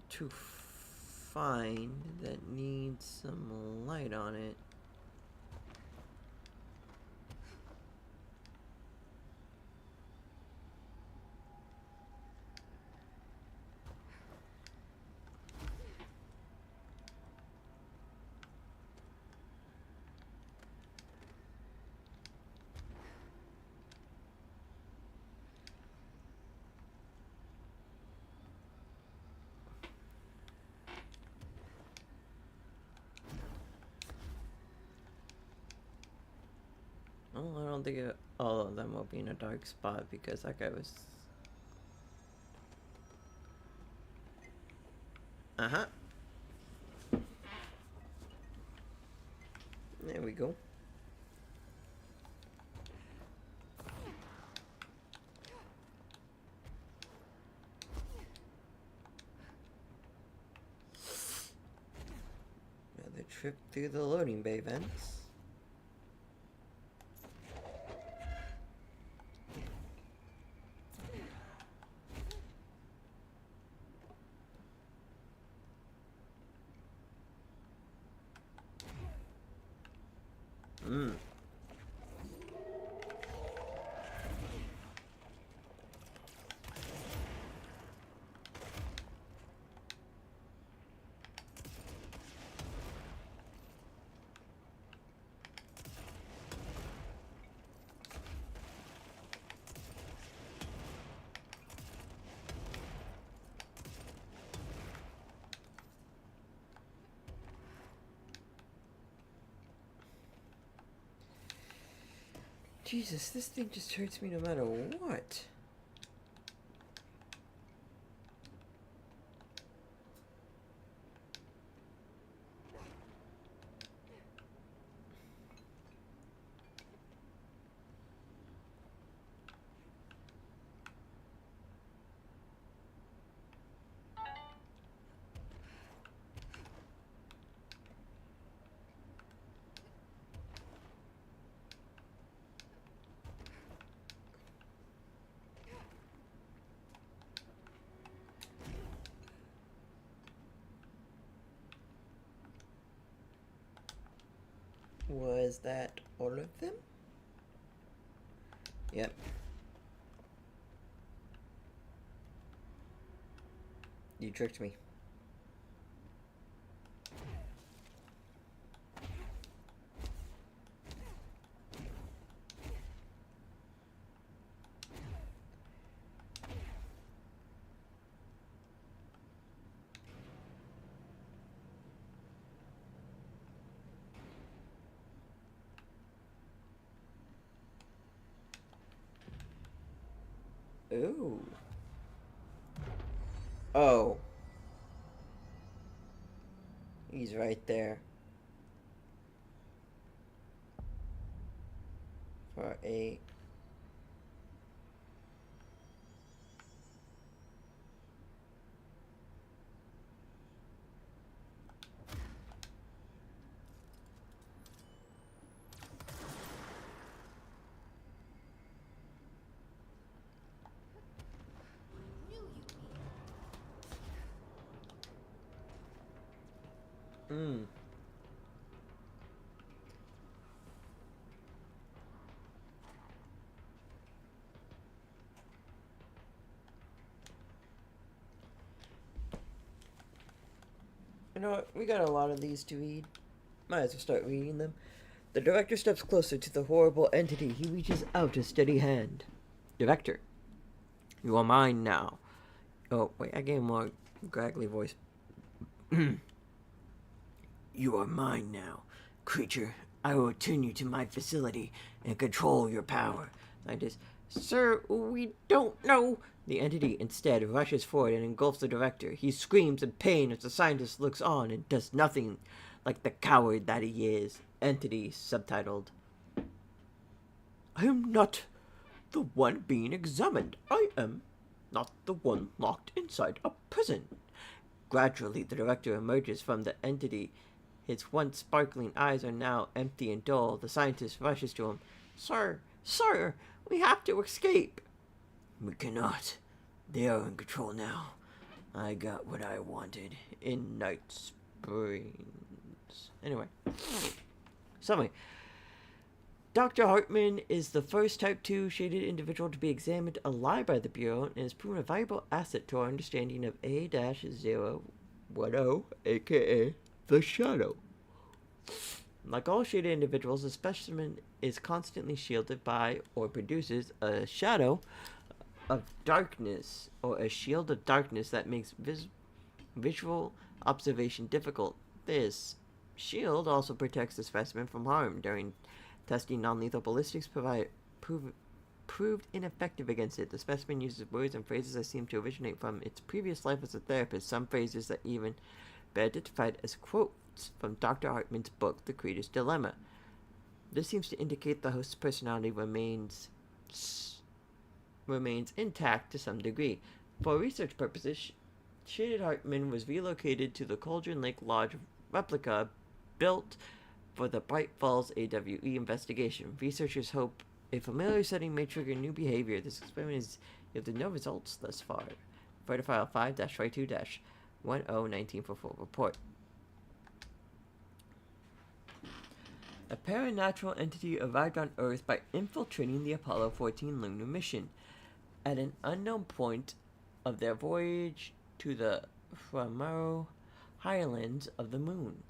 to find that needs some light on it. don't think all of them will be in a dark spot because that guy was... Uh-huh. There we go. Another trip through the loading bay vents. Jesus, this thing just hurts me no matter what. Was that all of them? Yep. You tricked me. Ooh. Oh. He's right there. For a... Hmm. You know what? We got a lot of these to read. Might as well start reading them. The director steps closer to the horrible entity. He reaches out a steady hand. Director, you are mine now. Oh, wait, I gave him a more graggly voice. You are mine now. Creature, I will return you to my facility and control your power. Scientist, sir, we don't know. The entity instead rushes forward and engulfs the director. He screams in pain as the scientist looks on and does nothing, like the coward that he is. Entity, subtitled. I am not the one being examined. I am not the one locked inside a prison. Gradually, the director emerges from the entity. His once sparkling eyes are now empty and dull. The scientist rushes to him. Sir, sir, we have to escape. We cannot. They are in control now. I got what I wanted in Night Springs. Anyway. Summary. Dr. Hartman is the first Type 2 shaded individual to be examined alive by the Bureau and has proven a valuable asset to our understanding of A-010, aka the Shadow. Like all shaded individuals, the specimen is constantly shielded by or produces a shadow of darkness, or a shield of darkness that makes visual observation difficult. This shield also protects the specimen from harm during Testing non-lethal ballistics proved ineffective against it. The specimen uses words and phrases that seem to originate from its previous life as a therapist, some phrases that even be identified as quotes from Dr. Hartman's book, The Creator's Dilemma. This seems to indicate the host's personality remains intact to some degree. For research purposes, Shaded Hartman was relocated to the Cauldron Lake Lodge replica built for the Bright Falls AWE investigation. Researchers hope a familiar setting may trigger new behavior. This experiment has yielded no results thus far. Refer to file 5-22-1019 for full report. A paranatural entity arrived on Earth by infiltrating the Apollo 14 lunar mission. At an unknown point of their voyage to the Flamaro Highlands of the Moon.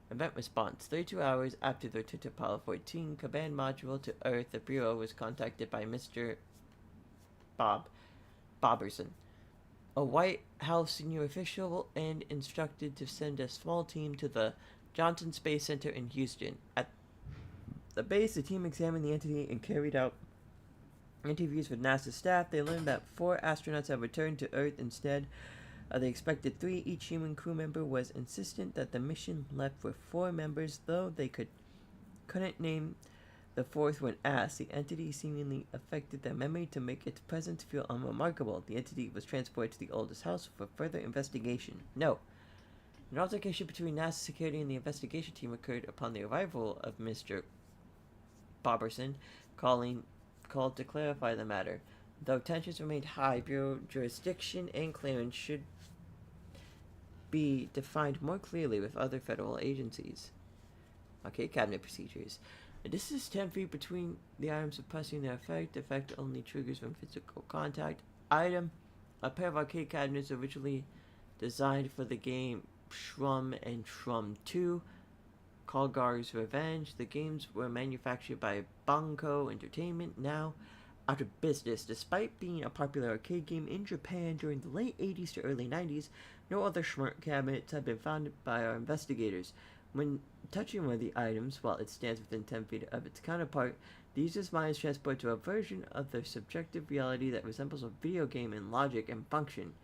Event response. 32 hours after the return to Apollo 14 command module to Earth, the Bureau was contacted by Mr. Boberson, a White House senior official, and instructed to send a small team to the Johnson Space Center in Houston. At the base, the team examined the entity and carried out interviews with NASA staff. They learned that 4 astronauts have returned to Earth instead of the expected 3. Each human crew member was insistent that the mission left with 4 members, though they couldn't name the 4th when asked. The entity seemingly affected their memory to make its presence feel unremarkable. The entity was transported to the oldest house for further investigation. No. An altercation between NASA security and the investigation team occurred upon the arrival of Mr. Boberson, called to clarify the matter. Though tensions remained high, Bureau jurisdiction and clearance should be defined more clearly with other federal agencies. Okay, cabinet procedures. A distance 10 feet between the items suppressing their effect. Effect only triggers when physical contact. Item: a pair of arcade cabinets originally designed for the game Shrum and Shrum 2. Kalgar's Revenge. The games were manufactured by Banco Entertainment, now out of business. Despite being a popular arcade game in Japan during the late 80s to early 90s, no other Schmert cabinets have been found by our investigators. When touching one of the items, while it stands within 10 feet of its counterpart, the user's mind is transported to a version of their subjective reality that resembles a video game in logic and function.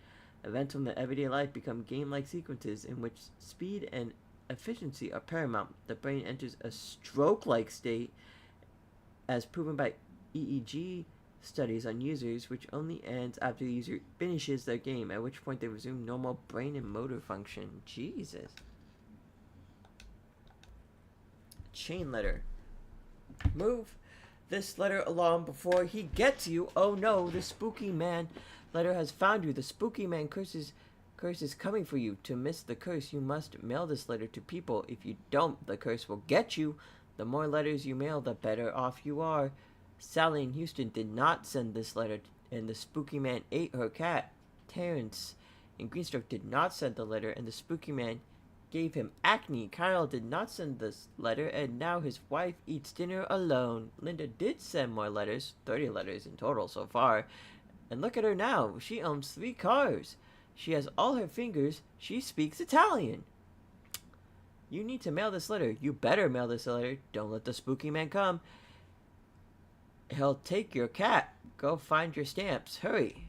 Events from the everyday life become game-like sequences in which speed and efficiency are paramount. The brain enters a stroke-like state, as proven by EEG studies on users, which only ends after the user finishes their game, at which point they resume normal brain and motor function. Jesus. Chain letter. Move this letter along before he gets you. Oh no, the spooky man letter has found you. The spooky man curse is coming for you. To miss the curse, you must mail this letter to people. If you don't, the curse will get you. The more letters you mail, the better off you are. Sally in Houston did not send this letter, and the spooky man ate her cat. Terrence in Greenstoke did not send the letter, and the spooky man gave him acne. Kyle did not send this letter, and now his wife eats dinner alone. Linda did send more letters, 30 letters in total so far. And look at her now. She owns 3 cars. She has all her fingers. She speaks Italian. You need to mail this letter. You better mail this letter. Don't let the spooky man come. He'll take your cat. Go find your stamps. Hurry.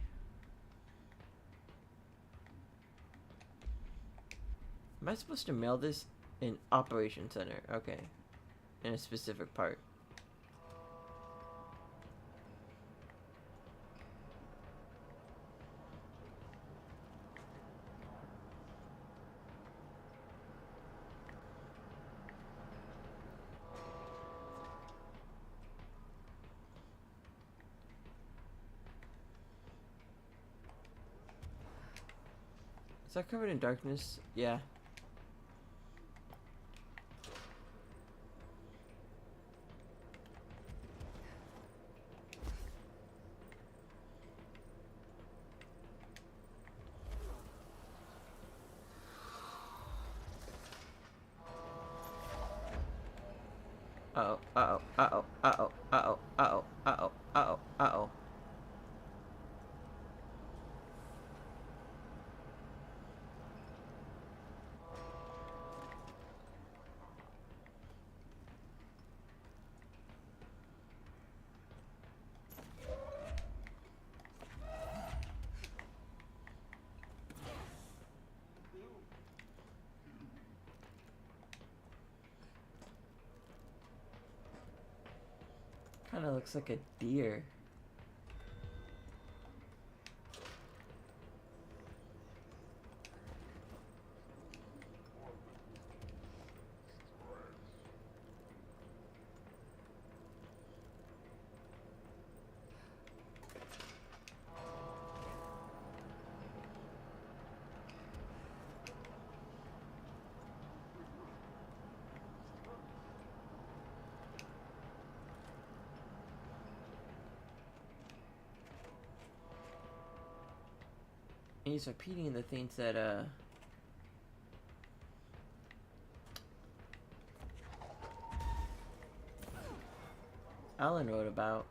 Am I supposed to mail this in Operation Center? Okay. In a specific part. Is that covered in darkness? Yeah. Uh-oh, uh-oh, uh-oh, uh-oh, uh-oh, uh-oh, uh-oh, uh-oh, uh-oh. Kind of looks like a deer. He's repeating the things that Alan wrote about.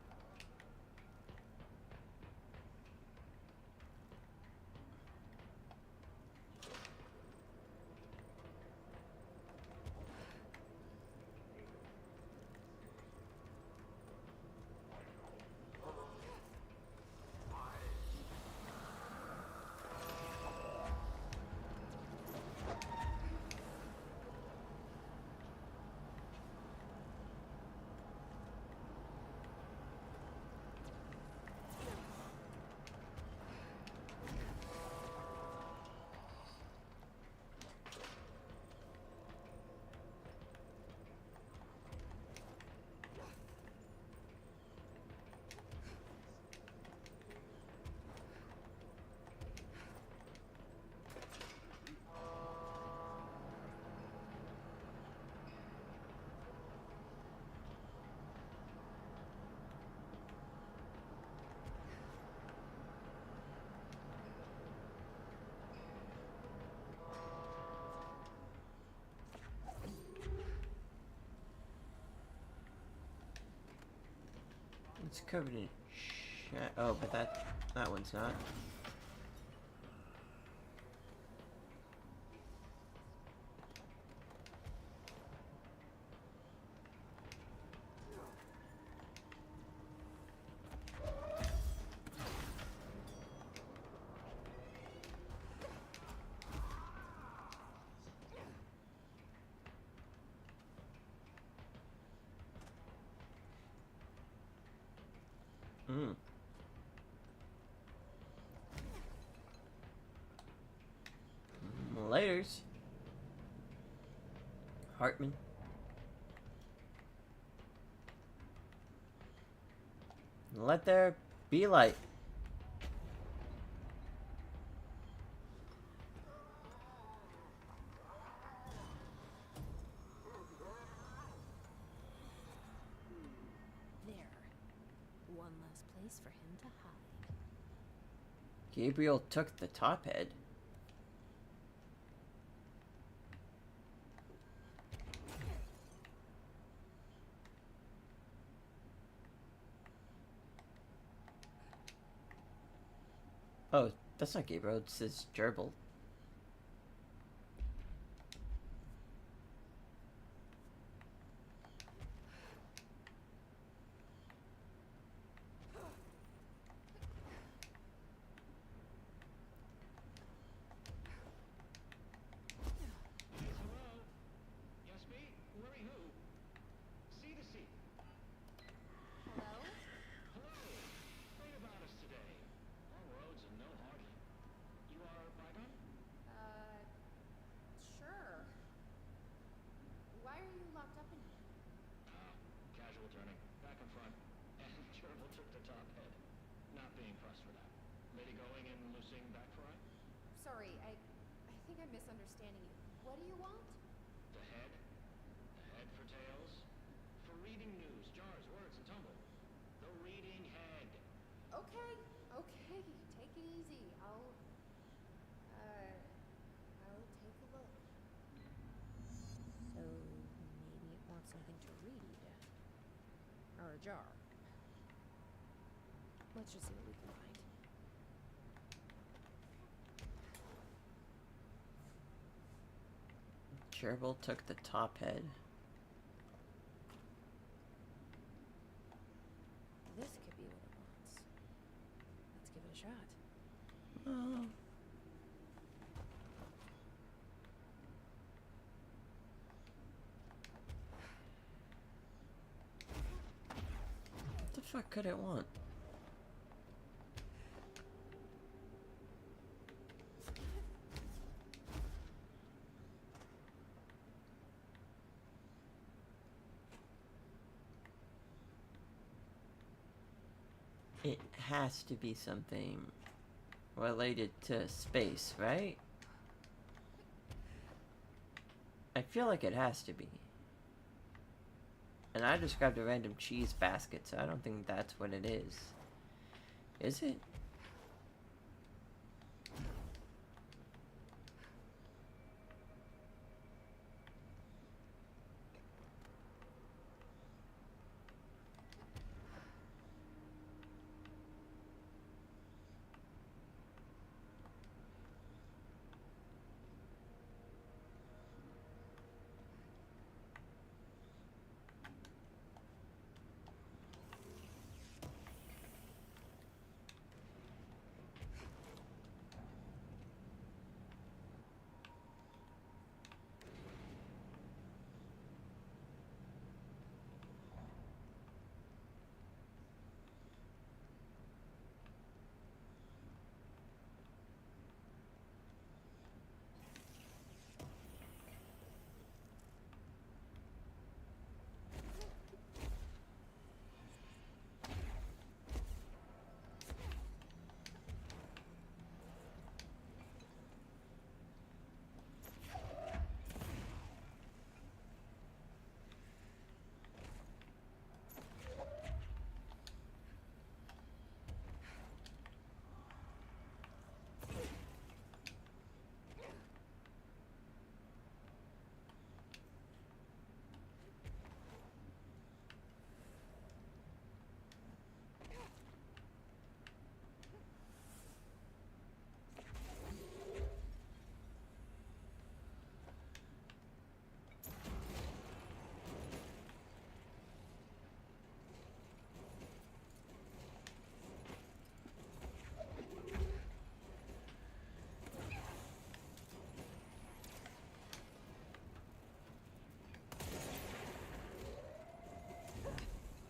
It's covered in oh, but that one's not. Hmm. Laters. Hartman. Let there be light. There. One less place for him to hide. Gabriel took the top head. Oh, that's not Gabriel, it says Gerbil. Sure. Why are you locked up in here? Casual turning. Back in front. And Gerbil took the top head. Not being pressed for that. Lady going and loosing back fry? Sorry, I think I'm misunderstanding you. What do you want? The head. The head for tails. For reading news, jars, words, and tumble. The reading head. Okay. Take it easy. I'll take a look. So maybe it wants something to read. Or a jar. Let's just see what we can find. Gerbil took the top head. This could be what it wants. Let's give it a shot. Oh. fuck could it want? It has to be something related to space, right? I feel like it has to be. And I just grabbed a random cheese basket, so I don't think that's what it is. Is it?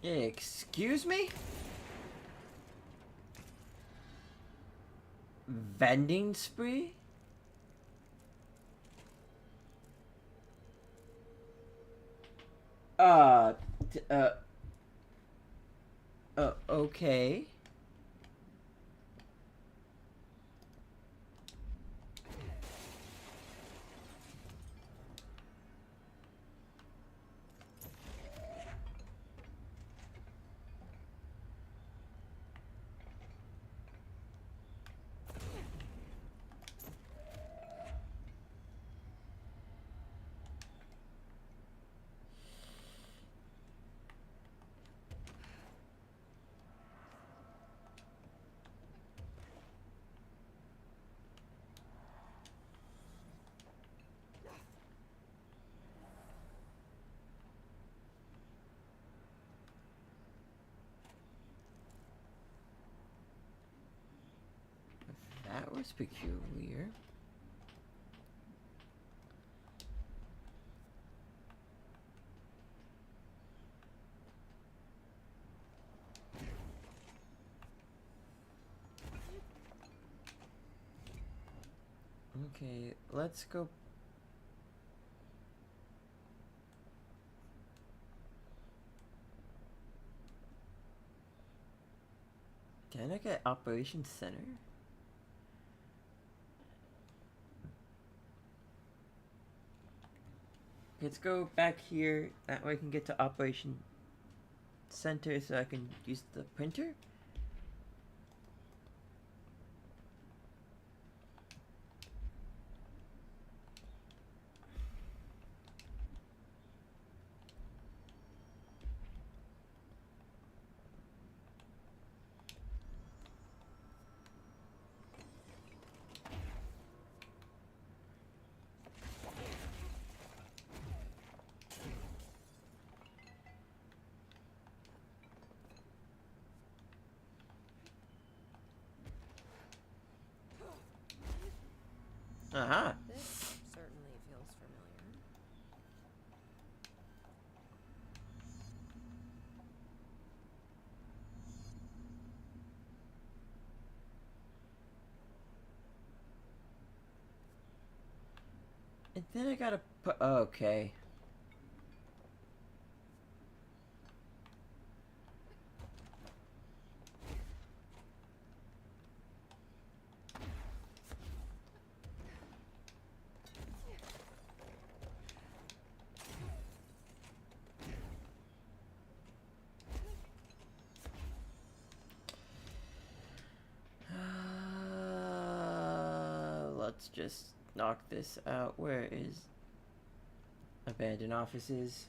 Excuse me? Vending spree? Uh, okay. That was peculiar. Okay, let's go. Can I get Operations Center? Let's go back here. That way I can get to Operation Center so I can use the printer. Aha. This certainly feels familiar. And then I gotta put... Okay. Let's just knock this out. Where is abandoned offices?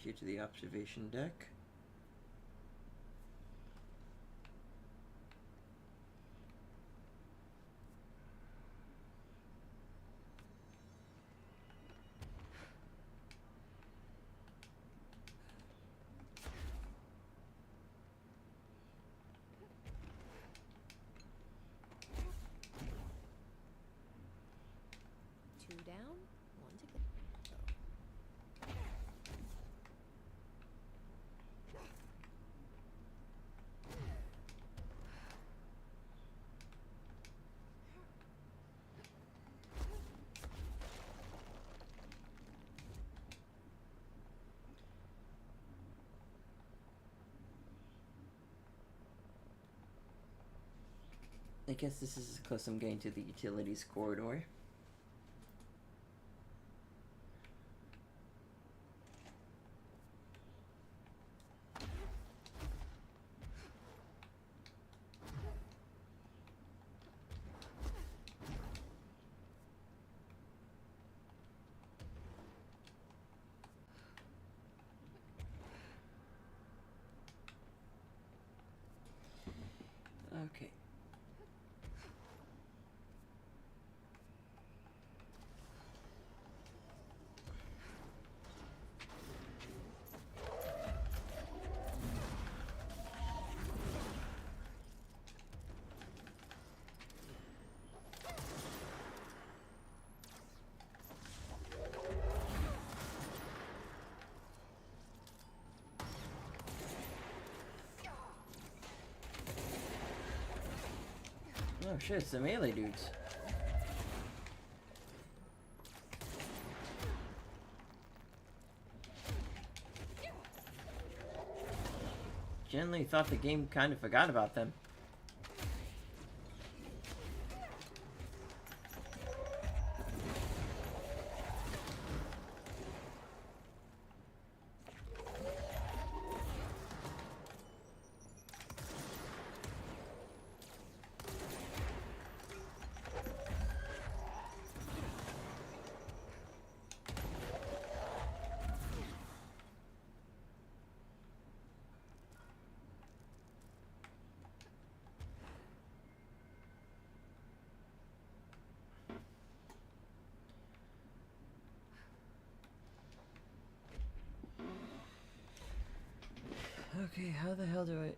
Here to the observation deck. Two down, one to go. I guess this is as close as I'm getting to the utilities corridor. Okay. Oh shit, it's the melee dudes. Generally thought the game kind of forgot about them. Okay, how the hell do I...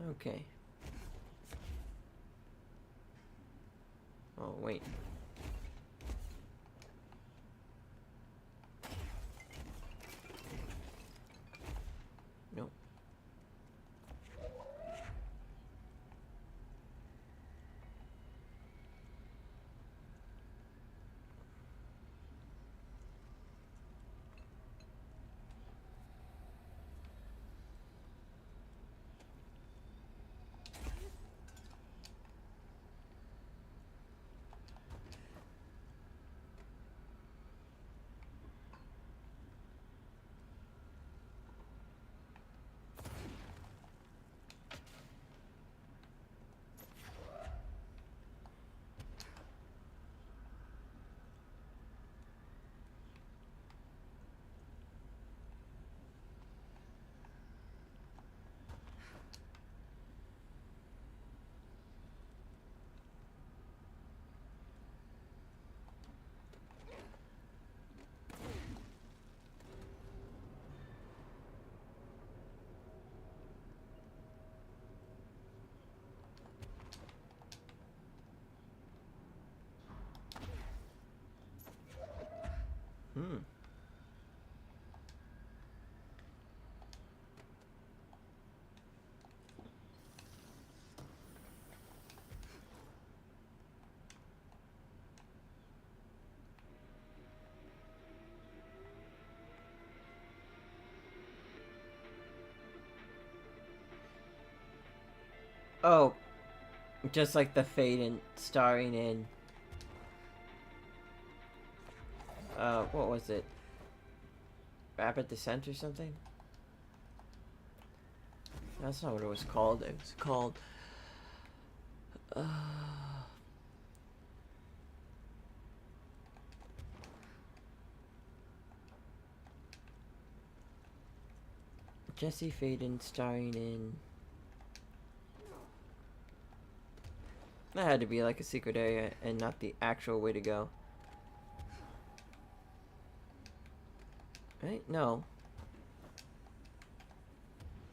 Okay. Oh, wait. Nope. Oh, just like the Faden starring in. What was it? Rapid Descent or something? That's not what it was called. It was called. Jesse Faden starring in. That had to be like a secret area and not the actual way to go. Right? No.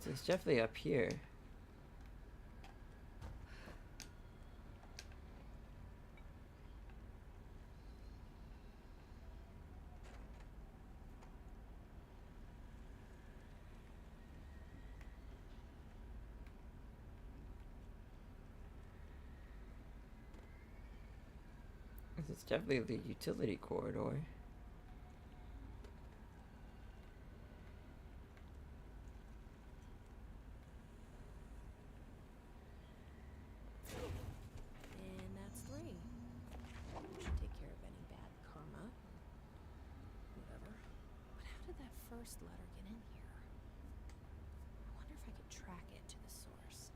So it's definitely up here. It's definitely the utility corridor. And that's 3. Should take care of any bad karma. Whatever. But how did that first letter get in here? I wonder if I could track it to the source.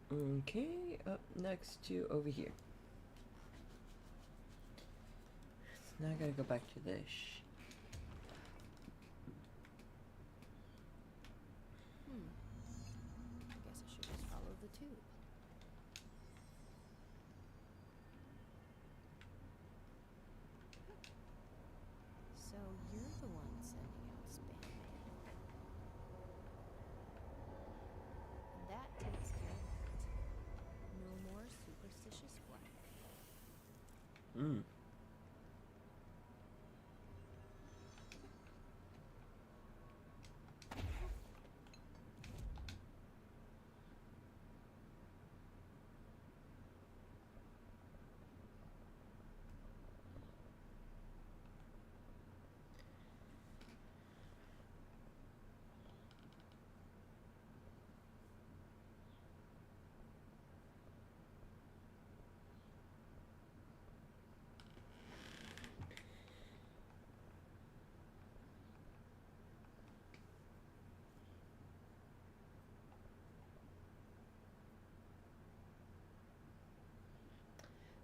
Okay, up next to over here. So now I gotta go back to this. I guess I should just follow the tube. So you're the one sending out spam mail. And that takes care of that. No more superstitious flag. Hmm.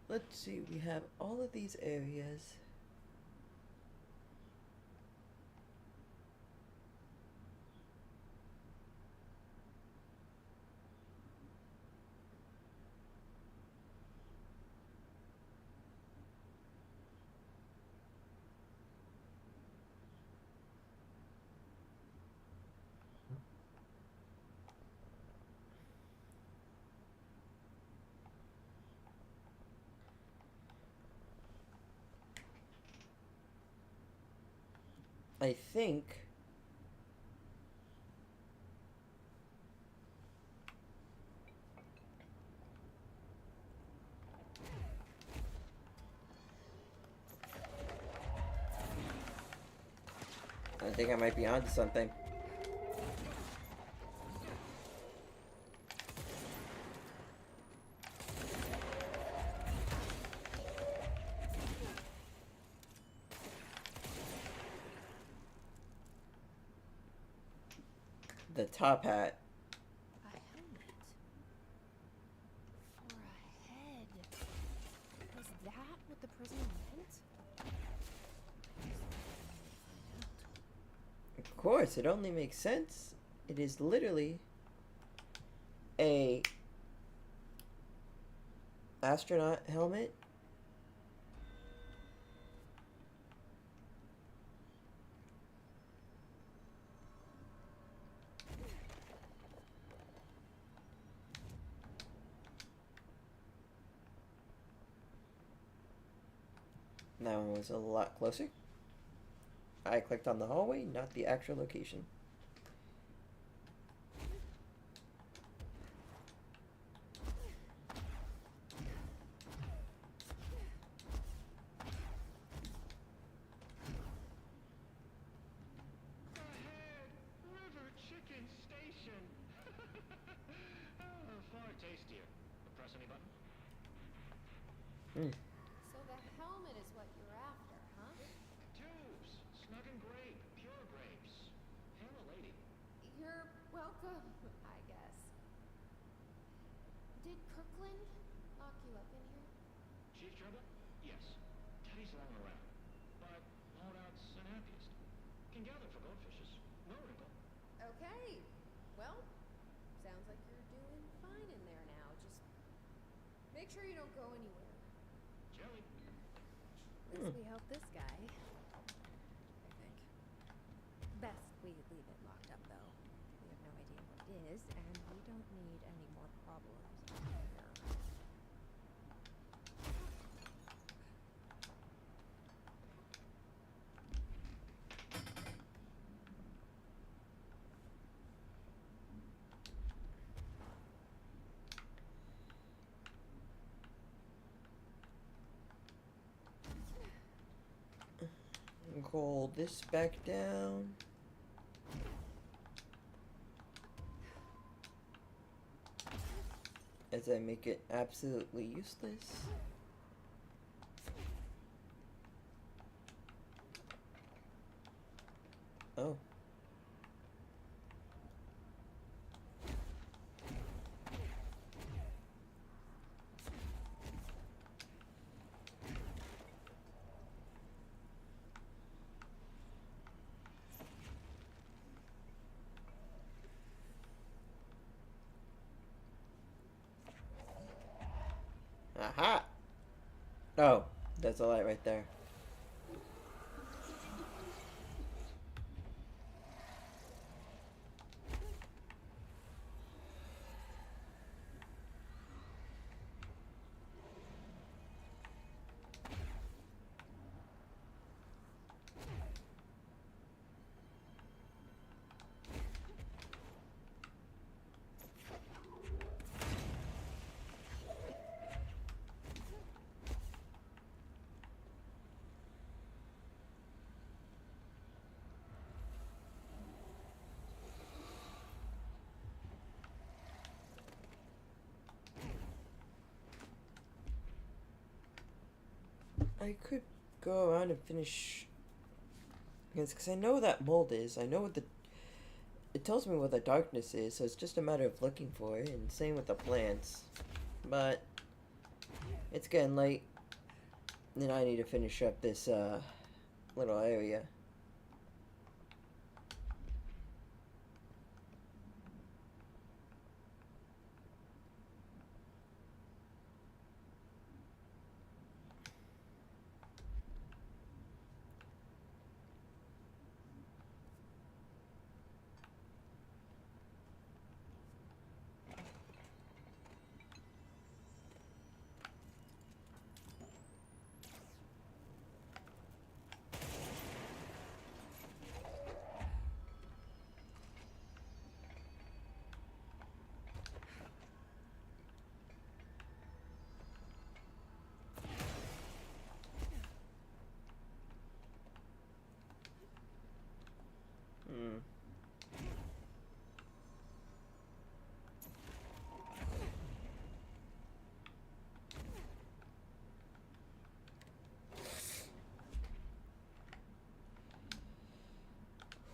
Let's see, we have all of these areas. I think I might be onto something. The top hat. A helmet. For a head. Was that what the prisoner meant? Of course, it only makes sense. It is literally a astronaut helmet. That one was a lot closer. I clicked on the hallway, not the actual location. Ahead, River Chicken Station. Far tastier. Press any button? So the helmet is what you're after, huh? Tubes, snug and grape, pure grapes. Hail a lady. You're welcome, I guess. Did Kirkland lock you up in here? Chief Trouble? Yes. Teddy's long around, but holdout's an happiest. Can gather for goldfishes. No wrinkle. Okay. Well, sounds like you're doing fine in there now. Just make sure you don't go anywhere. Jelly. At least we help this guy. I think. Best we leave it locked up, though. We have no idea what it is, and we don't need any more problems out here. Hold this back down. As I make it absolutely useless. Oh. Aha! Oh, there's a light right there. I could go around and finish. Because I know that mold is. I know what the. It tells me what the darkness is, so it's just a matter of looking for it, and same with the plants. But it's getting late, and I need to finish up this little area.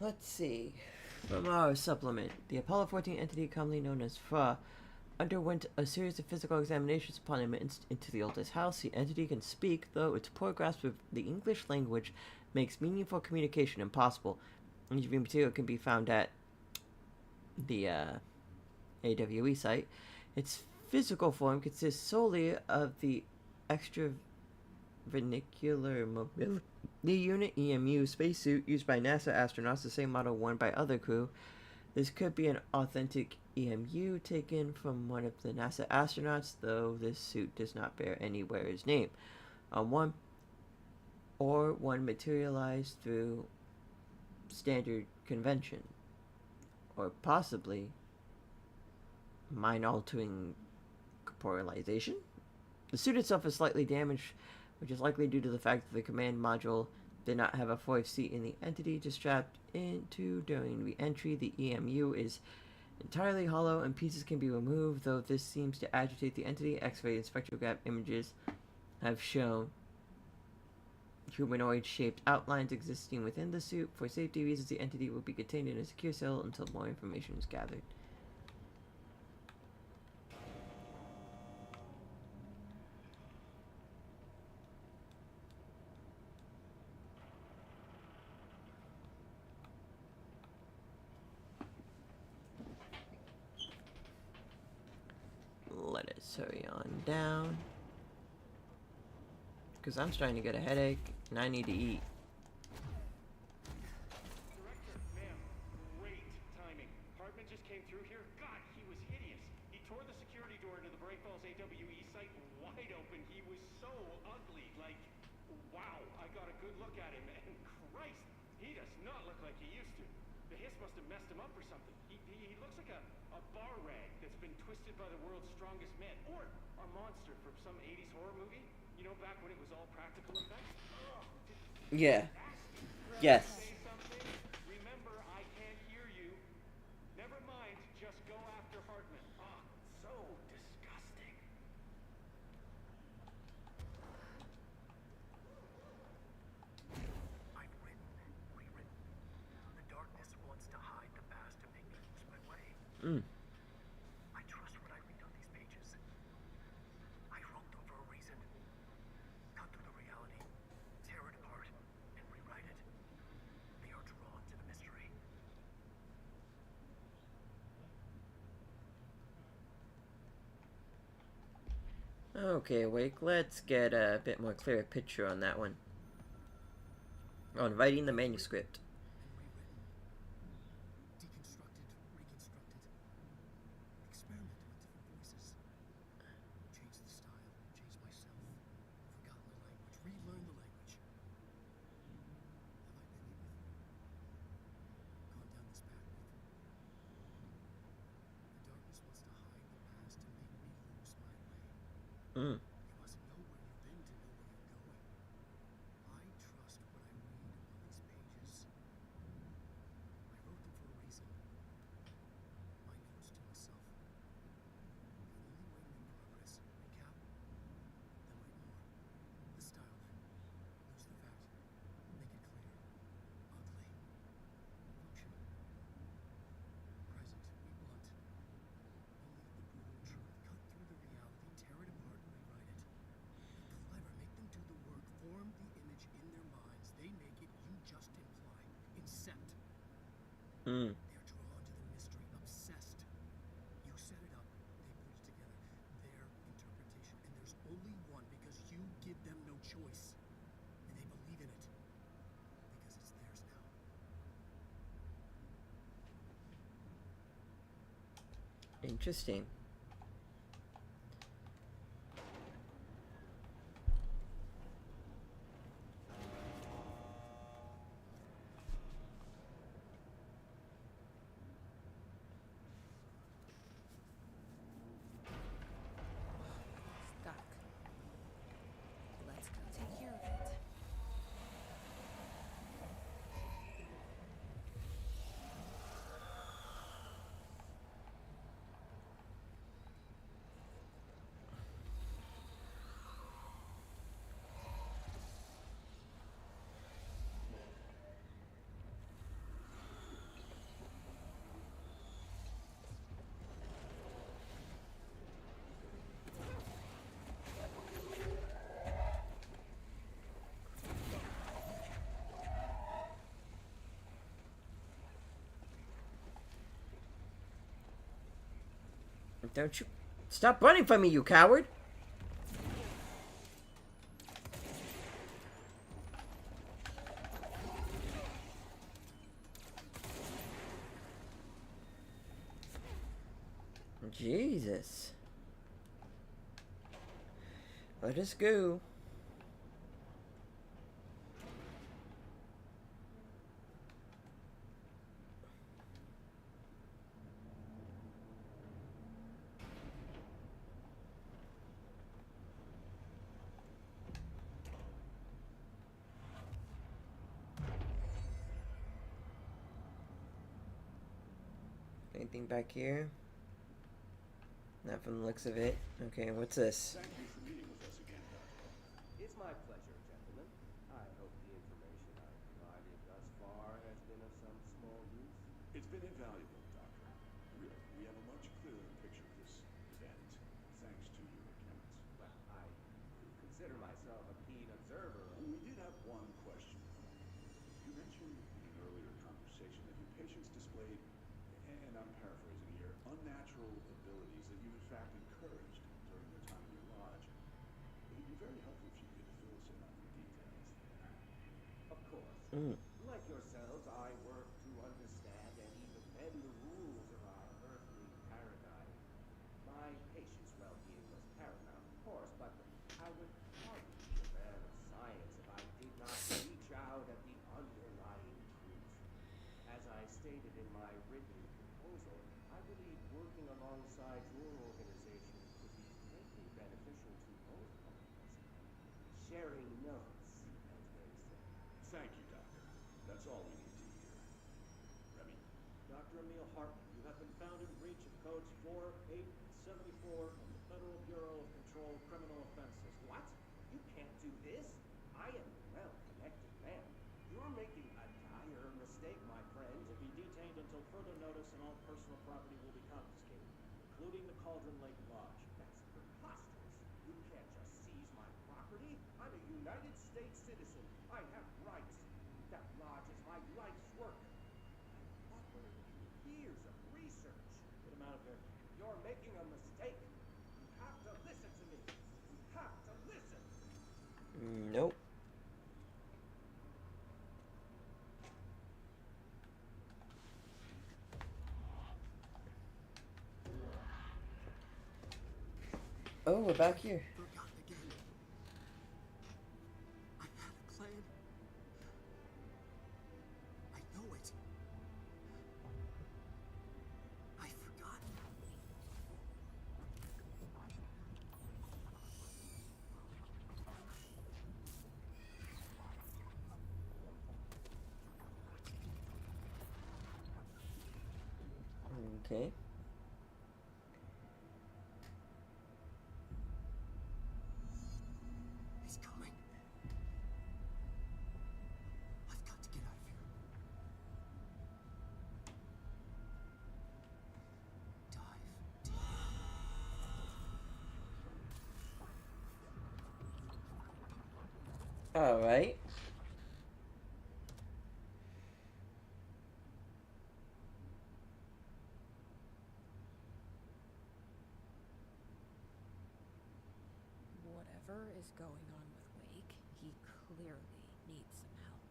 Let's see. From our supplement, the Apollo 14 entity, commonly known as Fra, underwent a series of physical examinations upon admittance into the oldest house. The entity can speak, though its poor grasp of the English language makes meaningful communication impossible. Interview material can be found at the AWE site. Its physical form consists solely of the extravehicular mobility unit (EMU) spacesuit used by NASA astronauts, the same model worn by other crew. This could be an authentic EMU taken from one of the NASA astronauts, though this suit does not bear any wearer's name. One materialized through standard convention, or possibly mind-altering corporealization. The suit itself is slightly damaged, which is likely due to the fact that the command module did not have a fourth seat in the entity to strap into during re-entry. The EMU is entirely hollow and pieces can be removed, though this seems to agitate the entity. X-ray and spectrograph images have shown humanoid-shaped outlines existing within the suit. For safety reasons, the entity will be contained in a secure cell until more information is gathered. Let us hurry on down, because I'm starting to get a headache and I need to eat. Director, ma'am, great timing. Hartman just came through here. God, he was hideous. He tore the security door into the Bright Falls AWE site wide open. He was so ugly. Like, wow. I got a good look at him, and Christ, he does not look like he used to. The hiss must have messed him up or something. He looks like a bar rag that's been twisted by the world's strongest man. Or a monster from some 80s horror movie. You know, back when it was all practical effects? Yeah. Yes. Say something? Remember, I can't hear you. Never mind, just go after Hartman. Ah, so disgusting. I've written, rewritten. The darkness wants to hide the past to make me lose my way. I trust what I read on these pages. I wrote them for a reason. Cut through the reality, tear it apart, and rewrite it. They are drawn to the mystery. Okay, Wake, let's get a bit more clear picture on that one. On writing the manuscript. Deconstructed, reconstructed. Experimented with different voices. Changed the style, changed myself. Forgotten the language, relearned the language. Have I been here before? Gone down this path before? The darkness wants to hide the past to make me lose my way. You must know where you've been to know where you're going. I trust what I read on these pages. I wrote them for a reason. My notes to myself. The only way to make progress. Recap, then write more. The style then. Lose the fact. Make it clear. Ugly. Functional. Present. Be blunt. Only the brutal truth. Cut through the reality. Tear it apart and rewrite it. Be clever. Make them do the work. Form the image in their minds. They make it. You just imply. Incept. They're drawn to the mystery, obsessed. You set it up, they put it together. Their interpretation, and there's only one because you give them no choice. And they believe in it. Because it's theirs now. Interesting. Stuck. Let's go take care of it. Don't you Stop running from me, you coward! Jesus. Let us go. Anything back here? Not from the looks of it. Okay, what's this? Thank you for meeting with us again, Doctor. It's my pleasure, gentlemen. I hope the information I've provided thus far has been of some small use. It's been invaluable, Doctor. Really, we have a much clearer picture of this event, thanks to your accounts. Well, I consider myself a keen observer of... We did have one question. You mentioned in an earlier conversation that your patients displayed, and I'm paraphrasing here, unnatural abilities that you in fact encouraged during their time in your lodge. It would be very helpful if you could fill us in on the details there. Of course. Mm. Like yourselves, I work to understand and even bend the rules of our earthly paradigm. My patient's well-being was paramount, of course, but I would hardly be a man of science if I did not reach out at the underlying truth. As I stated in my written proposal, I believe working alongside your organization could be greatly beneficial to both parties. Sharing notes, as they say. Thank you, Doctor. That's all we need to hear. Remy? Dr. Emil Hartman, you have been found in breach of codes 4, 8, and 74 of the Federal Bureau of Control Criminal Offenses. What? You can't do this? I am a well-connected man. You're making a dire mistake, my friend. You will be detained until further notice, and all personal property will be confiscated, including the Cauldron Lake Lodge. That's preposterous. You can't just seize my property. I'm a United States citizen. I have rights. That lodge is my life's work. I'm offering you years of research. Get him out of here. You're making a mistake. You have to listen to me. You have to listen. Nope. Oh, we're back here. Forgotten again. I had a plan. I know it. I forgot. Okay. He's coming. I've got to get out of here. Dive deep. All right. Whatever is going on with Wake, he clearly needs some help.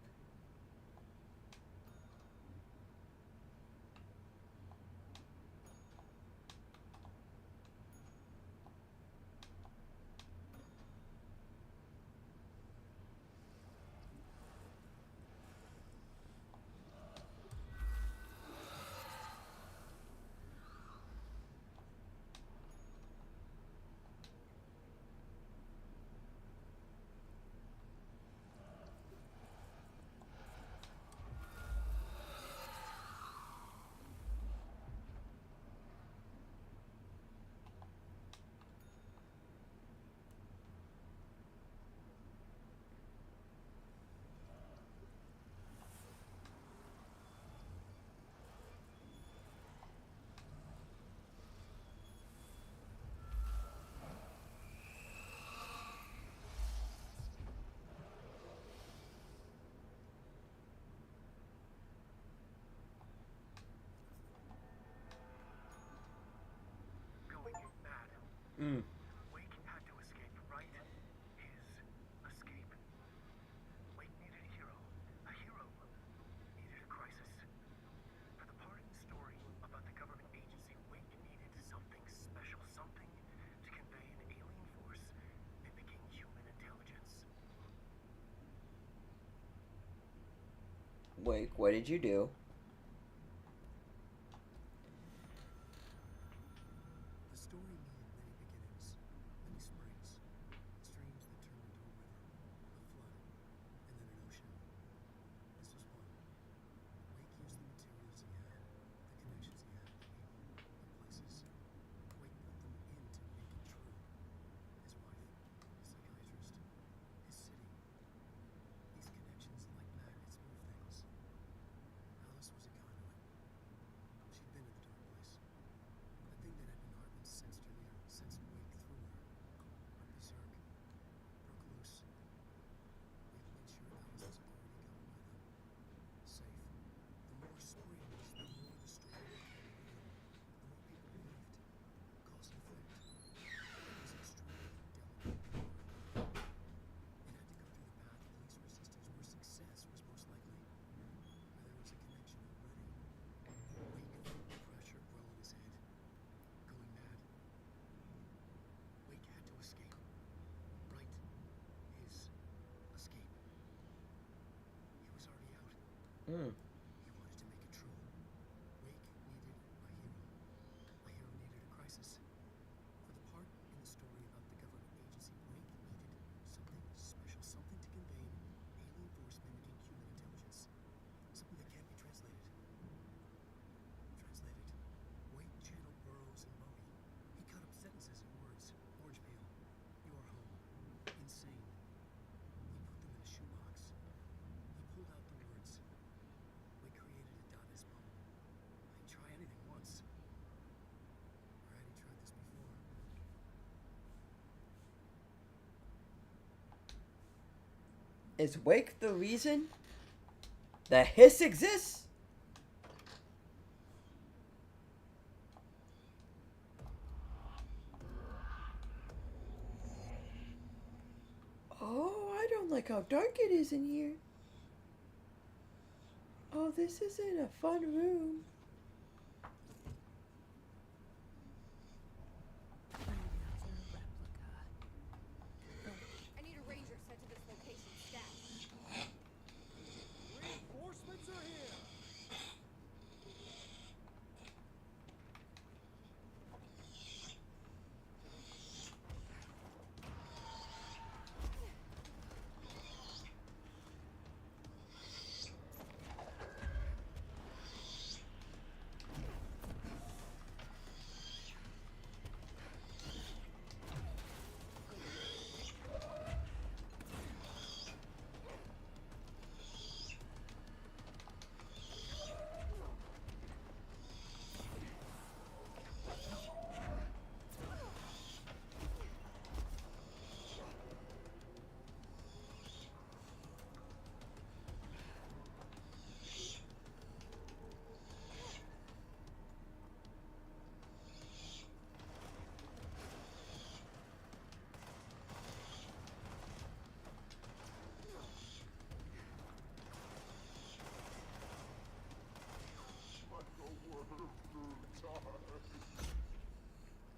Mm. Wake had to escape, right? His escape. Wake needed a hero. A hero needed a crisis. For the part in the story about the government agency, Wake needed something special, something to convey an alien force mimicking human intelligence. Wake, what did you do? The story needed many beginnings, many springs, streams that turned into a river, a flood, and then an ocean. This was one. Wake used the materials he had, the connections he had, the people, the places. Wake put them in to make it true. His wife, his psychiatrist, his city. These connections, like magnets, move things. Alice was a conduit. She'd been in the dark place. The thing that had been Hartman sensed her near, sensed Wake through her. Went berserk, broke loose. Wake made sure Alice was already covered by them. Safe. The more springs, the more the story became real. The more people believed. Cause and effect. It was extremely delicate power. It had to go through the path of least resistance, where success was most likely. Where there was a connection already. Wake felt the pressure grow in his head. Going mad. Wake had to escape. Right. His escape. He was already out. Mm. He wanted to make it true. Wake needed a hero. A hero needed a crisis. For the part in the story about the government agency, Wake needed something special, something to convey an alien force mimicking human intelligence. Something that can't be translated. Translated. Wake channeled Burroughs and Bowie. He cut up sentences and words. Orange peel. Your home. Insane. He put them in a shoebox. He pulled out the words. Wake created a Dadaist poem. I'd try anything once. Or had he tried this before? Is Wake the reason that Hiss exists? Oh, I don't like how dark it is in here. Oh, this isn't a fun room. Another replica. I need a ranger sent to this location stat. Reinforcements are here!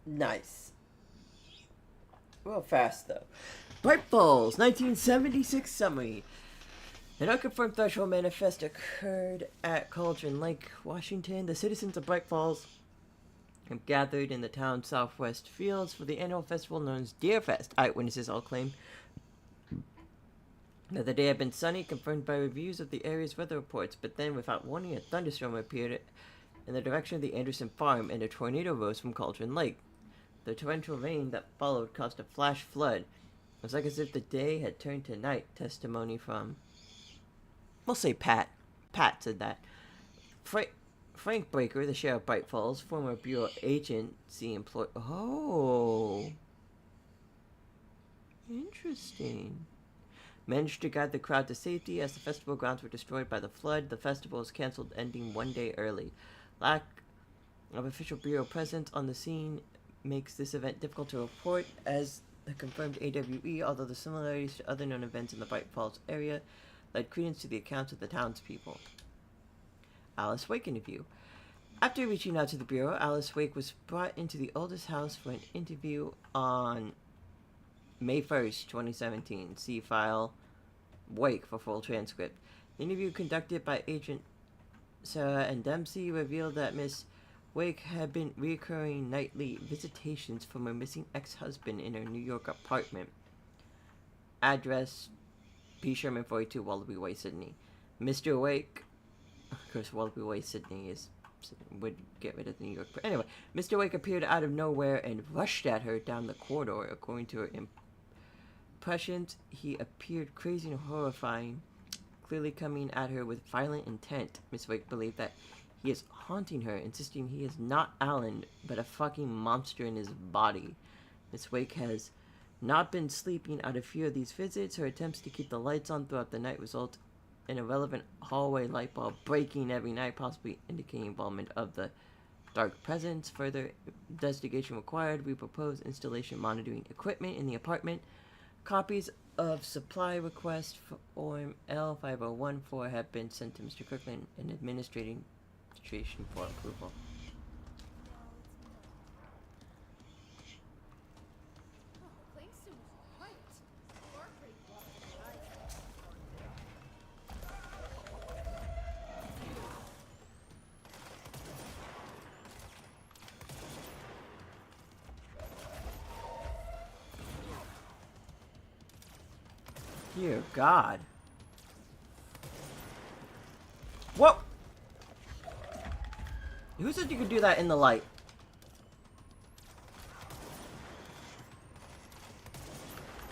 Nice. Real fast, though. Bright Falls, 1976 summary. An unconfirmed threshold manifest occurred at Cauldron Lake, Washington. The citizens of Bright Falls have gathered in the town's southwest fields for the annual festival known as Deer Fest. Eyewitnesses all claim that the day had been sunny, confirmed by reviews of the area's weather reports, but then, without warning, a thunderstorm appeared in the direction of the Anderson farm, and a tornado rose from Cauldron Lake. The torrential rain that followed caused a flash flood. It was like as if the day had turned to night. Testimony from, we'll say Pat. Pat said that. Frank Breaker, the sheriff of Bright Falls, former bureau agency employee. Oh. Interesting. Managed to guide the crowd to safety as the festival grounds were destroyed by the flood. The festival was canceled, ending one day early. Lack of official bureau presence on the scene makes this event difficult to report as the confirmed AWE, although the similarities to other known events in the Bright Falls area led credence to the accounts of the townspeople. Alice Wake interview. After reaching out to the Bureau, Alice Wake was brought into the oldest house for an interview on May 1st, 2017. See file Wake for full transcript. The interview conducted by Agent Sarah and Dempsey revealed that Miss Wake had been recurring nightly visitations from her missing ex-husband in her New York apartment. Address P. Sherman 42, Wallaby Way, Sydney. Mr. Wake, of course, Wallaby Way, Sydney would get rid of the New York. But anyway, Mr. Wake appeared out of nowhere and rushed at her down the corridor. According to her impressions, he appeared crazy and horrifying, clearly coming at her with violent intent. Miss Wake believed that he is haunting her, insisting he is not Alan, but a fucking monster in his body. Miss Wake has not been sleeping out of fear of these visits. Her attempts to keep the lights on throughout the night result in a relevant hallway light bulb breaking every night, possibly indicating involvement of the dark presence. Further investigation required. We propose installation monitoring equipment in the apartment. Copies of supply request form L5014 have been sent to Mr. Kirkland in administration for approval. Oh, Clay's suit is white. Sparkly black. Dear God. Whoa! Who said you could do that in the light?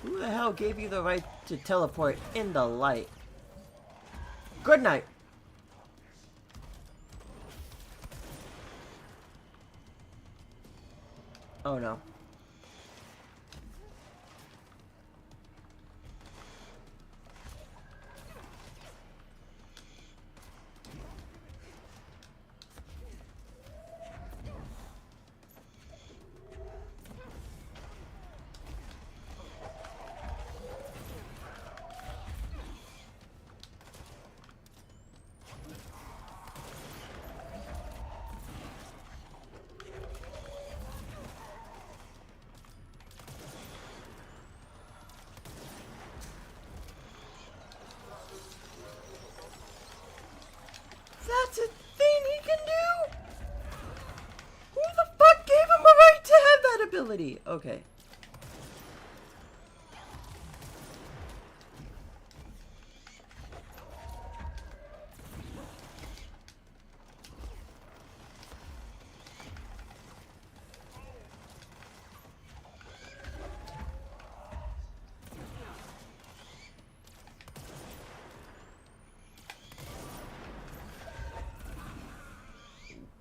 Who the hell gave you the right to teleport in the light? Good night. Oh no. That's a thing he can do? Who the fuck gave him a right to have that ability? Okay.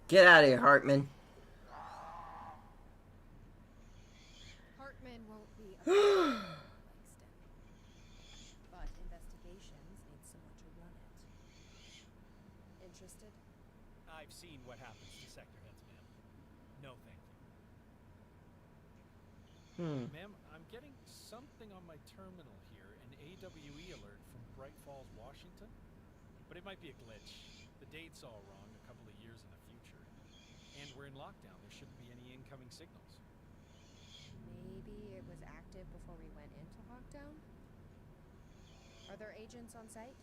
Get out of here, Hartman. Hartman won't be Langston. But investigations need someone to run it. Interested? I've seen what happens to sector heads, ma'am. No, thank you. Ma'am, I'm getting something on my terminal here, an AWE alert from Bright Falls, Washington. But it might be a glitch. The date's all wrong, a couple of years in the future. And we're in lockdown. There shouldn't be any incoming signals. Maybe it was active before we went into lockdown? Are there agents on site?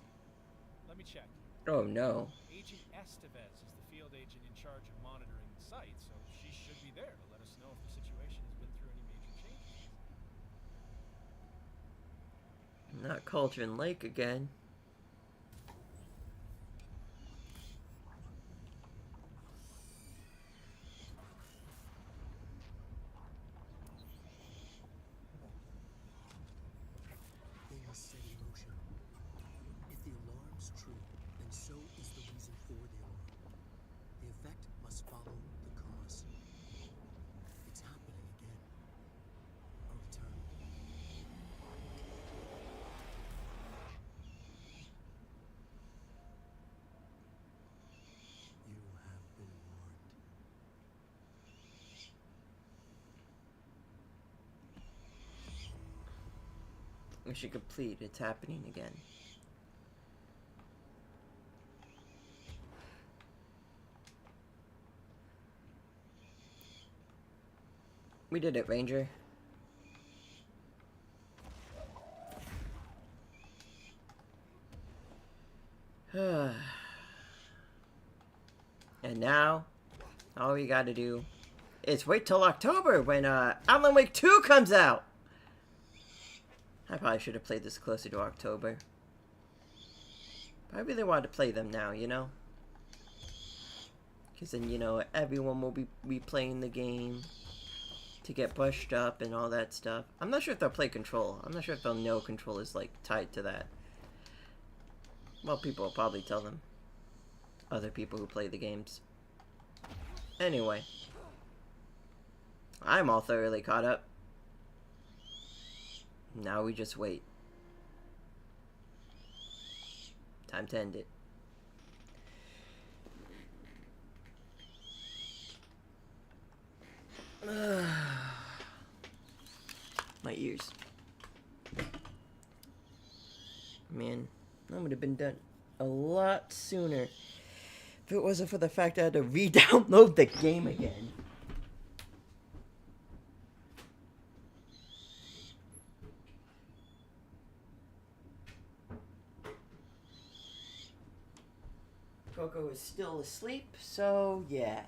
Let me check. Oh no. Agent Estevez is the field agent in charge of monitoring the site, so she should be there to let us know if the situation has been through any major changes. Not Cauldron Lake again. Things set in motion. If the alarm's true, then so is the reason for the alarm. The effect must follow the cause. It's happening again. A return. Mission complete. It's happening again. We did it, Ranger. And now, all we gotta do is wait till October when Alan Wake 2 comes out! I probably should have played this closer to October. But I really wanted to play them now, you know? Because then, you know, everyone will be replaying the game to get brushed up and all that stuff. I'm not sure if they'll play Control. I'm not sure if they'll know Control is, like, tied to that. Well, people will probably tell them. Other people who play the games. Anyway. I'm all thoroughly caught up. Now we just wait. Time to end it. My ears. Man, that would have been done a lot sooner if it wasn't for the fact I had to re-download the game again. Coco is still asleep, so yeah.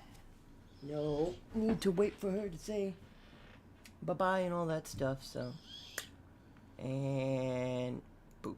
No need to wait for her to say bye-bye and all that stuff, so. And boop.